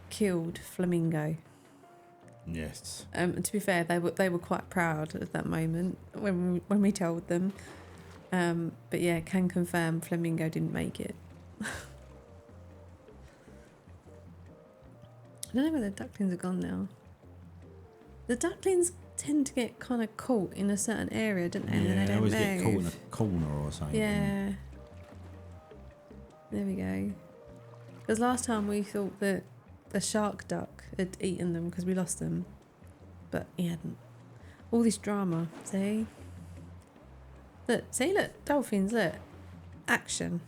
A: killed Flamingo.
B: Yes.
A: To be fair, they were quite proud at that moment when we told them. But yeah, can confirm Flamingo didn't make it. I don't know where the ducklings are gone now. The ducklings tend to get kind of caught in a certain area, don't they? And then
B: Yeah,
A: they
B: they
A: don't
B: always
A: move.
B: get caught in a corner or something.
A: Yeah. There we go. Because last time we thought that the shark duck had eaten them because we lost them. But he hadn't. All this drama, see? Look, dolphins, look. Action.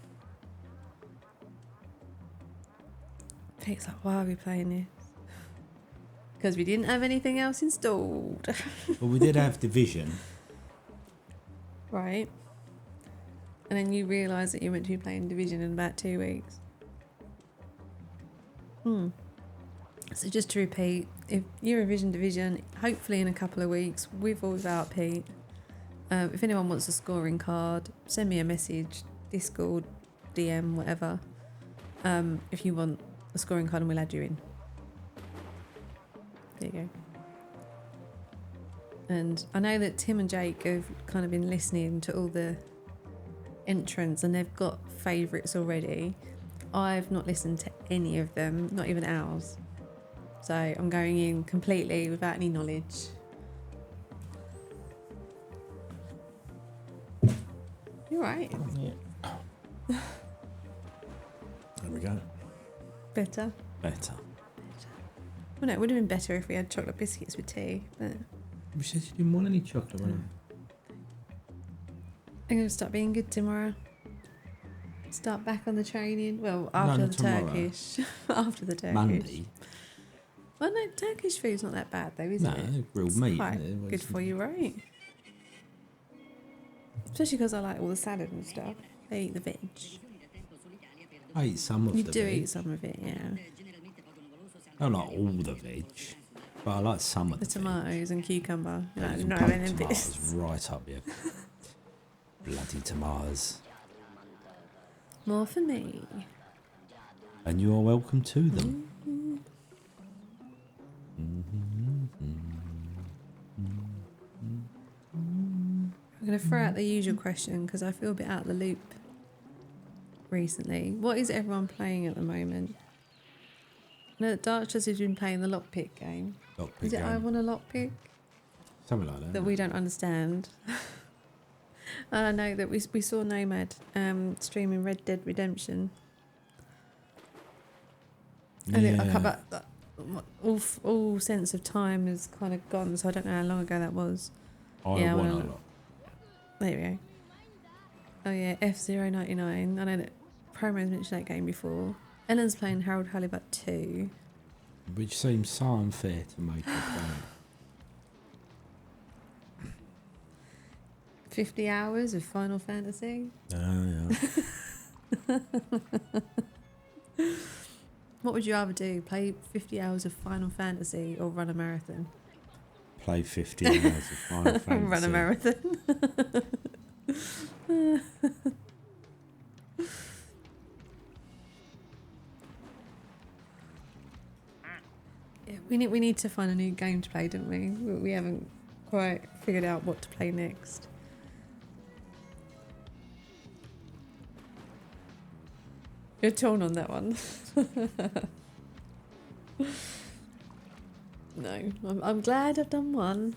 A: Pete's like, why are we playing this? Because we didn't have anything else installed.
B: Well, we did have Division.
A: Right. And then you realise that you're meant to be playing Division in about 2 weeks. So just to repeat, if Eurovision Division, hopefully in a couple of weeks, with or without Pete. If anyone wants a scoring card, send me a message, Discord, DM, whatever. If you want a scoring card and we'll add you in. There you go. And I know that Tim and Jake have kind of been listening to all the entrants and they've got favourites already. I've not listened to any of them, not even ours. So I'm going in completely without any knowledge. You're right.
B: Yeah. There we go.
A: Better.
B: Better.
A: Well, no, it would have been better if we had chocolate biscuits with tea. But
B: You said you didn't want any chocolate, right?
A: I'm going to start being good tomorrow. Start back on the training. Well, after
B: No,
A: the
B: tomorrow.
A: Turkish. After the Turkish.
B: Monday.
A: Well, no, Turkish food's not that bad though, is
B: No,
A: it?
B: grilled
A: It's
B: meat.
A: quite
B: isn't it?
A: good for you, right? Especially because I like all the salad and stuff. They eat the veg.
B: I eat some of
A: You
B: the
A: do
B: veg.
A: eat some of it, yeah.
B: I don't like all the veg, but I like some of
A: The
B: the
A: tomatoes and cucumber.
B: veg.
A: No,
B: You can
A: no,
B: poke
A: and then
B: tomatoes
A: bits.
B: right up your bloody tomatoes.
A: More for me.
B: And you are welcome to them.
A: I'm going to throw out the usual question because I feel a bit out of the loop recently. What is everyone playing at the moment? No, Darkness has been playing the lockpick game.
B: Lockpick
A: Is it
B: game.
A: I Want a Lockpick?
B: Something like that.
A: That we don't understand. And I know that we saw Nomad streaming Red Dead Redemption. And I come back, all sense of time is kind of gone, so I don't know how long ago that was.
B: I
A: Yeah,
B: want
A: well,
B: a lot.
A: There we go. Oh yeah, F099. I know that Promo's mentioned that game before. Ellen's playing Harold Halibut 2.
B: Which seems so unfair to make a point.
A: 50 hours of Final Fantasy.
B: Oh, yeah.
A: What would you rather do? Play 50 hours of Final Fantasy or run a marathon?
B: Play 50 hours of Final Fantasy.
A: Run a marathon. Yeah, we need to find a new game to play, don't we? We haven't quite figured out what to play next. You're torn on that one. No, I'm glad I've done one,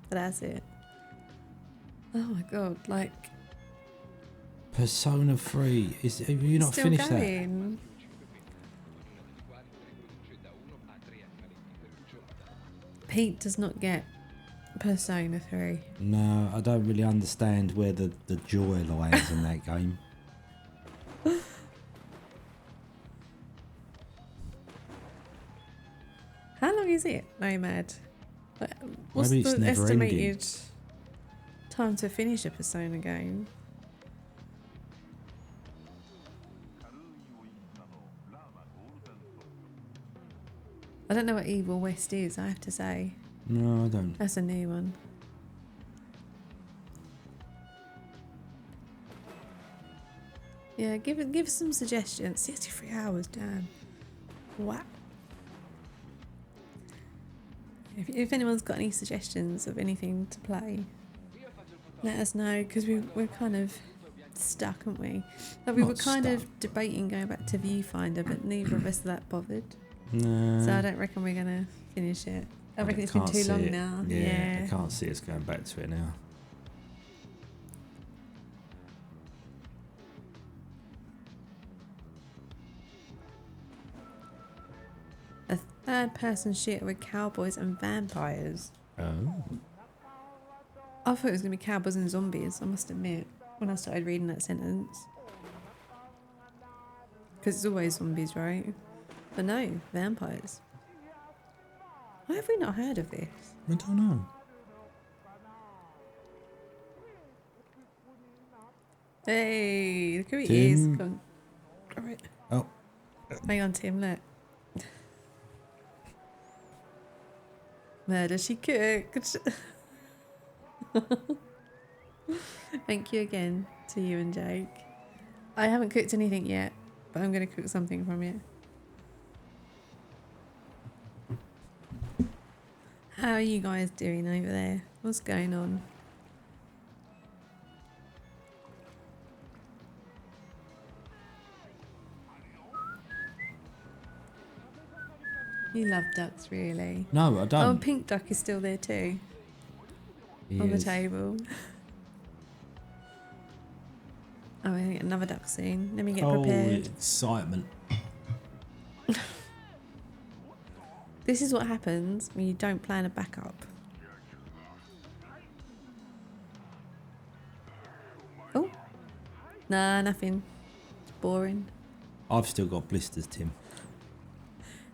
A: but that's it. Oh my god, like
B: Persona 3. Have you not
A: still
B: finished
A: going. Pete does not get Persona 3.
B: that? No, I don't really understand where the joy lies in that game.
A: How long is it, Nomad? What's
B: Maybe it's
A: the
B: never
A: estimated
B: ending.
A: time to finish a Persona game? I don't know what Evil West is, I have to say.
B: No, I don't.
A: That's a new one. Yeah, give us some suggestions. 63 hours, damn. Wow. If anyone's got any suggestions of anything to play, let us know, because we're kind of stuck, aren't we? Like, we
B: Not
A: were kind
B: stuck.
A: of debating going back to Viewfinder, but neither of us are that bothered.
B: No.
A: So I don't reckon we're going to finish it. I reckon it's been
B: Can't
A: too
B: see
A: long
B: it.
A: now.
B: Yeah, I can't see us going back to it now.
A: A third-person shooter with cowboys and vampires.
B: Oh.
A: I thought it was going to be cowboys and zombies, I must admit, when I started reading that sentence. Because it's always zombies, right? But no, vampires. Why have we not heard of this?
B: I don't know.
A: Hey, look who it
B: Tim.
A: is. Come on. All right.
B: Oh.
A: Hang on, Tim, look. Murder she cooked. Thank you again to you and Jake. I haven't cooked anything yet, but I'm going to cook something from it. How are you guys doing over there? What's going on? You love ducks, really?
B: No, I
A: Oh,
B: don't.
A: and Pink Duck is still there too,
B: He
A: on the
B: is.
A: table. Oh, I think another duck soon. Let me get
B: Oh,
A: prepared.
B: excitement.
A: This is what happens when you don't plan a backup. Oh. Nah, nothing. Boring.
B: I've still got blisters, Tim.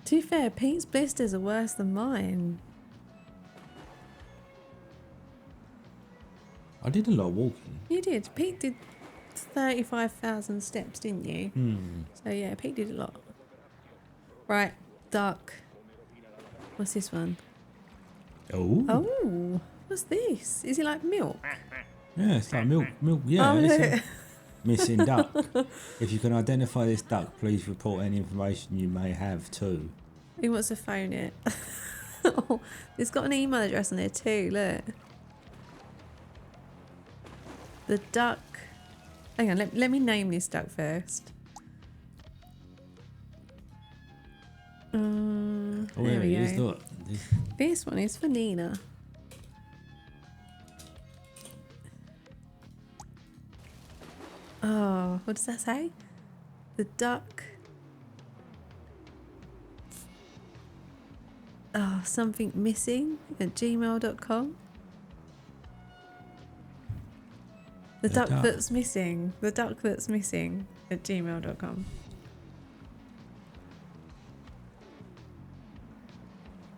A: To be fair, Pete's blisters are worse than mine.
B: I did a lot of walking.
A: You did. Pete did 35,000 steps, didn't you?
B: Hmm.
A: So yeah, Pete did a lot. Right, duck. What's this one?
B: Oh.
A: Oh, what's this? Is it like milk?
B: Yeah, it's like milk. Yeah,
A: Oh,
B: it's
A: look.
B: a missing duck. If you can identify this duck, please report any information you may have too.
A: Who wants to phone it? Oh, it's got an email address on there too, look. The duck. Hang on, let me name this duck first.
B: Oh,
A: There we
B: it is.
A: go.
B: Look.
A: This one is for Nina. Oh, what does that say? The duck. Oh, something missing at gmail.com. The duck that's missing. The duck that's missing at gmail.com.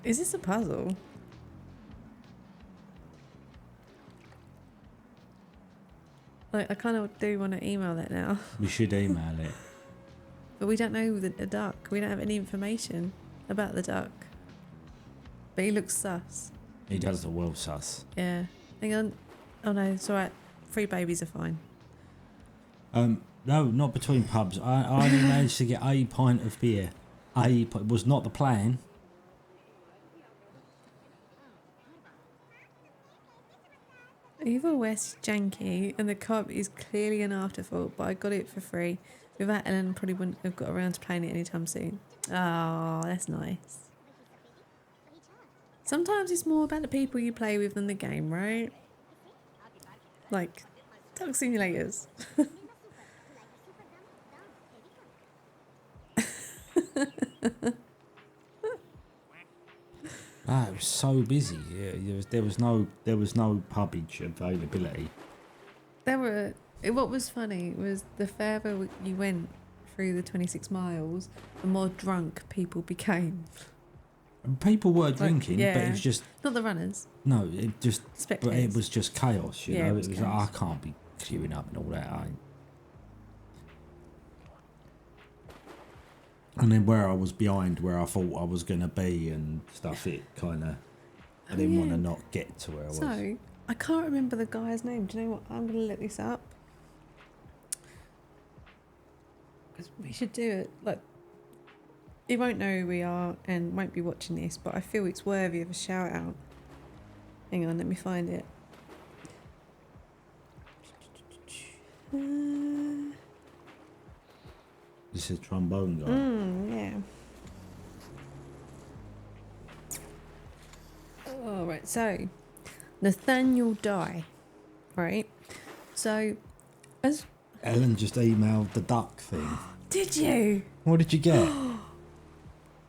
A: Is this a puzzle? Like, I kind of do want to email that now.
B: We should email it.
A: But we don't know the duck. We don't have any information about the duck. But he looks sus.
B: He does the well sus.
A: Yeah. Hang on. Oh no, it's alright. 3 babies are fine.
B: No, not between pubs. I only managed to get a pint of beer. It was not the plan.
A: Either West janky and the cup is clearly an afterthought, but I got it for free. Without Ellen, probably wouldn't have got around to playing it anytime soon. Oh, that's nice. Sometimes it's more about the people you play with than the game, right? Like, duck simulators.
B: It was so busy. Yeah, there was no pubbage availability.
A: What was funny was the further you went through the 26 miles, the more drunk people became.
B: And people were drinking, but it was just
A: not the runners.
B: No, it just
A: Spectators.
B: But it was just chaos. You know,
A: it was
B: like, I can't be queuing up and all that. And then where I was behind, where I thought I was going to be and stuff, it kind of... I didn't want to not get to where I was.
A: So, I can't remember the guy's name. Do you know what? I'm going to look this up. Because we should do it. Like, he won't know who we are and won't be watching this, but I feel it's worthy of a shout out. Hang on, let me find it.
B: This is a trombone guy.
A: Yeah. All right, so Nathaniel Dye, right? So, as
B: Ellen just emailed the duck thing.
A: did you?
B: What did you get?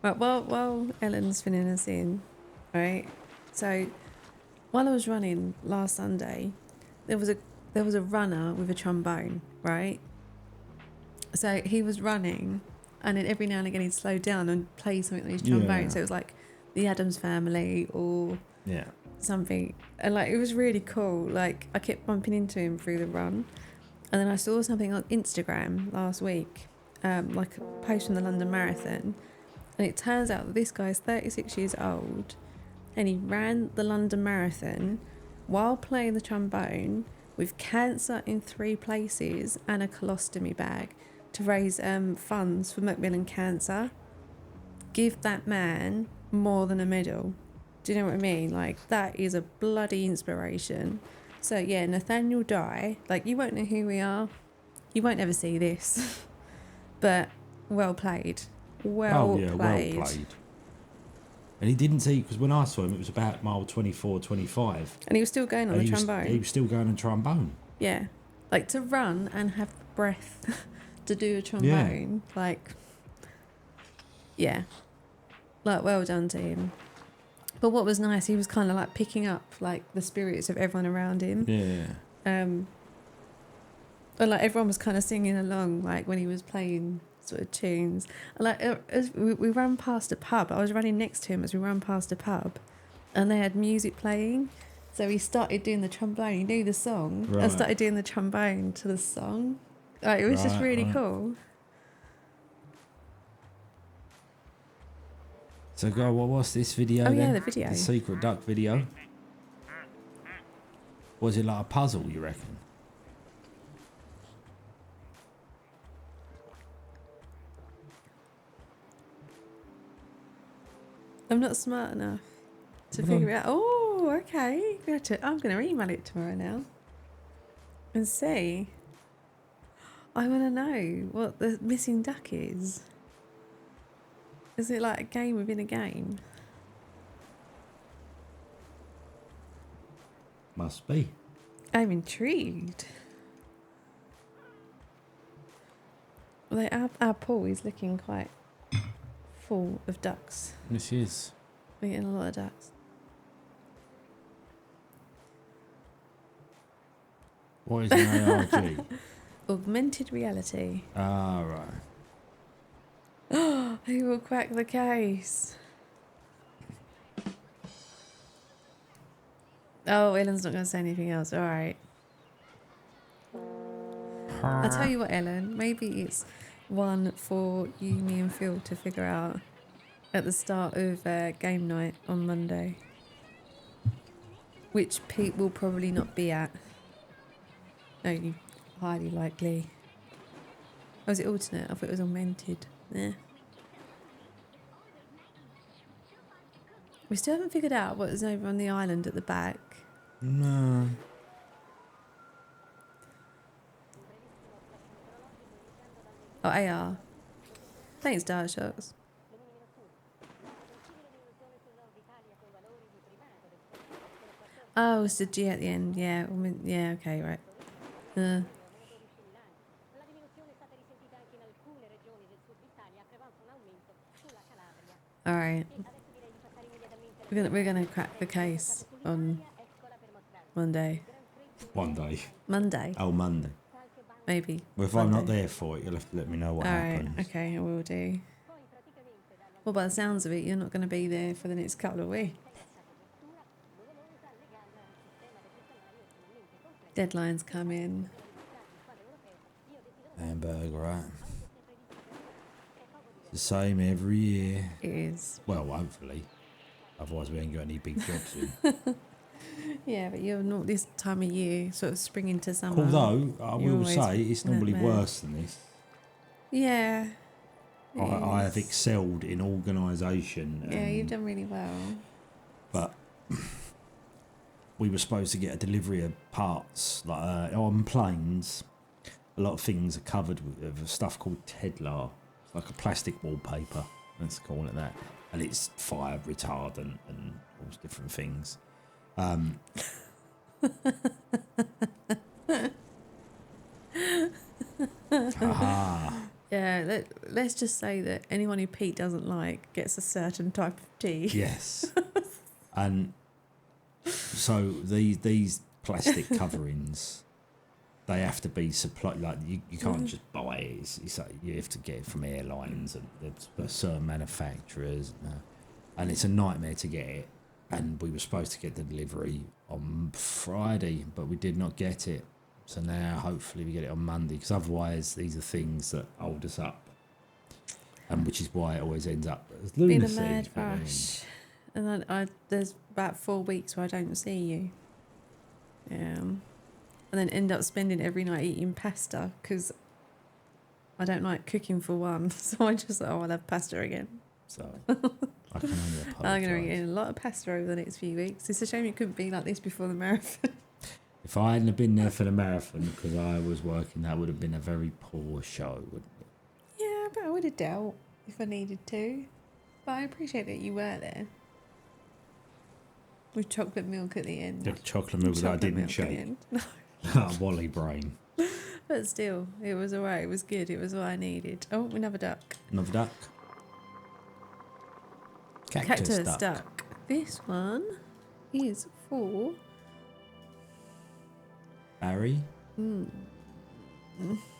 A: Right, well, Ellen's filling us in, right? So, while I was running last Sunday, there was a runner with a trombone, right? So he was running, and then every now and again he'd slow down and play something on his trombone.
B: Yeah.
A: So it was like the Addams Family or something, and like it was really cool. Like I kept bumping into him through the run, and then I saw something on Instagram last week, like a post from the London Marathon, and it turns out that this guy is 36 years old, and he ran the London Marathon while playing the trombone with cancer in 3 places and a colostomy bag to raise funds for Macmillan Cancer. Give that man more than a medal. Do you know what I mean? Like, that is a bloody inspiration. So yeah, Nathaniel Dye, like, you won't know who we are. You won't ever see this. But well played. Well played.
B: And he didn't see, because when I saw him, it was about mile 24, 25.
A: And he was still going on the trombone.
B: He was still going on trombone.
A: Yeah. Like, to run and have the breath to do a trombone. Yeah. Like, yeah. Like, well done to him. But what was nice, he was kind of like picking up like the spirits of everyone around him.
B: Yeah.
A: But like everyone was kind of singing along, like when he was playing sort of tunes. And like as we ran past a pub. I was running next to him as we ran past a pub, and they had music playing. So he started doing the trombone. He knew the song and started doing the trombone to the song. Like, it was just really cool.
B: So, go. What was this video?
A: Oh
B: then?
A: yeah, the video.
B: The secret duck video. Was it like a puzzle? You reckon?
A: I'm not smart enough to figure it out. Oh, okay. I'm going to email it tomorrow now and see. I want to know what the missing duck is. Is it like a game within a game?
B: Must be.
A: I'm intrigued. Well, our pool is looking quite full of ducks.
B: This is.
A: We're getting a lot of ducks.
B: What is an ARG?
A: Augmented reality.
B: Ah, right.
A: Who will crack the case? Oh, Ellen's not going to say anything else. All right. I'll tell you what, Ellen. Maybe it's one for you, me, and Phil to figure out at the start of game night on Monday, which Pete will probably not be at. No, you highly likely. Oh, was it alternate? I thought it was augmented. Yeah. We still haven't figured out what is over on the island at the back.
B: No.
A: Oh, AR. Thanks, Dart Shocks. Oh, it's the G at the end. Yeah. Yeah, okay, right. All right. We're gonna crack the case on Monday.
B: One day.
A: Monday,
B: Oh, Monday.
A: maybe.
B: Well, if
A: Monday.
B: I'm not there for it, you'll have to let me know what
A: All
B: happens.
A: right. Okay, I will do. Well, by the sounds of it, you're not going to be there for the next couple of weeks. Deadlines come in.
B: Hamburger, right? It's the same every year.
A: It is.
B: Well, hopefully. Otherwise, we ain't got any big jobs in.
A: Yeah, but you're not this time of year, sort of spring into summer.
B: Although, I
A: You're
B: will
A: always
B: say, it's normally
A: mad.
B: worse than this.
A: Yeah.
B: I have excelled in organisation.
A: Yeah, you've done really well.
B: But we were supposed to get a delivery of parts, like on planes. A lot of things are covered with stuff called Tedlar. It's like a plastic wallpaper, let's call it that. And it's fire retardant and all those different things.
A: Yeah, let's just say that anyone who Pete doesn't like gets a certain type of tea.
B: Yes. And so these plastic coverings, they have to be supplied. Like you can't just buy it. It's like you have to get it from airlines and there's certain manufacturers, and it's a nightmare to get it. And we were supposed to get the delivery on Friday, but we did not get it. So now hopefully we get it on Monday, because otherwise these are things that hold us up, and which is why it always ends up as lunacy.
A: Been a mad rush. And then there's about 4 weeks where I don't see you. Yeah. And then end up spending every night eating pasta because I don't like cooking for one. So I just I'll have pasta again.
B: So I can only apologise.
A: I'm going to be eating a lot of pasta over the next few weeks. It's a shame it couldn't be like this before the marathon.
B: If I hadn't have been there for the marathon because I was working, that would have been a very poor show, wouldn't it?
A: Yeah, but I would have dealt if I needed to. But I appreciate that you were there. With chocolate milk at the end.
B: The chocolate milk that I didn't shake. Wally brain.
A: But still, it was alright. It was good. It was what I needed. Oh, another duck.
B: Another duck. Cactus duck.
A: This one is for
B: Barry.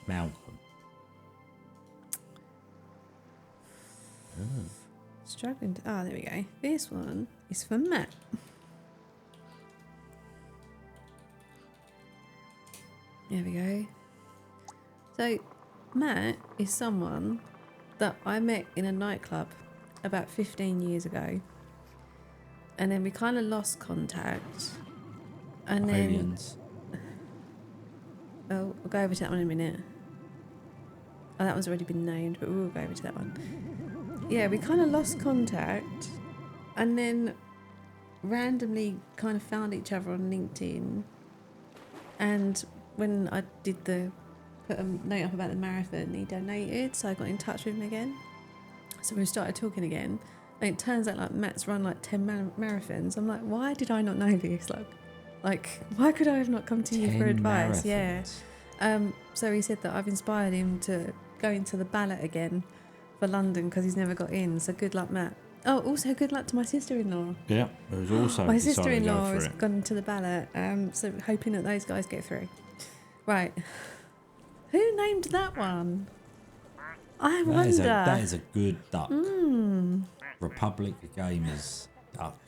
B: Malcolm. Oh.
A: Struggling to... there we go. This one is for Matt. There we go. So, Matt is someone that I met in a nightclub about 15 years ago. And then we kind of lost contact. And then...
B: Aliens.
A: Oh, we'll go over to that one in a minute. Oh, that one's already been named, but we'll go over to that one. Yeah, we kind of lost contact and then randomly kind of found each other on LinkedIn. And when I did put a note up about the marathon, he donated, so I got in touch with him again. So we started talking again. And it turns out like Matt's run like 10 marathons. I'm like, why did I not know this? Like, why could I have not come to you for advice?
B: Marathons.
A: Yeah. So he said that I've inspired him to go into the ballot again for London because he's never got in. So good luck, Matt. Oh, also good luck to my sister-in-law.
B: Yeah, who's also
A: my
B: decided
A: sister-in-law
B: to go
A: has
B: for it.
A: gone into the ballot. So hoping that those guys get through. Right. Who named that one? I wonder.
B: That is a good duck. Republic Gamers duck.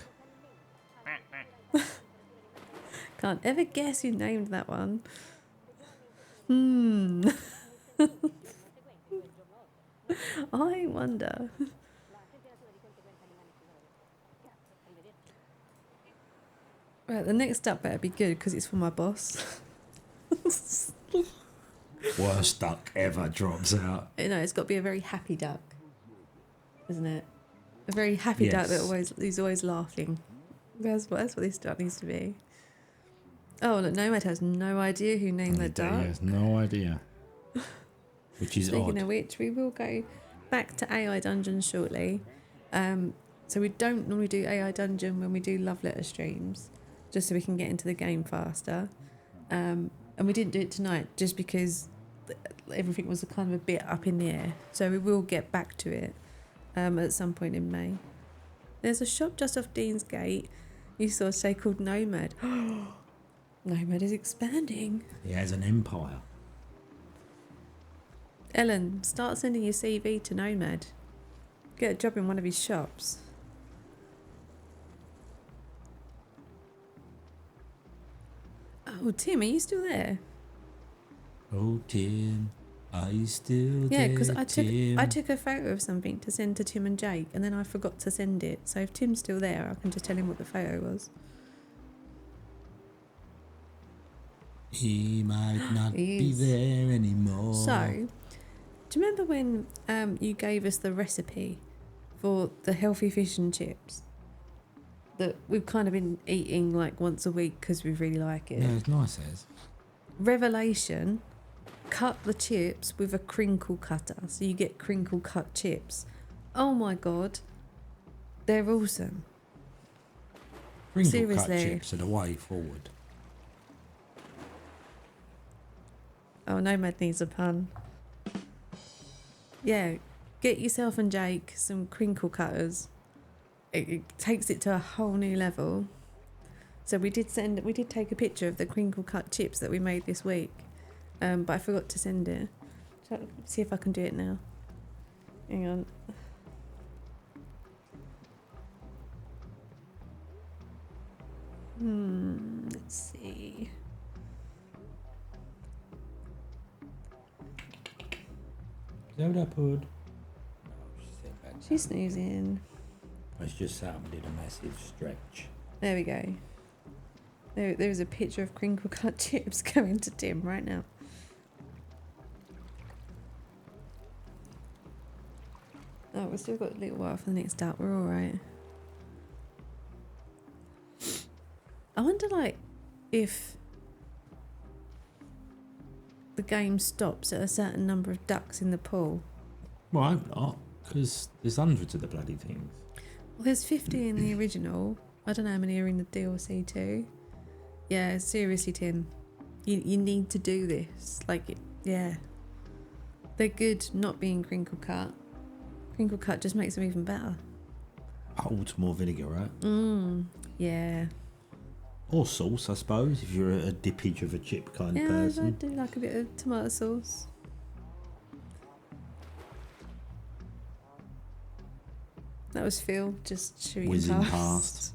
A: Can't ever guess who named that one. I wonder. Right, the next duck better be good because it's for my boss.
B: Worst duck ever drops out.
A: You know, it's got to be a very happy duck, isn't it? A very happy duck that is always laughing. That's what this duck needs to be. Oh, look, Nomad has no idea who named that duck.
B: He has no idea. Which is
A: Speaking
B: odd.
A: of which, we will go back to AI Dungeons shortly. So we don't normally do AI Dungeon when we do love letter streams, just so we can get into the game faster. And we didn't do it tonight just because everything was kind of a bit up in the air. So we will get back to it at some point in May. There's a shop just off Dean's Gate. You saw a say called Nomad. Nomad is expanding.
B: He has an empire.
A: Ellen, start sending your CV to Nomad. Get a job in one of his shops. Oh, Tim, are you still there?
B: Oh, Tim, are you still there?
A: Yeah, because I took a photo of something to send to Tim and Jake, and then I forgot to send it. So if Tim's still there, I can just tell him what the photo was.
B: He might not be there anymore.
A: So, do you remember when you gave us the recipe for the healthy fish and chips that we've kind of been eating like once a week because we really like it?
B: Yeah, it's nice as.
A: Revelation, cut the chips with a crinkle cutter, so you get crinkle cut chips. Oh my god, they're awesome.
B: Crinkle
A: Seriously.
B: cut chips are the way forward.
A: Oh, Nomad needs a pun. Yeah, get yourself and Jake some crinkle cutters. It takes it to a whole new level. So we did take a picture of the crinkle cut chips that we made this week, but I forgot to send it. See if I can do it now. Hang on. Let's see.
B: Zelda Pud.
A: She's snoozing.
B: It's just something did a massive stretch.
A: There we go. There is a picture of crinkle cut chips going to Tim right now. Oh, we've still got a little while for the next start. We're all right. I wonder, like, if the game stops at a certain number of ducks in the pool.
B: Well, I hope not, because there's hundreds of the bloody things.
A: Well, there's 50 in the original. I don't know how many are in the DLC too. Yeah, seriously, Tim. You need to do this. Like, yeah. They're good not being crinkle cut. Crinkle cut just makes them even better.
B: Holds more vinegar, right?
A: Yeah.
B: Or sauce, I suppose, if you're a dippage of a chip kind of
A: Yeah, I
B: person.
A: do like a bit of tomato sauce. That was Phil just shooting
B: Whizzing
A: past.
B: past.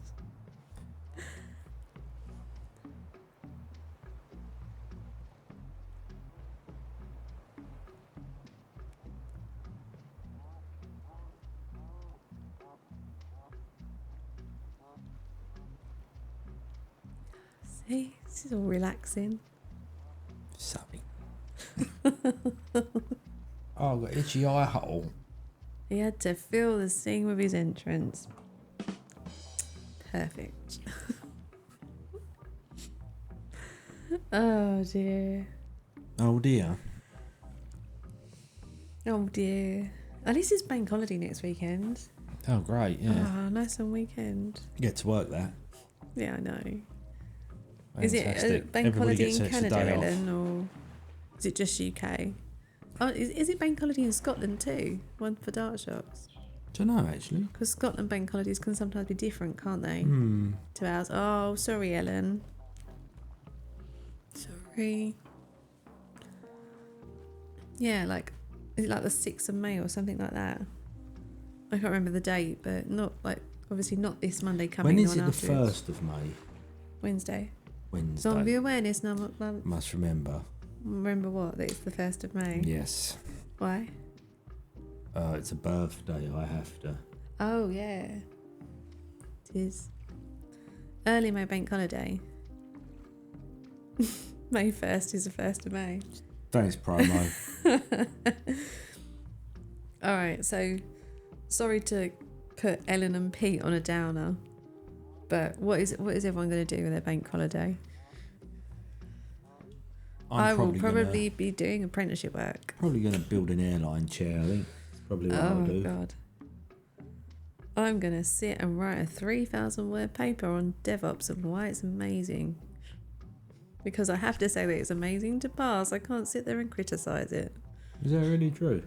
A: See, this is all relaxing.
B: Something. Oh, I've got itchy eye hole.
A: He had to fill the scene with his entrance. Perfect. Oh dear.
B: Oh dear.
A: Oh dear. At least it's bank holiday next weekend.
B: Oh great, yeah.
A: Oh, nice on weekend.
B: You get to work that.
A: Yeah, I know. Is it a
B: Fantastic.
A: bank
B: Everybody
A: holiday
B: gets
A: in
B: an extra
A: Canada,
B: day off.
A: Ellen, or is it just UK? Oh, is it bank holiday in Scotland too? One for dart shops?
B: Don't know actually.
A: Because Scotland bank holidays can sometimes be different, can't they? 2 hours. Oh, sorry, Ellen. Sorry. Yeah, like, is it like the 6th of May or something like that? I can't remember the date, but not like, obviously not this Monday coming.
B: When is
A: the
B: it
A: one
B: the
A: afterwards.
B: 1st of May?
A: Wednesday.
B: Wednesday.
A: Zombie awareness month.
B: Must remember.
A: Remember what? That it's the 1st of May.
B: Yes.
A: Why?
B: It's a birthday. I have to.
A: Oh yeah. It is. Early May bank holiday. May 1st is the 1st of May.
B: Thanks, promo.
A: All right, so sorry to put Ellen and Pete on a downer, but what is everyone going to do with their bank holiday? I will probably be doing apprenticeship work.
B: Probably going to build an airline chair, I think. That's probably what I'll do. Oh, God.
A: I'm going to sit and write a 3,000 word paper on DevOps and why it's amazing. Because I have to say that it's amazing to pass. I can't sit there and criticise it.
B: Is that really true?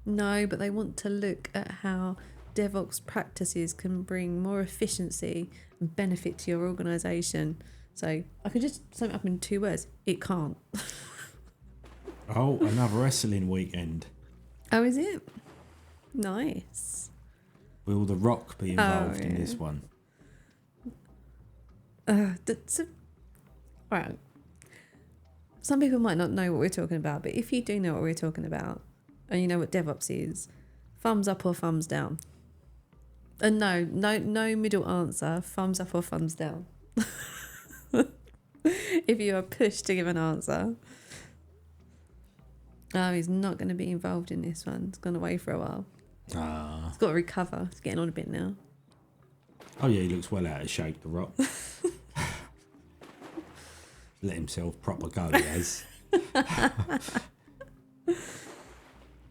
A: No, but they want to look at how DevOps practices can bring more efficiency and benefit to your organisation. So I can just sum it up in 2 words. It can't.
B: Oh, another wrestling weekend.
A: Oh, is it? Nice.
B: Will The Rock be involved in this one?
A: Right. Some people might not know what we're talking about, but if you do know what we're talking about, and you know what DevOps is, thumbs up or thumbs down. And no middle answer, thumbs up or thumbs down. If you are pushed to give an answer. Oh, he's not going to be involved in this one. It's gone away for a while. He's got to recover. He's getting on a bit now.
B: Oh yeah, he looks well out of shape, The Rock. Let himself proper go, he has.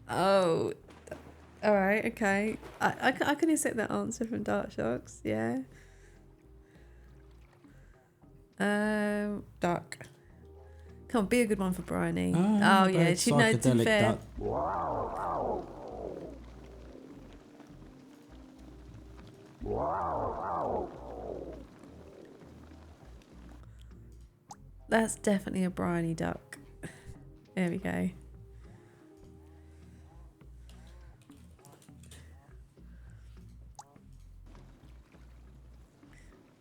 A: Oh, all right, okay. I can accept that answer from Dark Sharks, yeah. Dark. Come on, be a good one for Bryony. Oh yeah, she knows to be fair. That's definitely a Bryony duck. There we go.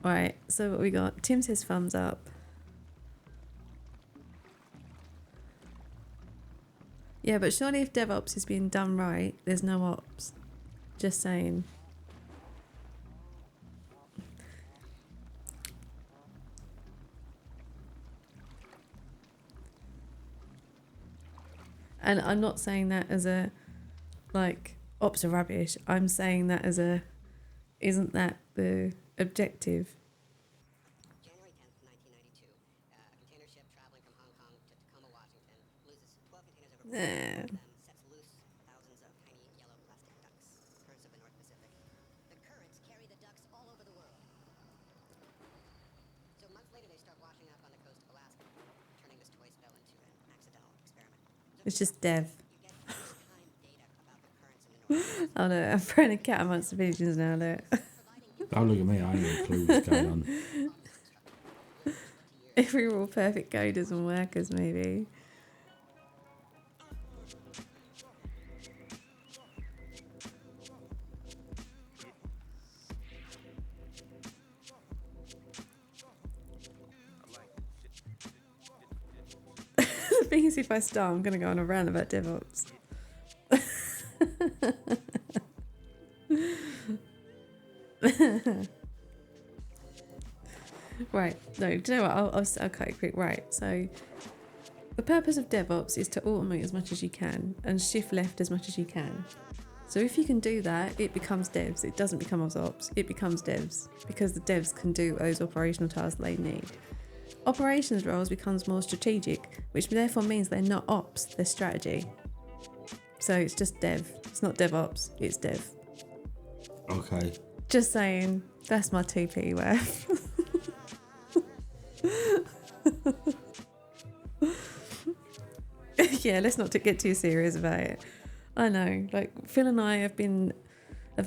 A: Right, so what we got? Tim says thumbs up. Yeah, but surely if DevOps is being done right, there's no ops. Just saying. And I'm not saying that as a, like, ops are rubbish. I'm saying that as a, isn't that the objective?
C: January 10th, 1992. A container ship traveling from Hong Kong to Tacoma, Washington, loses 12 containers over them, sets loose thousands of tiny yellow plastic ducks, currents of the North Pacific. The currents carry the ducks all over the world. So months later, they start washing up on the coast of Alaska, turning this toy spell into an accidental experiment.
A: It's just Dev. Oh no, I'm throwing a cat amongst the pigeons now, look.
B: Oh, look at me, I ain't got a clue what's going on.
A: If we were all perfect coders and workers, maybe. The thing is, if I start, I'm going to go on a rant about DevOps. Right, no, do you know what? I'll cut it quick. Right, so the purpose of DevOps is to automate as much as you can and shift left as much as you can. So if you can do that, it becomes devs. It doesn't become ops, it becomes devs because the devs can do those operational tasks they need. Operations roles becomes more strategic, which therefore means they're not ops, they're strategy. So it's just dev. It's not DevOps, it's dev.
B: Okay.
A: Just saying, that's my 2p worth. Yeah, let's not get too serious about it. I know, like Phil and I have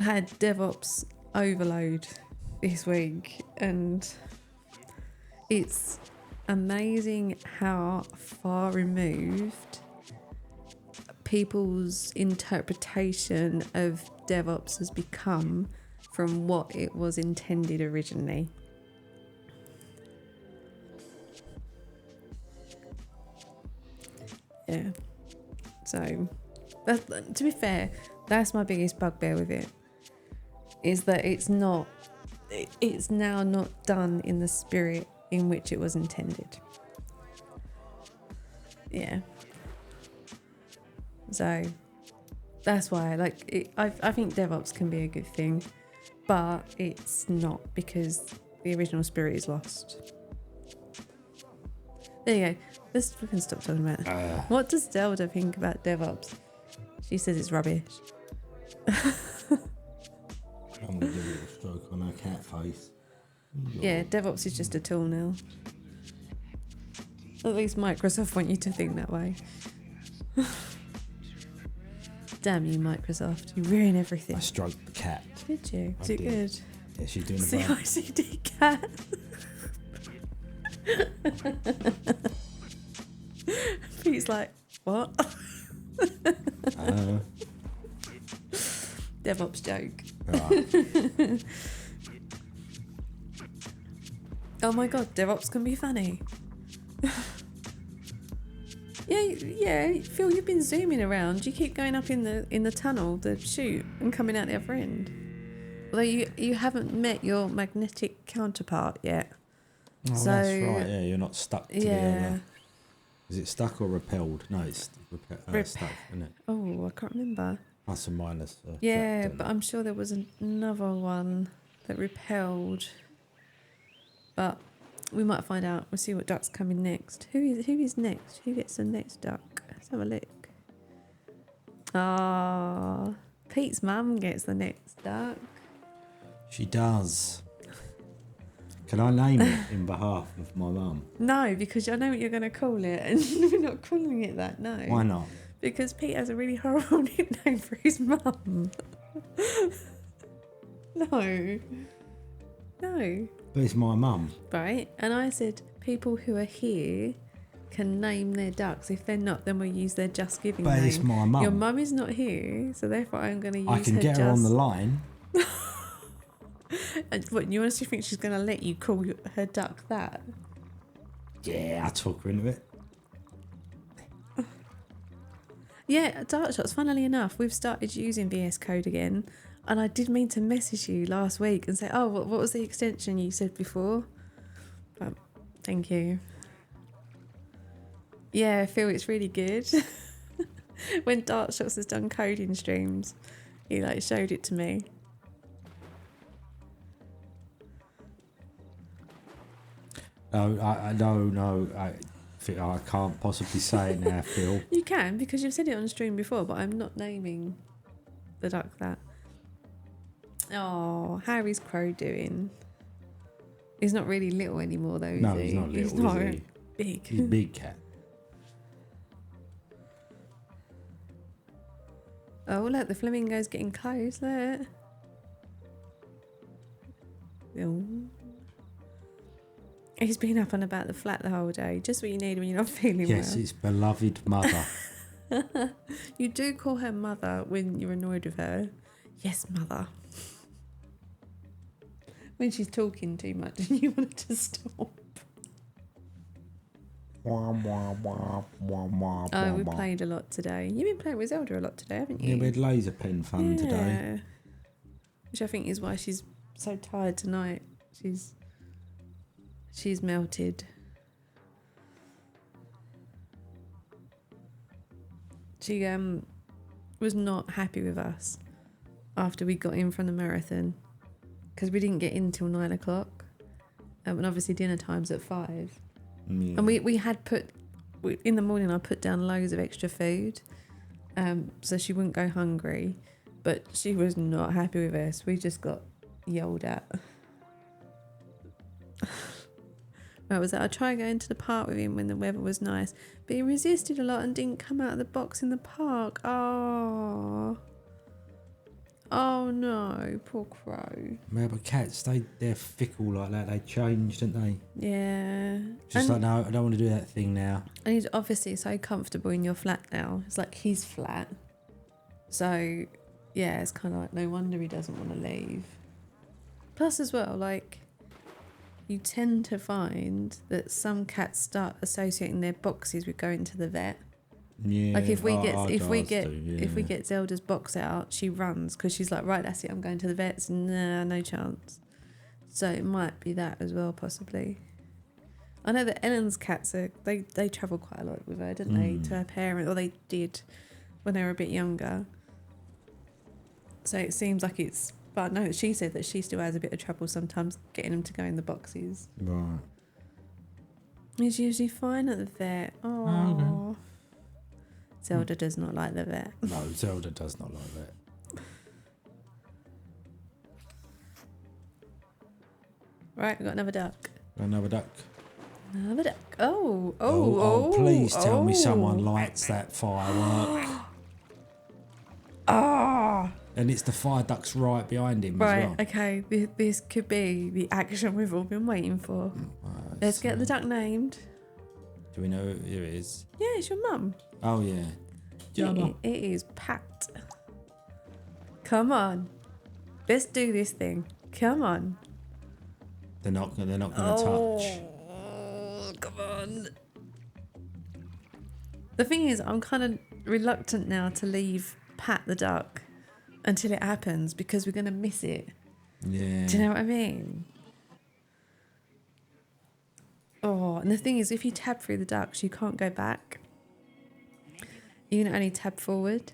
A: had DevOps overload this week, and it's amazing how far removed people's interpretation of DevOps has become from what it was intended originally. Yeah. So, to be fair, that's my biggest bugbear with it. Is that it's now not done in the spirit in which it was intended. Yeah. So that's why I think DevOps can be a good thing, but it's not because the original spirit is lost. There you go. Let's fucking stop talking about it. What does Zelda think about DevOps? She says it's rubbish.
B: I'm going to give it a stroke on her cat face.
A: Yeah, DevOps is just a tool now. At least Microsoft want you to think that way. Damn you, Microsoft. You ruin everything.
B: I stroked the cat.
A: Did you?
B: I
A: Is it
B: did.
A: good?
B: Yeah, she's doing the
A: CICD cat. Pete's like, what? DevOps joke.
B: Right.
A: Oh my god, DevOps can be funny. Yeah, Phil, you've been zooming around. You keep going up in the tunnel to shoot and coming out the other end. Although you haven't met your magnetic counterpart yet.
B: Oh,
A: So,
B: that's right. Yeah, you're not stuck to the
A: yeah.
B: other. Is it stuck or repelled? No, it's stuck, isn't it?
A: Oh, I can't remember.
B: Plus and minus.
A: Yeah, but I'm sure there was another one that repelled. But we might find out. We'll see what duck's coming next. Who is next? Who gets the next duck? Let's have a look. Ah, Pete's mum gets the next duck.
B: She does. Can I name it in behalf of my mum?
A: No, because I know what you're going to call it, and we're not calling it that. No.
B: Why not?
A: Because Pete has a really horrible nickname for his mum. No.
B: But it's my mum.
A: Right? And I said people who are here can name their ducks. If they're not, then we'll use their Just Giving
B: But
A: name.
B: it's my mum.
A: Your mum is not here, so therefore I'm going to use
B: I can get her on the line.
A: And what, you honestly think she's going to let you call her duck that?
B: Yeah, I talk her into it.
A: Yeah, Dark Shots, funnily enough, we've started using VS Code again. And I did mean to message you last week and say, oh, what was the extension you said before? But thank you. Yeah, Phil, it's really good. When Dark Shots has done coding streams, he showed it to me.
B: No, I can't possibly say it now, Phil.
A: You can, because you've said it on stream before, but I'm not naming the duck that. Oh, how is Crow doing? He's not really little anymore, though, is
B: No,
A: he?
B: he's not little,
A: He's not
B: is he?
A: big.
B: He's a big cat.
A: Oh, look, the flamingo's getting close, there. Oh. He's been up and about the flat the whole day. Just what you need when you're not feeling
B: Yes,
A: well.
B: it's beloved mother.
A: You do call her mother when you're annoyed with her. Yes, mother. When she's talking too much and you want her to stop. Oh, we played a lot today. You've been playing with Zelda a lot today, haven't you?
B: Yeah, we had laser pen fun today.
A: Which I think is why she's so tired tonight. She's melted. She was not happy with us after we got in from the marathon because we didn't get in till 9 o'clock, and obviously dinner time's at 5.
B: Yeah.
A: And we had in the morning I put down loads of extra food, so she wouldn't go hungry, but she was not happy with us. We just got yelled at. I was like, I tried going to the park with him when the weather was nice, but he resisted a lot and didn't come out of the box in the park. Oh no, poor Crow.
B: Yeah, but cats, they're fickle like that. They change, don't they?
A: Yeah.
B: Just like, no, I don't want to do that thing now.
A: And he's obviously so comfortable in your flat now. It's like his flat. So, yeah, it's kind of like no wonder he doesn't want to leave. Plus as well, you tend to find that some cats start associating their boxes with going to the vet.
B: Yeah.
A: Like if we
B: I'd
A: get
B: ask to,
A: if we
B: yeah.
A: get Zelda's box out, she runs because she's like, right, that's it. I'm going to the vets. Nah, no chance. So it might be that as well, possibly. I know that Ellen's cats they travel quite a lot with her, didn't they? To her parent, or they did when they were a bit younger. So it seems like it's. But no, she said that she still has a bit of trouble sometimes getting them to go in the boxes.
B: Right.
A: He's usually fine at the vet. Oh.
B: Okay.
A: Zelda does not like the vet.
B: No, Zelda does not like that.
A: Right, we've got another duck.
B: Another duck.
A: Another duck.
B: Please tell me someone
A: oh.
B: lights that firework.
A: Ah.
B: And it's the fire ducks right behind him
A: Right,
B: as well.
A: okay. This could be the action we've all been waiting for. Let's get the duck named.
B: Do we know who it is?
A: Yeah, it's your mum.
B: Oh, yeah. Jabba.
A: It is Pat. Come on. Let's do this thing. Come on.
B: They're not going to touch.
A: Come on. The thing is, I'm kind of reluctant now to leave Pat the duck until it happens because we're going to miss it.
B: Yeah.
A: Do you know what I mean? Oh, and the thing is, if you tab through the ducks, you can't go back. You can only tab forward.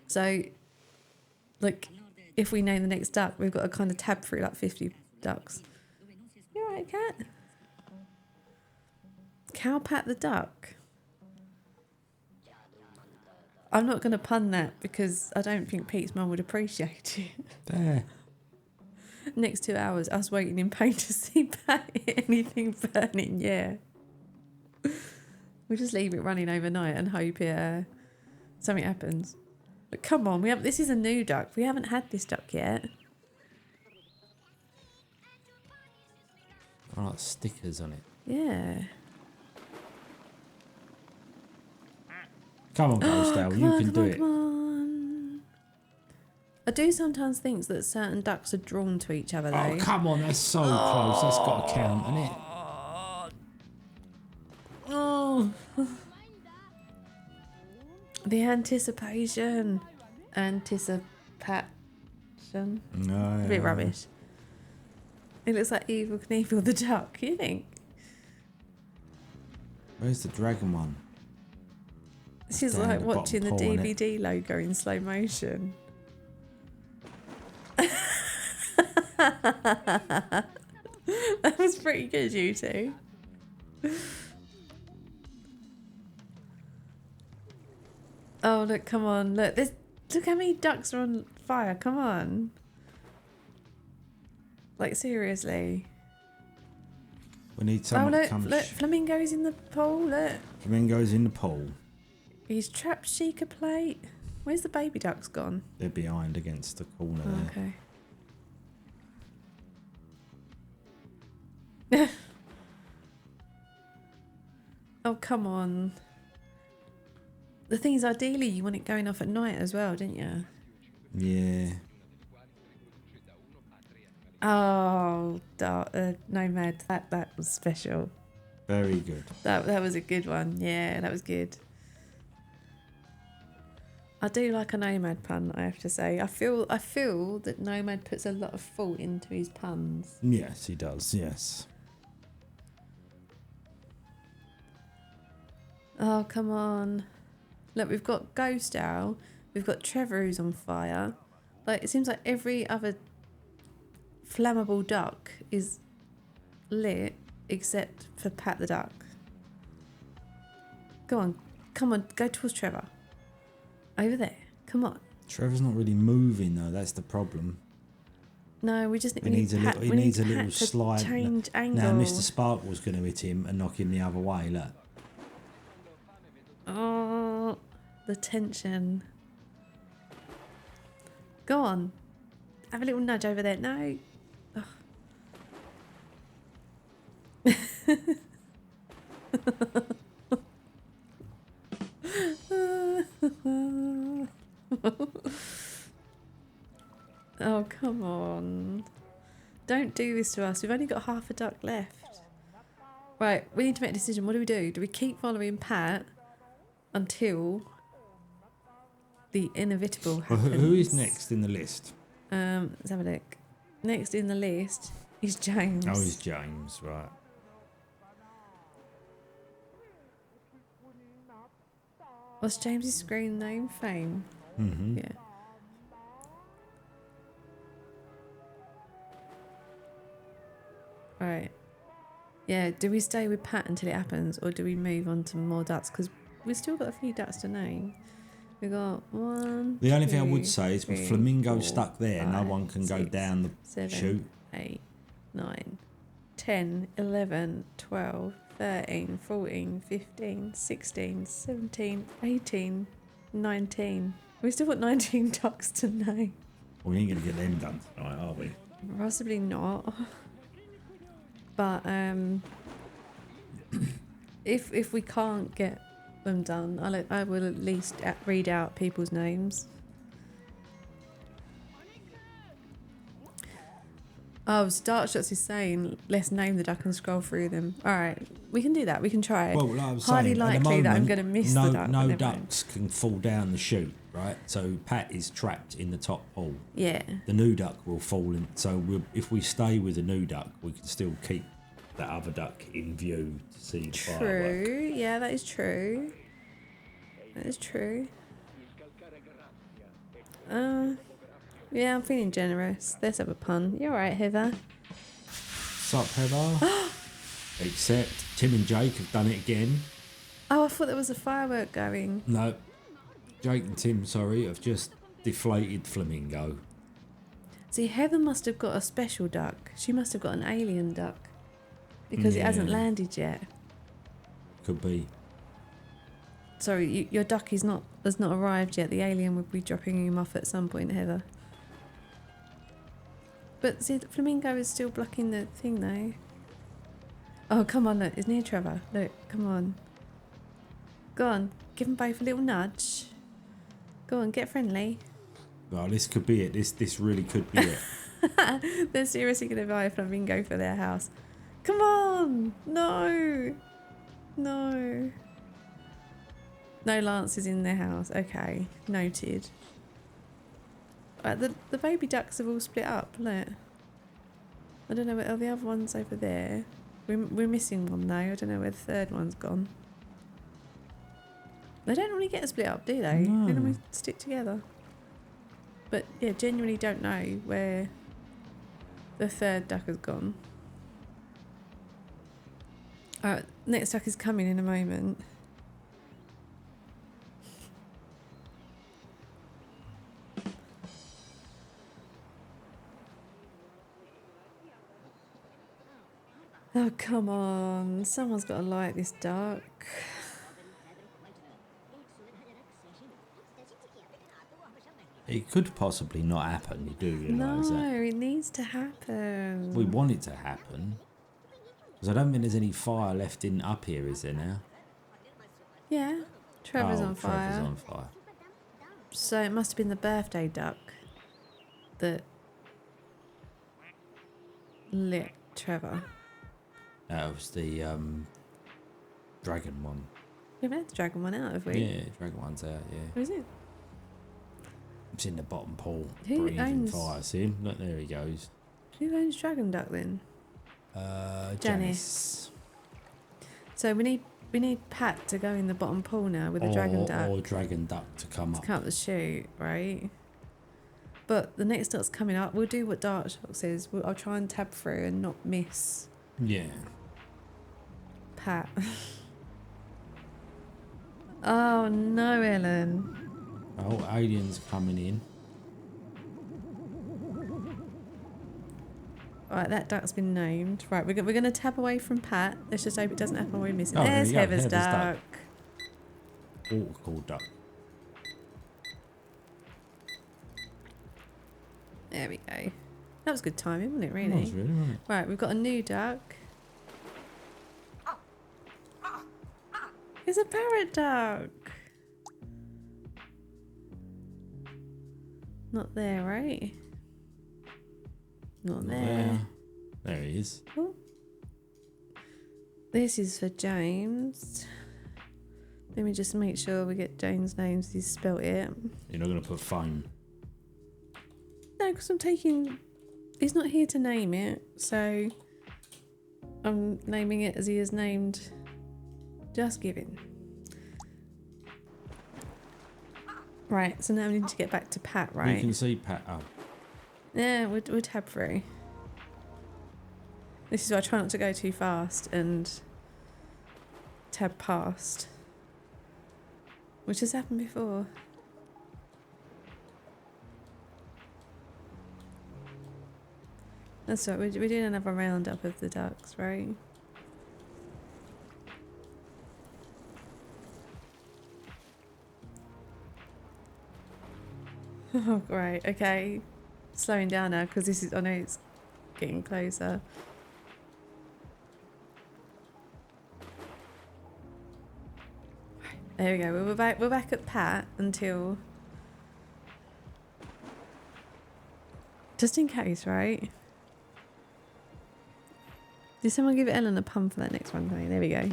A: So, like, if we name the next duck, we've got to kind of tab through like 50 ducks. You alright, cat? Cow Pat the duck. I'm not going to pun that because I don't think Pete's mum would appreciate it.
B: There.
A: Next 2 hours, us waiting in pain to see Pat hit anything burning, yeah. We'll just leave it running overnight and hope something happens. But come on, this is a new duck. We haven't had this duck yet.
B: I like stickers on it.
A: Yeah.
B: Come on, Ghost you can do it.
A: Come on. I do sometimes think that certain ducks are drawn to each other, though.
B: Oh, come on, that's so close. That's got to count, isn't it?
A: Oh. The anticipation. Anticipation.
B: No.
A: A bit rubbish. It looks like Evil Knievel the duck, you think?
B: Where's the dragon one?
A: She's
B: Down
A: like
B: the
A: watching the
B: bottom paw, innit?
A: DVD logo in slow motion. That was pretty good, you two. Oh, look, come on. Look, look how many ducks are on fire. Come on. Like, seriously.
B: We need
A: Oh,
B: someone to
A: look,
B: come.
A: look, Flamingo's in the pool, look.
B: Flamingo's in the pool.
A: He's trapped Sheikah plate. Where's the baby ducks gone?
B: They're behind against the corner there.
A: Okay. Oh, come on. The thing is, ideally, you want it going off at night as well, didn't you?
B: Yeah.
A: Oh, Nomad. That was special.
B: Very good.
A: That was a good one. Yeah, that was good. I do like a Nomad pun, I have to say. I feel that Nomad puts a lot of thought into his puns.
B: Yes, he does. Yes.
A: Oh, come on. Look, we've got Ghost Owl. We've got Trevor who's on fire. Like, it seems like every other flammable duck is lit except for Pat the duck. Go on. Come on. Go towards Trevor. Over there. Come on.
B: Trevor's not really moving though. That's the problem.
A: No, we just
B: He needs a little. He
A: we
B: needs
A: need
B: a little
A: Pat to
B: slide.
A: change angle.
B: Now, Mr. Sparkle's going to hit him and knock him the other way. Look.
A: Oh, the tension. Go on. Have a little nudge over there. No. Oh, come on. Don't do this to us. We've only got half a duck left. Right, we need to make a decision. What do? Do we keep following Pat? until the inevitable
B: Well,
A: happens.
B: who is next in the list?
A: Let's have a look. Next in the list is James.
B: Oh, it's James, right.
A: What's James's screen name? Fame.
B: Mm-hmm.
A: Yeah. Right. Yeah, do we stay with Pat until it happens, or do we move on to more ducks? Because we've still got a few ducks to name. We got 1.
B: The only thing I
A: 2,
B: would say is with
A: 3,
B: Flamingo
A: 4,
B: stuck there, no
A: 5,
B: one can go
A: 6,
B: down the
A: 7,
B: chute.
A: 8, 9, 10, 11, 12, 13, 14, 15, 16, 17, 18, 19. We've still got 19 ducks to name.
B: We ain't going to get them done tonight, are we?
A: Possibly not. But if we can't get them done, I will at least read out people's names. Oh, Startshots is saying let's name the duck and scroll through them. All right, we can do that. We can try.
B: Well, like I was
A: Highly
B: saying, at the
A: likely that I'm
B: moment,
A: going to miss
B: no,
A: the duck.
B: no
A: but never mind.
B: ducks can fall down the chute, right? So Pat is trapped in the top pool.
A: Yeah.
B: The new duck will fall in. So if we stay with the new duck, we can still keep that other duck in view to see the firework.
A: True. Yeah, that is true. That is true. Yeah, I'm feeling generous. Let's have a pun. You're right, Heather.
B: Sup, Heather? Except Tim and Jake have done it again.
A: Oh, I thought there was a firework going.
B: No, Jake and Tim, sorry, have just deflated Flamingo.
A: See, Heather must have got a special duck. She must have got an alien duck. Because it hasn't
B: Yeah.
A: landed yet.
B: Could be.
A: Sorry, your duck has not arrived yet. The alien would be dropping him off at some point, Heather. But see, the flamingo is still blocking the thing, though. Oh, come on, look. It's near Trevor. Look, come on. Go on. Give them both a little nudge. Go on, get friendly.
B: Well, this could be it. This really could be it.
A: They're seriously going to buy a flamingo for their house. Come on! No! No. No Lances in their house. Okay, noted. Right, the baby ducks have all split up, look. I don't know where the other one's over there. We're missing one though. I don't know where the third one's gone. They don't really get split up, do they?
B: No.
A: They normally stick together. But yeah, genuinely don't know where the third duck has gone. Alright, next duck is coming in a moment. Oh, come on. Someone's got to like this duck.
B: It could possibly not happen. You do realise
A: No,
B: that.
A: it needs to happen.
B: We want it to happen. Because I don't think there's any fire left in up here, is there now?
A: Yeah, Trevor's on fire.
B: Trevor's on fire.
A: So it must have been the birthday duck that lit Trevor.
B: That was the dragon one.
A: We haven't had the dragon one out, have we?
B: Yeah, dragon one's out, yeah.
A: Where is it?
B: It's in the bottom pool,
A: Who
B: breathing
A: owns-
B: fire. See him? Look, there he goes.
A: Who owns Dragon Duck then?
B: Janice.
A: So we need Pat to go in the bottom pool now with the dragon duck.
B: Or dragon duck to come up.
A: Cut the chute, right? But the next duck's coming up. We'll do what Darkshock says. I'll try and tab through and not miss
B: Yeah.
A: Pat. Oh no, Ellen.
B: Oh, aliens coming in.
A: Right, that duck's been named. Right, we're going to tab away from Pat. Let's just hope it doesn't happen when we're missing.
B: Oh, there
A: There's
B: you go,
A: Heather's
B: Heather's
A: duck.
B: duck. Water called duck.
A: There we go. That was good timing, wasn't it, really?
B: That was really, wasn't it?
A: Right, we've got a new duck. It's a parrot duck. Not there, right? Not there.
B: There he is.
A: Oh. This is for James. Let me just make sure we get Jane's names. He's spelt it.
B: You're not going to put phone.
A: No, because I'm taking... He's not here to name it, so I'm naming it as he is named. Just giving. Right, so now we need to get back to Pat, right?
B: You can see Pat. Oh.
A: Yeah, we'll tab through. This is why I try not to go too fast and tab past. Which has happened before. That's right, we're doing another roundup of the ducks, right? Oh, great, okay. Slowing down now because this is, I know it's getting closer. There we go. We're back at Pat until, just in case, right? Did someone give Ellen a pun for that next one? There we go.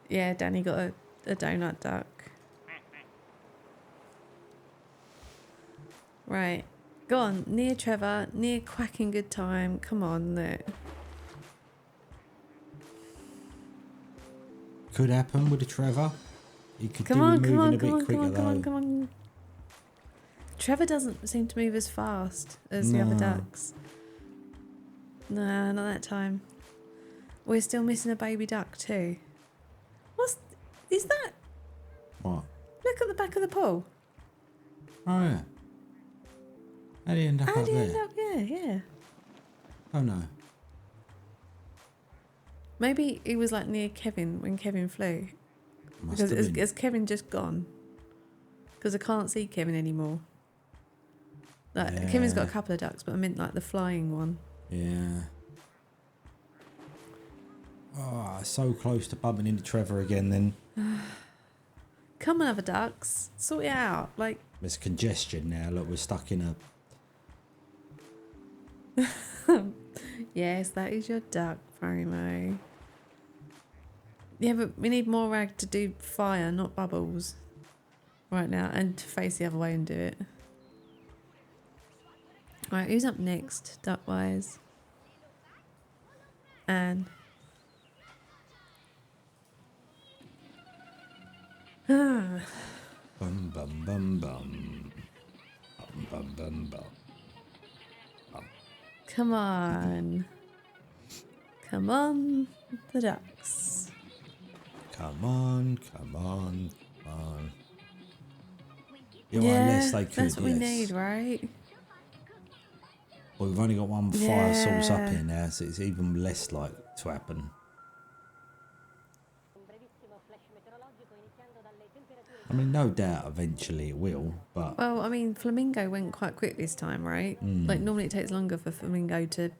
A: Yeah, Danny got a donut duck. Right, go on. Near Trevor, near quacking good time. Come on, look.
B: Could happen with a Trevor. He could
A: Come
B: do
A: on,
B: it
A: come
B: moving
A: on,
B: a
A: come
B: bit
A: on,
B: quicker
A: come on,
B: though.
A: come on. Trevor doesn't seem to move as fast as the other
B: No.
A: ducks. No, not that time. We're still missing a baby duck too. Is that?
B: What?
A: Look at the back of the pool.
B: Oh yeah. How did he end up
A: How
B: up
A: did he
B: there?
A: end up? Yeah.
B: Oh no.
A: Maybe he was like near Kevin when Kevin flew.
B: Must
A: Because
B: have been.
A: is Kevin just gone? Because I can't see Kevin anymore. Like
B: Yeah.
A: Kevin's got a couple of ducks, but I meant like the flying one.
B: Yeah. Oh, so close to bumping into Trevor again then.
A: Come on, other ducks, sort it out. Like,
B: There's congestion now. Look, we're stuck in a...
A: yes, that is your duck, Promo. Yeah, but we need more rag to do fire, not bubbles. Right now, and to face the other way and do it. Right, who's up next, duck-wise? Anne.
B: Bum bum bum bum. Bum bum bum bum.
A: Come on. Come on, the ducks.
B: Come on, come on, come on. Yeah, well, unless they could,
A: that's what we
B: yes.
A: need, right?
B: Well, we've only got one fire source up here now, so it's even less likely to happen. I mean, no doubt eventually it will, but...
A: Well, I mean, Flamingo went quite quick this time, right? Like, normally it takes longer for Flamingo to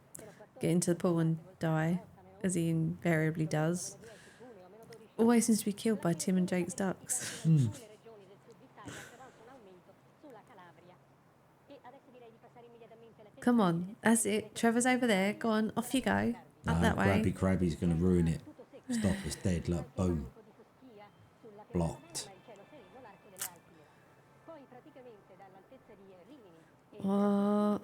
A: get into the pool and die, as he invariably does. Always seems to be killed by Tim and Jake's ducks. Come on, that's it. Trevor's over there. Go on, off you go. Up that way.
B: Krabby's going to ruin it. Stop us dead. Look, boom. Blocked.
A: What?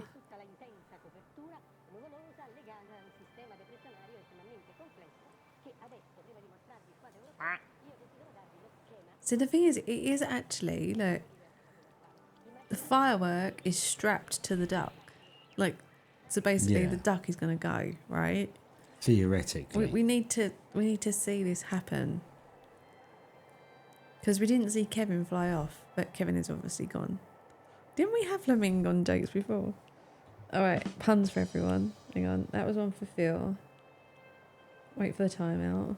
A: So the thing is, it is actually, look, the firework is strapped to the duck. Like, so basically
B: Yeah.
A: the duck is going to go, right?
B: Theoretically.
A: We need to see this happen. Because we didn't see Kevin fly off, but Kevin is obviously gone. Didn't we have flamingo on jokes before? Alright, puns for everyone. Hang on, that was one for Phil. Wait for the timeout.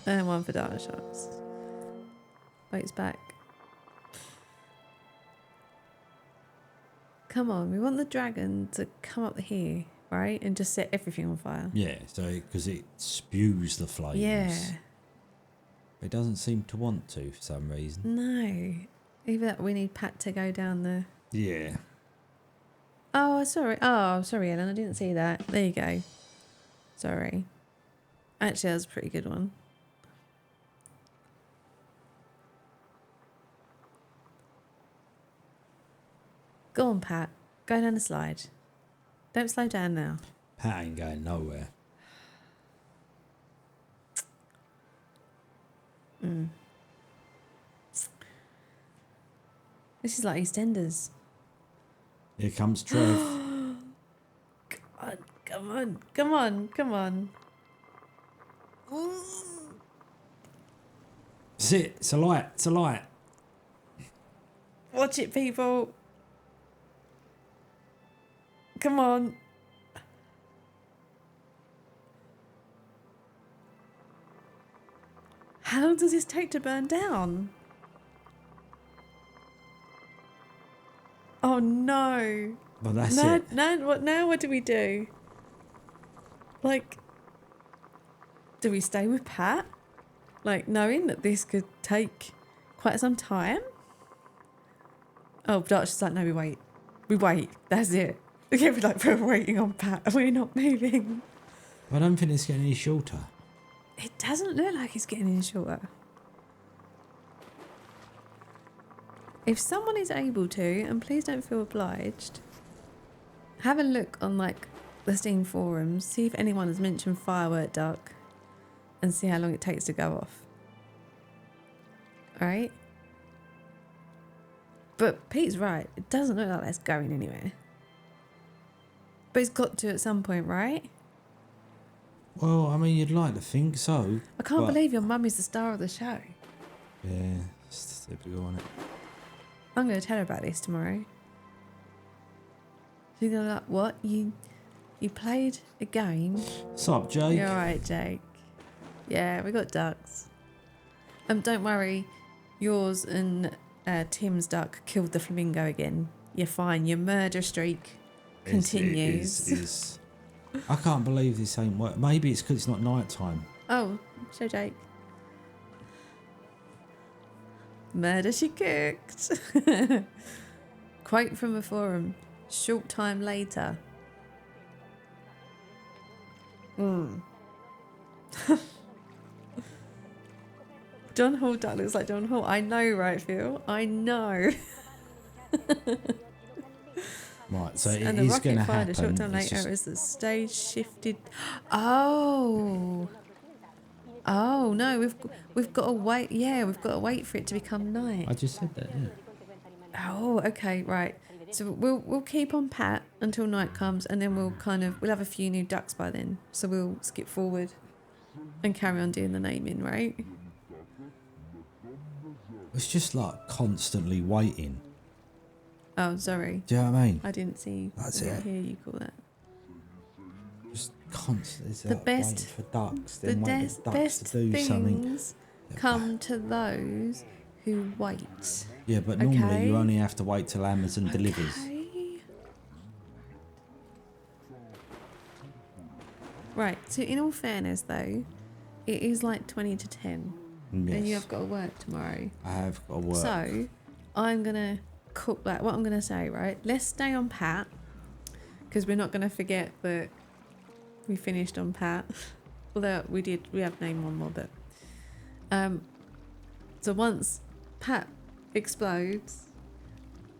A: And one for Data Sharks. Boat's back. Come on, we want the dragon to come up here, right? And just set everything on fire.
B: Yeah, so because it spews the flames.
A: Yeah.
B: It doesn't seem to want to for some reason.
A: No. Either that, we need Pat to go down the...
B: Yeah.
A: Oh, sorry. Oh, sorry, Ellen. I didn't see that. There you go. Sorry. Actually, that was a pretty good one. Go on, Pat. Go down the slide. Don't slow down now.
B: Pat ain't going nowhere.
A: This is like EastEnders.
B: Here comes Trev.
A: Come on, come on, come on.
B: It's it. It's a light. It's a light.
A: Watch it, people. Come on. How long does this take to burn down? Oh no.
B: Well, that's
A: No,
B: it.
A: no, what now? What do we do? Like, do we stay with Pat? Like, knowing that this could take quite some time? Oh, Dutch is like, no, we wait. We wait. That's it. Okay, we're waiting on Pat. We're not moving.
B: I don't think it's getting any shorter.
A: It doesn't look like it's getting any shorter. If someone is able to, and please don't feel obliged, have a look on like the Steam forums, see if anyone has mentioned firework duck, and see how long it takes to go off. Alright? But Pete's right, it doesn't look like that's going anywhere. But it's got to at some point, right?
B: Well, I mean, you'd like to think so.
A: I can't
B: but-
A: believe your mum is the star of the show.
B: Yeah, it's typical, isn't it?
A: I'm going to tell her about this tomorrow. She's going to be like, what? You played a game?
B: Sup, Jake?
A: You're alright, Jake. Yeah, we got ducks. Don't worry. Yours and Tim's duck killed the flamingo again. You're fine. Your murder streak continues.
B: I can't believe this ain't work. Maybe it's because it's not night time.
A: Oh, show Jake. Murder she cooked. Quote from a forum. Short time later. John Hall duck looks like John Hall. I know, right, Phil? I know.
B: Right, so it
A: And the
B: is going to
A: rocket fired
B: happen.
A: a short time
B: It's
A: later
B: just-
A: as the stage shifted. Oh. Oh no, we've got to wait. Yeah, we've got to wait for it to become night.
B: I just said that, yeah.
A: Oh, okay, right. So we'll keep on Pat until night comes, and then we'll have a few new ducks by then. So we'll skip forward and carry on doing the naming, right?
B: It's just like constantly waiting.
A: Oh, sorry,
B: Do you know what I mean?
A: I didn't see.
B: That's
A: I didn't
B: it.
A: hear you call that.
B: Just constantly. It's
A: The
B: like
A: best-
B: waiting for ducks,
A: The
B: then waiting for ducks
A: best
B: to do something.
A: things come to those who wait.
B: Yeah, but normally
A: Okay.
B: you only have to wait till Amazon delivers.
A: Okay. Right, so in all fairness though, it is like 20 to 10 and you
B: Yes,
A: have got to work tomorrow.
B: I have got to work.
A: So I'm going to cook that. What I'm going to say, right, let's stay on Pat because we're not going to forget that we finished on Pat. Although we have named one more, but so once Pat explodes,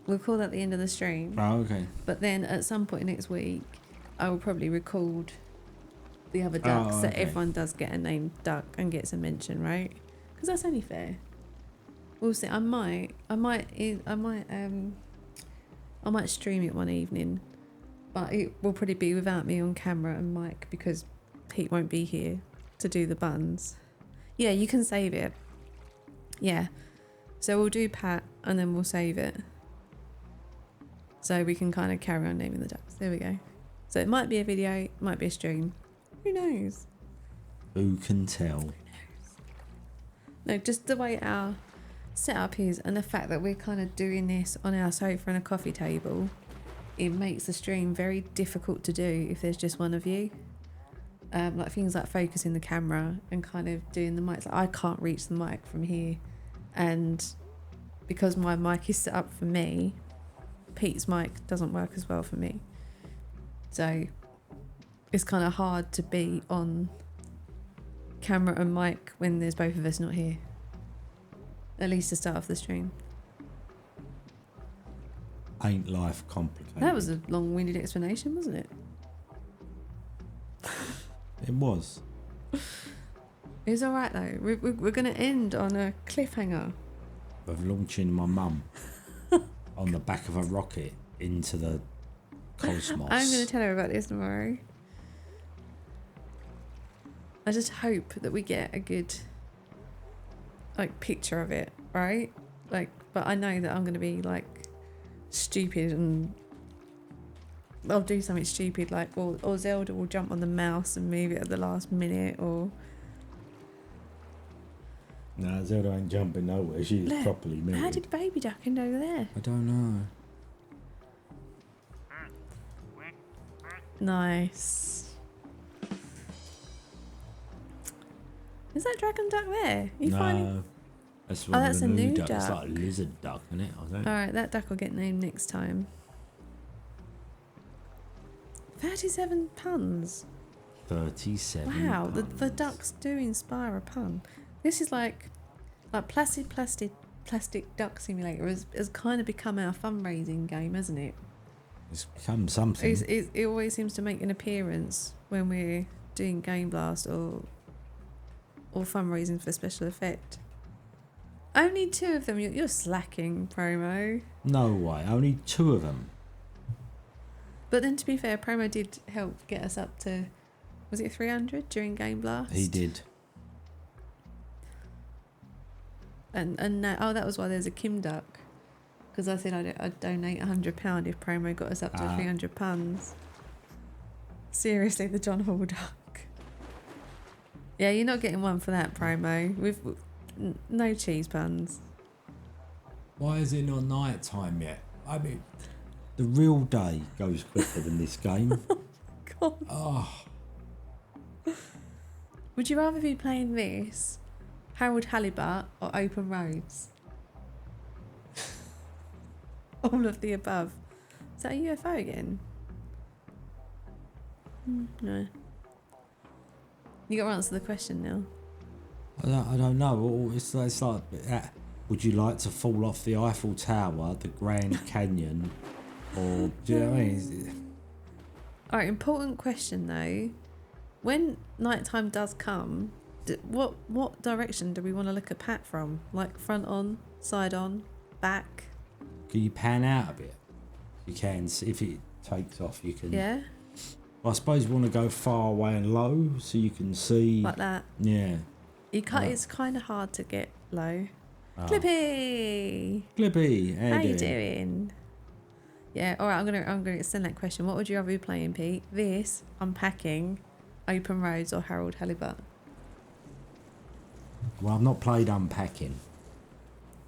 A: we'll call that the end of the stream.
B: Oh, okay.
A: But then at some point next week, I will probably record the other ducks so
B: okay.
A: everyone does get a named duck and gets a mention, right? Because that's only fair. We'll see. I might stream it one evening, but it will probably be without me on camera and Mike because Pete won't be here to do the buns. Yeah, you can save it. Yeah. So we'll do Pat and then we'll save it. So we can kind of carry on naming the ducks. There we go. So it might be a video, it might be a stream. Who knows?
B: Who can tell?
A: No, just the way our setup is and the fact that we're kind of doing this on our sofa and a coffee table, it makes the stream very difficult to do if there's just one of you. Like things like focusing the camera and kind of doing the mics. Like I can't reach the mic from here. And because my mic is set up for me, Pete's mic doesn't work as well for me. So it's kind of hard to be on camera and mic when there's both of us not here. At least to start off the stream.
B: Ain't life complicated?
A: That was a long-winded explanation, wasn't it?
B: It was.
A: It was all right though. We're going to end on a cliffhanger.
B: Of launching my mum on the back of a rocket into the cosmos.
A: I'm going to tell her about this tomorrow. I just hope that we get a good picture of it, right? But I know that I'm going to be stupid and I'll do something stupid or Zelda will jump on the mouse and move it at the last minute or...
B: No, Zelda ain't jumping nowhere. She's properly moving.
A: How did baby duck end over there?
B: I don't know.
A: Nice. Is that dragon duck there?
B: No. That's one
A: that's
B: of the
A: a new
B: duck.
A: duck.
B: It's like a lizard duck, isn't it? I think.
A: Alright, that duck will get named next time. 37 puns.
B: 37.
A: Wow, the
B: puns.
A: ducks do inspire a pun. This is like Plastic Duck Simulator has kind of become our fundraising game, hasn't it?
B: It's become something.
A: It always seems to make an appearance when we're doing Game Blast or fundraising for special effect. Only 2 of them. You're slacking, Promo.
B: No way. Only 2 of them.
A: But then, to be fair, Promo did help get us up to, was it 300 during Game Blast?
B: He did.
A: And now, that was why there's a Kim Duck. Because I said I'd donate £100 if Promo got us up to 300 puns. Seriously, the John Hall Duck. Yeah, you're not getting one for that, Promo. With no cheese puns.
B: Why is it not night time yet? I mean, the real day goes quicker than this game.
A: God.
B: Oh.
A: Would you rather be playing this, Harold Halibut, or Open Roads? All of the above. Is that a UFO again? No. You got to answer the question now.
B: I don't know. It's like, would you like to fall off the Eiffel Tower, the Grand Canyon, or do you know what I mean?
A: Alright, important question though. When nighttime does come, what direction do we want to look at Pat from? Like front on, side on, back?
B: Can you pan out a bit? You can. If it takes off, you can.
A: Yeah?
B: I suppose you want to go far away and low so you can see.
A: Like that?
B: Yeah.
A: It's kind of hard to get low.
B: Oh.
A: Clippy!
B: Clippy,
A: How you doing? Yeah, alright, I'm gonna extend that question. What would you rather be playing, Pete? This, Unpacking, Open Roads, or Harold Halibut?
B: Well, I've not played Unpacking.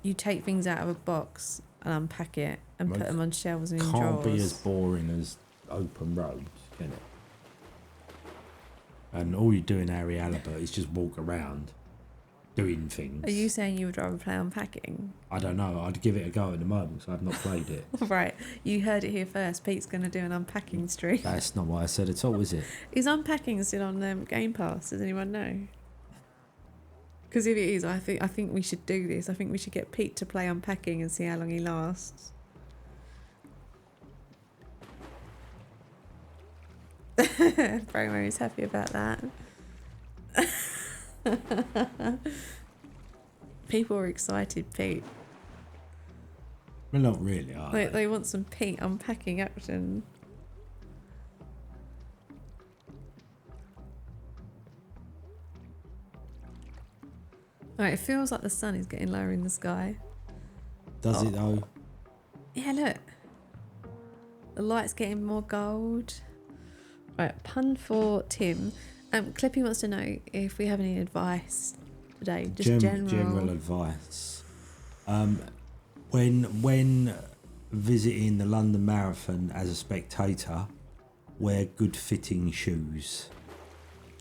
A: You take things out of a box and unpack it and put them on shelves and in drawers.
B: Can't be as boring as Open Roads, can it? And all you do in Harry Halibut is just walk around doing things.
A: Are you saying you would rather play Unpacking?
B: I don't know. I'd give it a go at the moment, so I've not played it.
A: Right, you heard it here first. Pete's going to do an Unpacking stream.
B: That's not what I said at all, is it?
A: Is Unpacking still on Game Pass? Does anyone know? Because if it is, I think we should do this. I think we should get Pete to play Unpacking and see how long he lasts. Promo is happy about that. People are excited, Pete.
B: Well, not really, are they?
A: They want some Pete Unpacking action. Alright, it feels like the sun is getting lower in the sky.
B: Does it, though?
A: Yeah, look. The light's getting more gold. Right, pun for Tim. Clippy wants to know if we have any advice today. Just
B: general advice. When visiting the London Marathon as a spectator, wear good fitting shoes.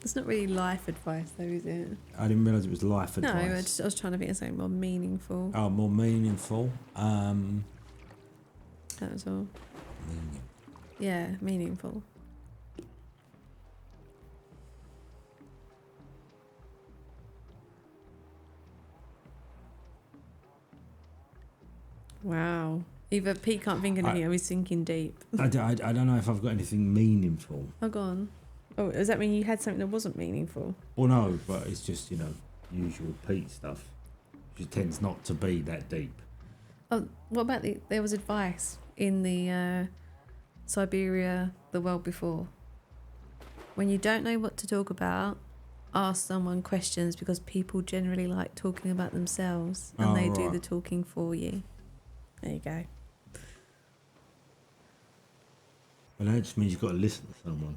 A: It's not really life advice though, is it?
B: I didn't realise it was life
A: No,
B: advice.
A: I was trying to think of something more meaningful.
B: Oh, more meaningful.
A: That was all. Yeah, meaningful. Wow. Either Pete can't think of anything or he's thinking deep.
B: I don't know if I've got anything meaningful.
A: Oh, go on. Oh, does that mean you had something that wasn't meaningful?
B: Well, no, but it's just, usual Pete stuff. Which tends not to be that deep.
A: Oh, what about there was advice in the Siberia, the world before. When you don't know what to talk about, ask someone questions because people generally like talking about themselves and they do the talking for you. There you go.
B: Well, that just means you've got to listen to someone.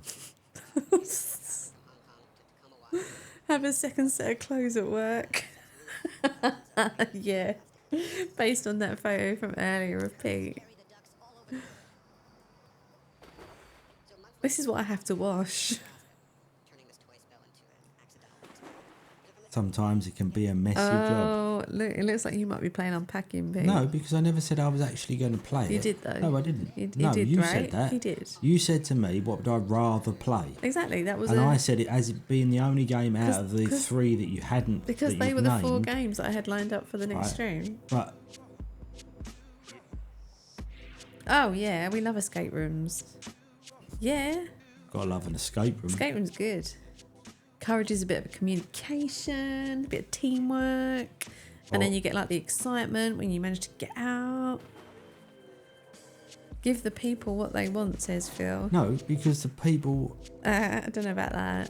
A: Have a second set of clothes at work. Yeah. Based on that photo from earlier of Pete. This is what I have to wash.
B: Sometimes it can be a messy job.
A: Oh, look, it looks like you might be playing unpacking, Pete.
B: No, because I never said I was actually going to play it.
A: You did, though.
B: No, I didn't.
A: You
B: No,
A: did,
B: you
A: right?
B: said that.
A: You did.
B: You said to me, what would I rather play?
A: Exactly, that was
B: And I said it as it being the only game out of the 3 that you hadn't.
A: Because they were the 4 games that I had lined up for the next stream.
B: But
A: Oh, yeah, we love escape rooms. Yeah.
B: gotta love an escape room.
A: Escape room's good. Courage is a bit of communication, a bit of teamwork. And then you get like the excitement when you manage to get out. Give the people what they want, says Phil.
B: No, because the people.
A: I don't know about that.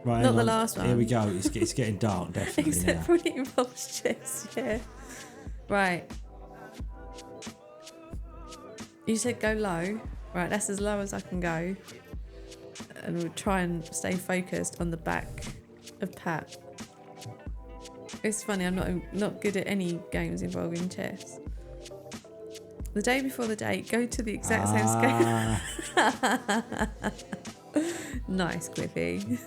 B: Right,
A: Not the last one.
B: Here we go. It's getting dark, definitely.
A: Except
B: now.
A: for when it involves chess, yeah. Right. You said go low. Right, that's as low as I can go. And we'll try and stay focused on the back of Pat. It's funny, I'm not good at any games involving chess. The day before the date, go to the exact same scale. Nice, Quippy.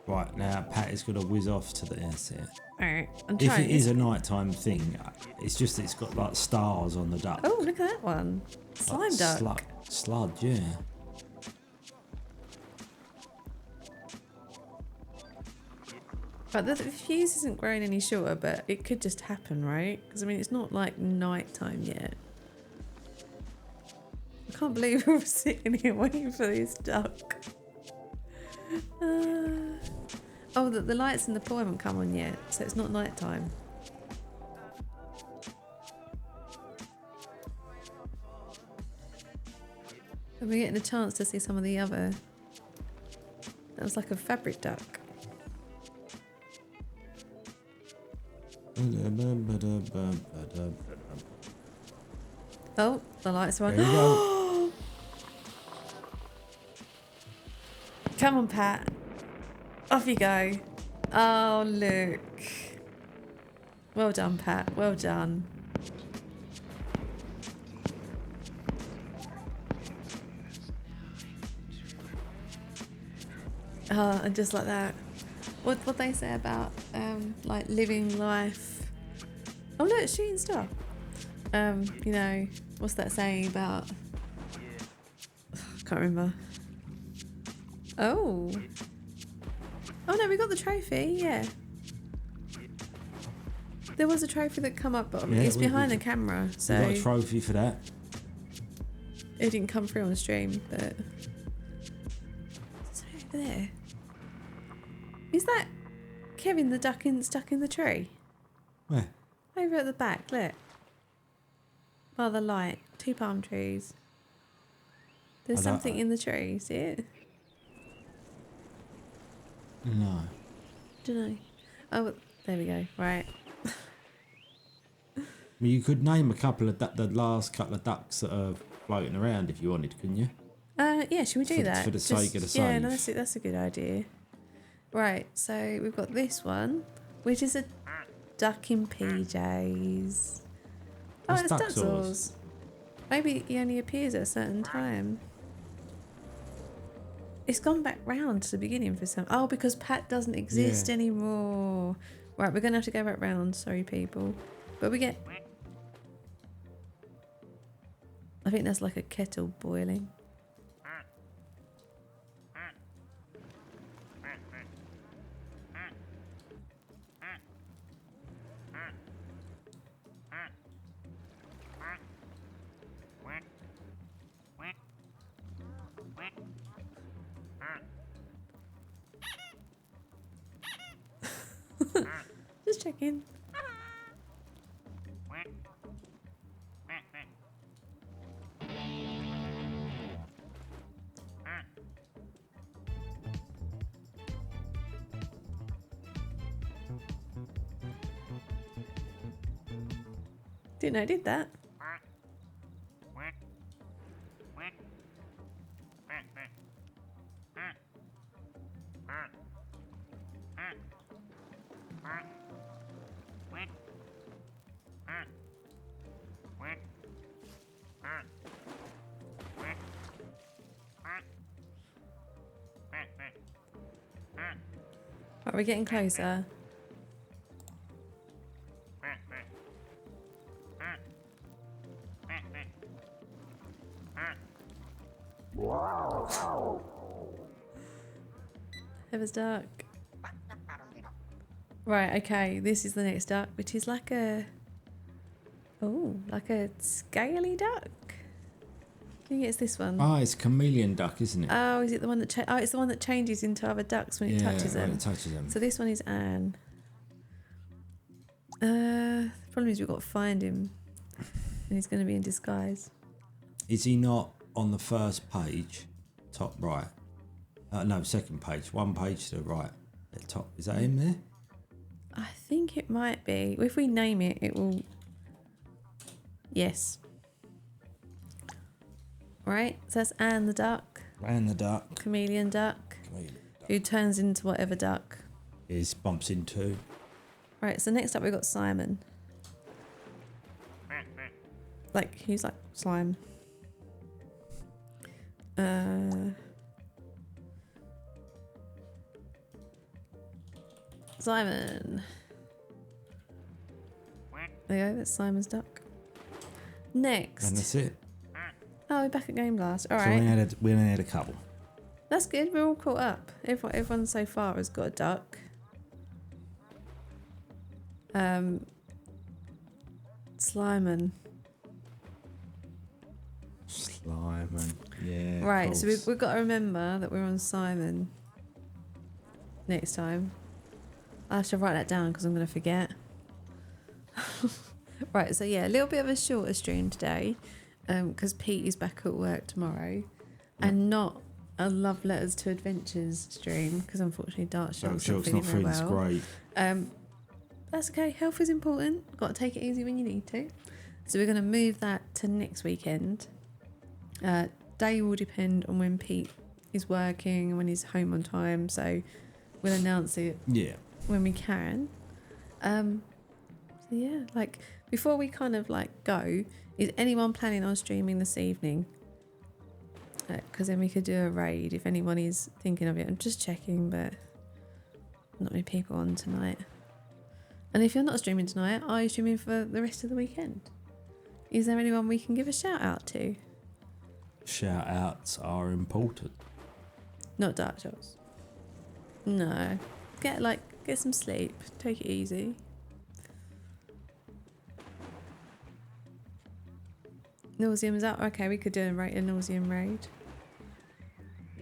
B: Right, now Pat is going to whiz off to the asset.
A: Alright, I'm
B: If
A: trying.
B: it is a nighttime thing, it's just that it's got like stars on the duck.
A: Oh, look at that one. Slime
B: Like
A: duck.
B: Sludge, yeah.
A: But the fuse isn't growing any shorter, but it could just happen, right? Because, I mean, it's not like night time yet. I can't believe we're sitting here waiting for this duck. Oh, the lights in the pool haven't come on yet, so it's not night time. Are we getting a chance to see some of the other... That was like a fabric duck. Oh, the lights are on.
B: There you go.
A: Come on, Pat. Off you go. Oh, look. Well done, Pat. Well done. Oh, and just like that. What they say about like living life. Oh look, shooting star. You know, what's that saying about? I can't remember. Oh. Oh no, we got the trophy. Yeah. There was a trophy that come up, but it's behind the camera, so
B: We got a trophy for that.
A: it didn't come through on the stream. But it's over there. Is that Kevin the duck stuck in the tree?
B: Where?
A: Over at the back, look. By the light, 2 palm trees. There's something in the tree, see it?
B: No.
A: Don't know. Oh, there we go. Right.
B: Well, you could name a couple of the last couple of ducks that are floating around if you wanted, couldn't you?
A: Yeah, should we do that?
B: For the sake of the
A: Yeah,
B: save.
A: no, that's a good idea. Right, so we've got this one, which is a duck in PJs. Oh, it's Duxels. Maybe he only appears at a certain time. It's gone back round to the beginning for some... Oh, because Pat doesn't exist anymore. Right, we're going to have to go back round. Sorry, people. But we get... I think that's like a kettle boiling. checking. Didn't know I did that. Are we getting closer? Heather's duck. Right, okay, this is the next duck, which is like a... Oh, like a scaly duck. I think it's this one.
B: Ah, it's chameleon duck, isn't it?
A: Oh, is it the one that... oh, it's the one that changes into other ducks when it touches them.
B: When it touches them.
A: So this one is Anne. The problem is we've got to find him. And he's going to be in disguise.
B: Is he not on the first page, top right? No, second page. One page to the right at top. Is that him there?
A: I think it might be. If we name it, it will... Yes. Right, so that's Anne the duck.
B: Anne the duck.
A: Chameleon duck. Who turns into whatever duck.
B: Is bumps into.
A: Right, so next up we've got Simon. Like, he's like slime. Simon. There you go, that's Simon's duck. Next.
B: And that's it.
A: Oh, we're back at Game Blast. All
B: So
A: right.
B: we only had a couple.
A: That's good. We're all caught up. Everyone so far has got a duck. Sliman.
B: Sliman. Yeah.
A: Right, so we've got to remember that we're on Simon next time. I should write that down because I'm going to forget. Right, so yeah, a little bit of a shorter stream today because Pete is back at work tomorrow and not a Love Letters to Adventures stream because unfortunately Dark Shark's not feeling very well.
B: Great.
A: That's okay, health is important. Got to take it easy when you need to. So we're going to move that to next weekend. Day will depend on when Pete is working and when he's home on time, so we'll announce it when we can. So yeah, like before we kind of like go, is anyone planning on streaming this evening? Because then we could do a raid if anyone is thinking of it. I'm just checking, but not many people on tonight. And if you're not streaming tonight, are you streaming for the rest of the weekend? Is there anyone we can give a shout out to?
B: Shout outs are important.
A: Not Dark Shots. No. Get some sleep. Take it easy. Nauseum is out. Okay, we could do a Nauseum raid.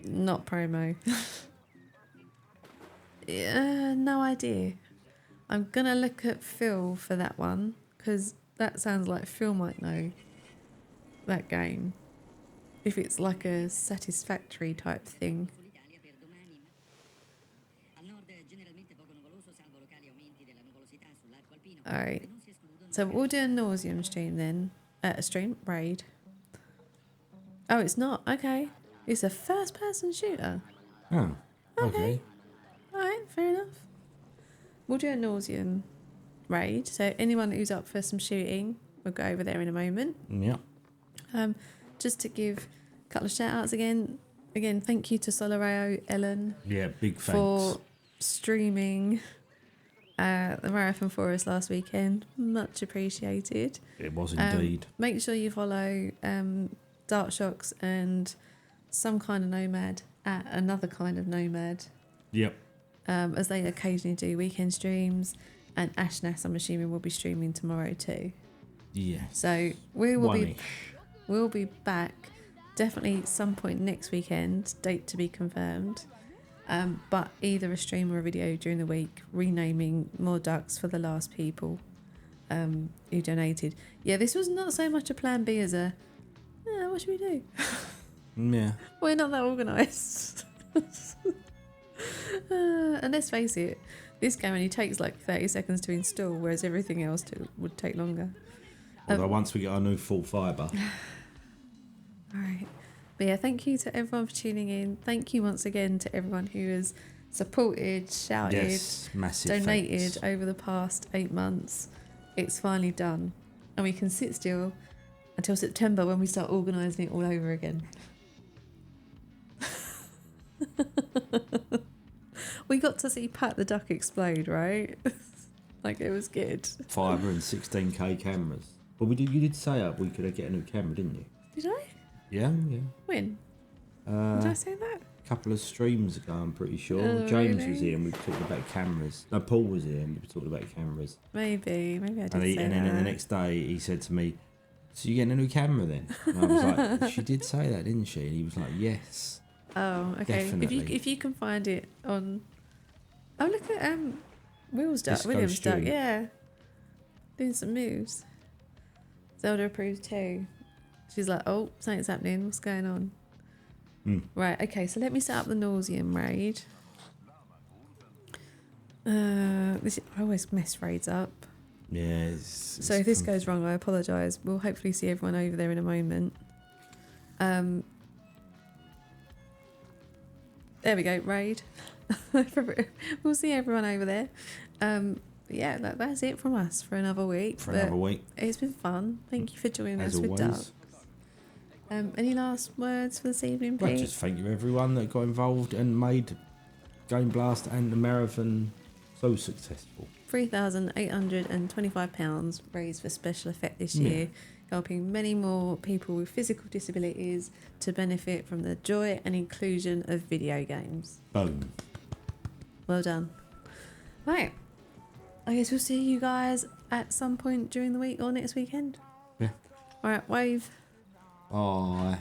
A: Not promo. Yeah, no idea. I'm gonna look at Phil for that one because that sounds like Phil might know that game. If it's like a satisfactory type thing. Alright. So we'll do a Nauseum stream then. Raid. Oh, it's not. Okay. It's a first person shooter.
B: Oh, okay.
A: Alright, fair enough. We'll do a Nauseum raid. So anyone who's up for some shooting, we'll go over there in a moment.
B: Yeah.
A: Just to give a couple of shout outs again. Again, thank you to Solareo Ellen.
B: Yeah, big thanks.
A: For streaming the marathon for us last weekend. Much appreciated.
B: It was indeed.
A: Make sure you follow Dark Shocks and Some Kind of Nomad at Another Kind of Nomad.
B: Yep.
A: As they occasionally do weekend streams. And Ashnas, I'm assuming, will be streaming tomorrow too.
B: Yeah.
A: So we'll be back definitely some point next weekend, date to be confirmed. But either a stream or a video during the week, renaming more ducks for the last people who donated. Yeah, this was not so much a plan B as a, what should we do?
B: Yeah.
A: We're not that organised. And let's face it, this game only takes like 30 seconds to install, whereas everything else would take longer.
B: Although once we get our new full fibre.
A: All right. But yeah, thank you to everyone for tuning in. Thank you once again to everyone who has supported, shouted,
B: Yes, massive
A: donated
B: thanks.
A: over the past 8 months. It's finally done. And we can sit still until September when we start organising it all over again. We got to see Pat the duck explode, right? Like, it was good.
B: Fibre and 16K cameras. But you did say we could get a new camera, didn't you?
A: Did I?
B: Yeah.
A: When? Did I say that?
B: A couple of streams ago, I'm pretty sure.
A: Oh,
B: James
A: really?
B: was here and we talked about cameras. No, Paul was here and we talked about cameras.
A: Maybe I did
B: And
A: say that.
B: then the next day he said to me, "So you getting a new camera then?" And I was like, "She did say that, didn't she?" And he was like, "Yes."
A: Oh, okay.
B: Definitely.
A: If you can find it on, look at Williams
B: Disco
A: duck,
B: Stew.
A: yeah, doing some moves. Zelda approved too. She's like, oh, something's happening. What's going on? Right. Okay. So let me set up the Nauseum raid. I always mess raids up.
B: Yeah.
A: So if this goes wrong, I apologise. We'll hopefully see everyone over there in a moment. There we go, raid. We'll see everyone over there. Yeah, that's it from us for another week. It's been fun. Thank you for joining
B: As
A: us with
B: always.
A: Duck. Any last words for this evening,
B: Well,
A: Pete?
B: just thank you everyone that got involved and made Game Blast and the marathon so successful.
A: £3,825 raised for special effect this year, helping many more people with physical disabilities to benefit from the joy and inclusion of video games.
B: Boom.
A: Well done. Right. I guess we'll see you guys at some point during the week or next weekend.
B: Yeah.
A: All right, wave.
B: Bye.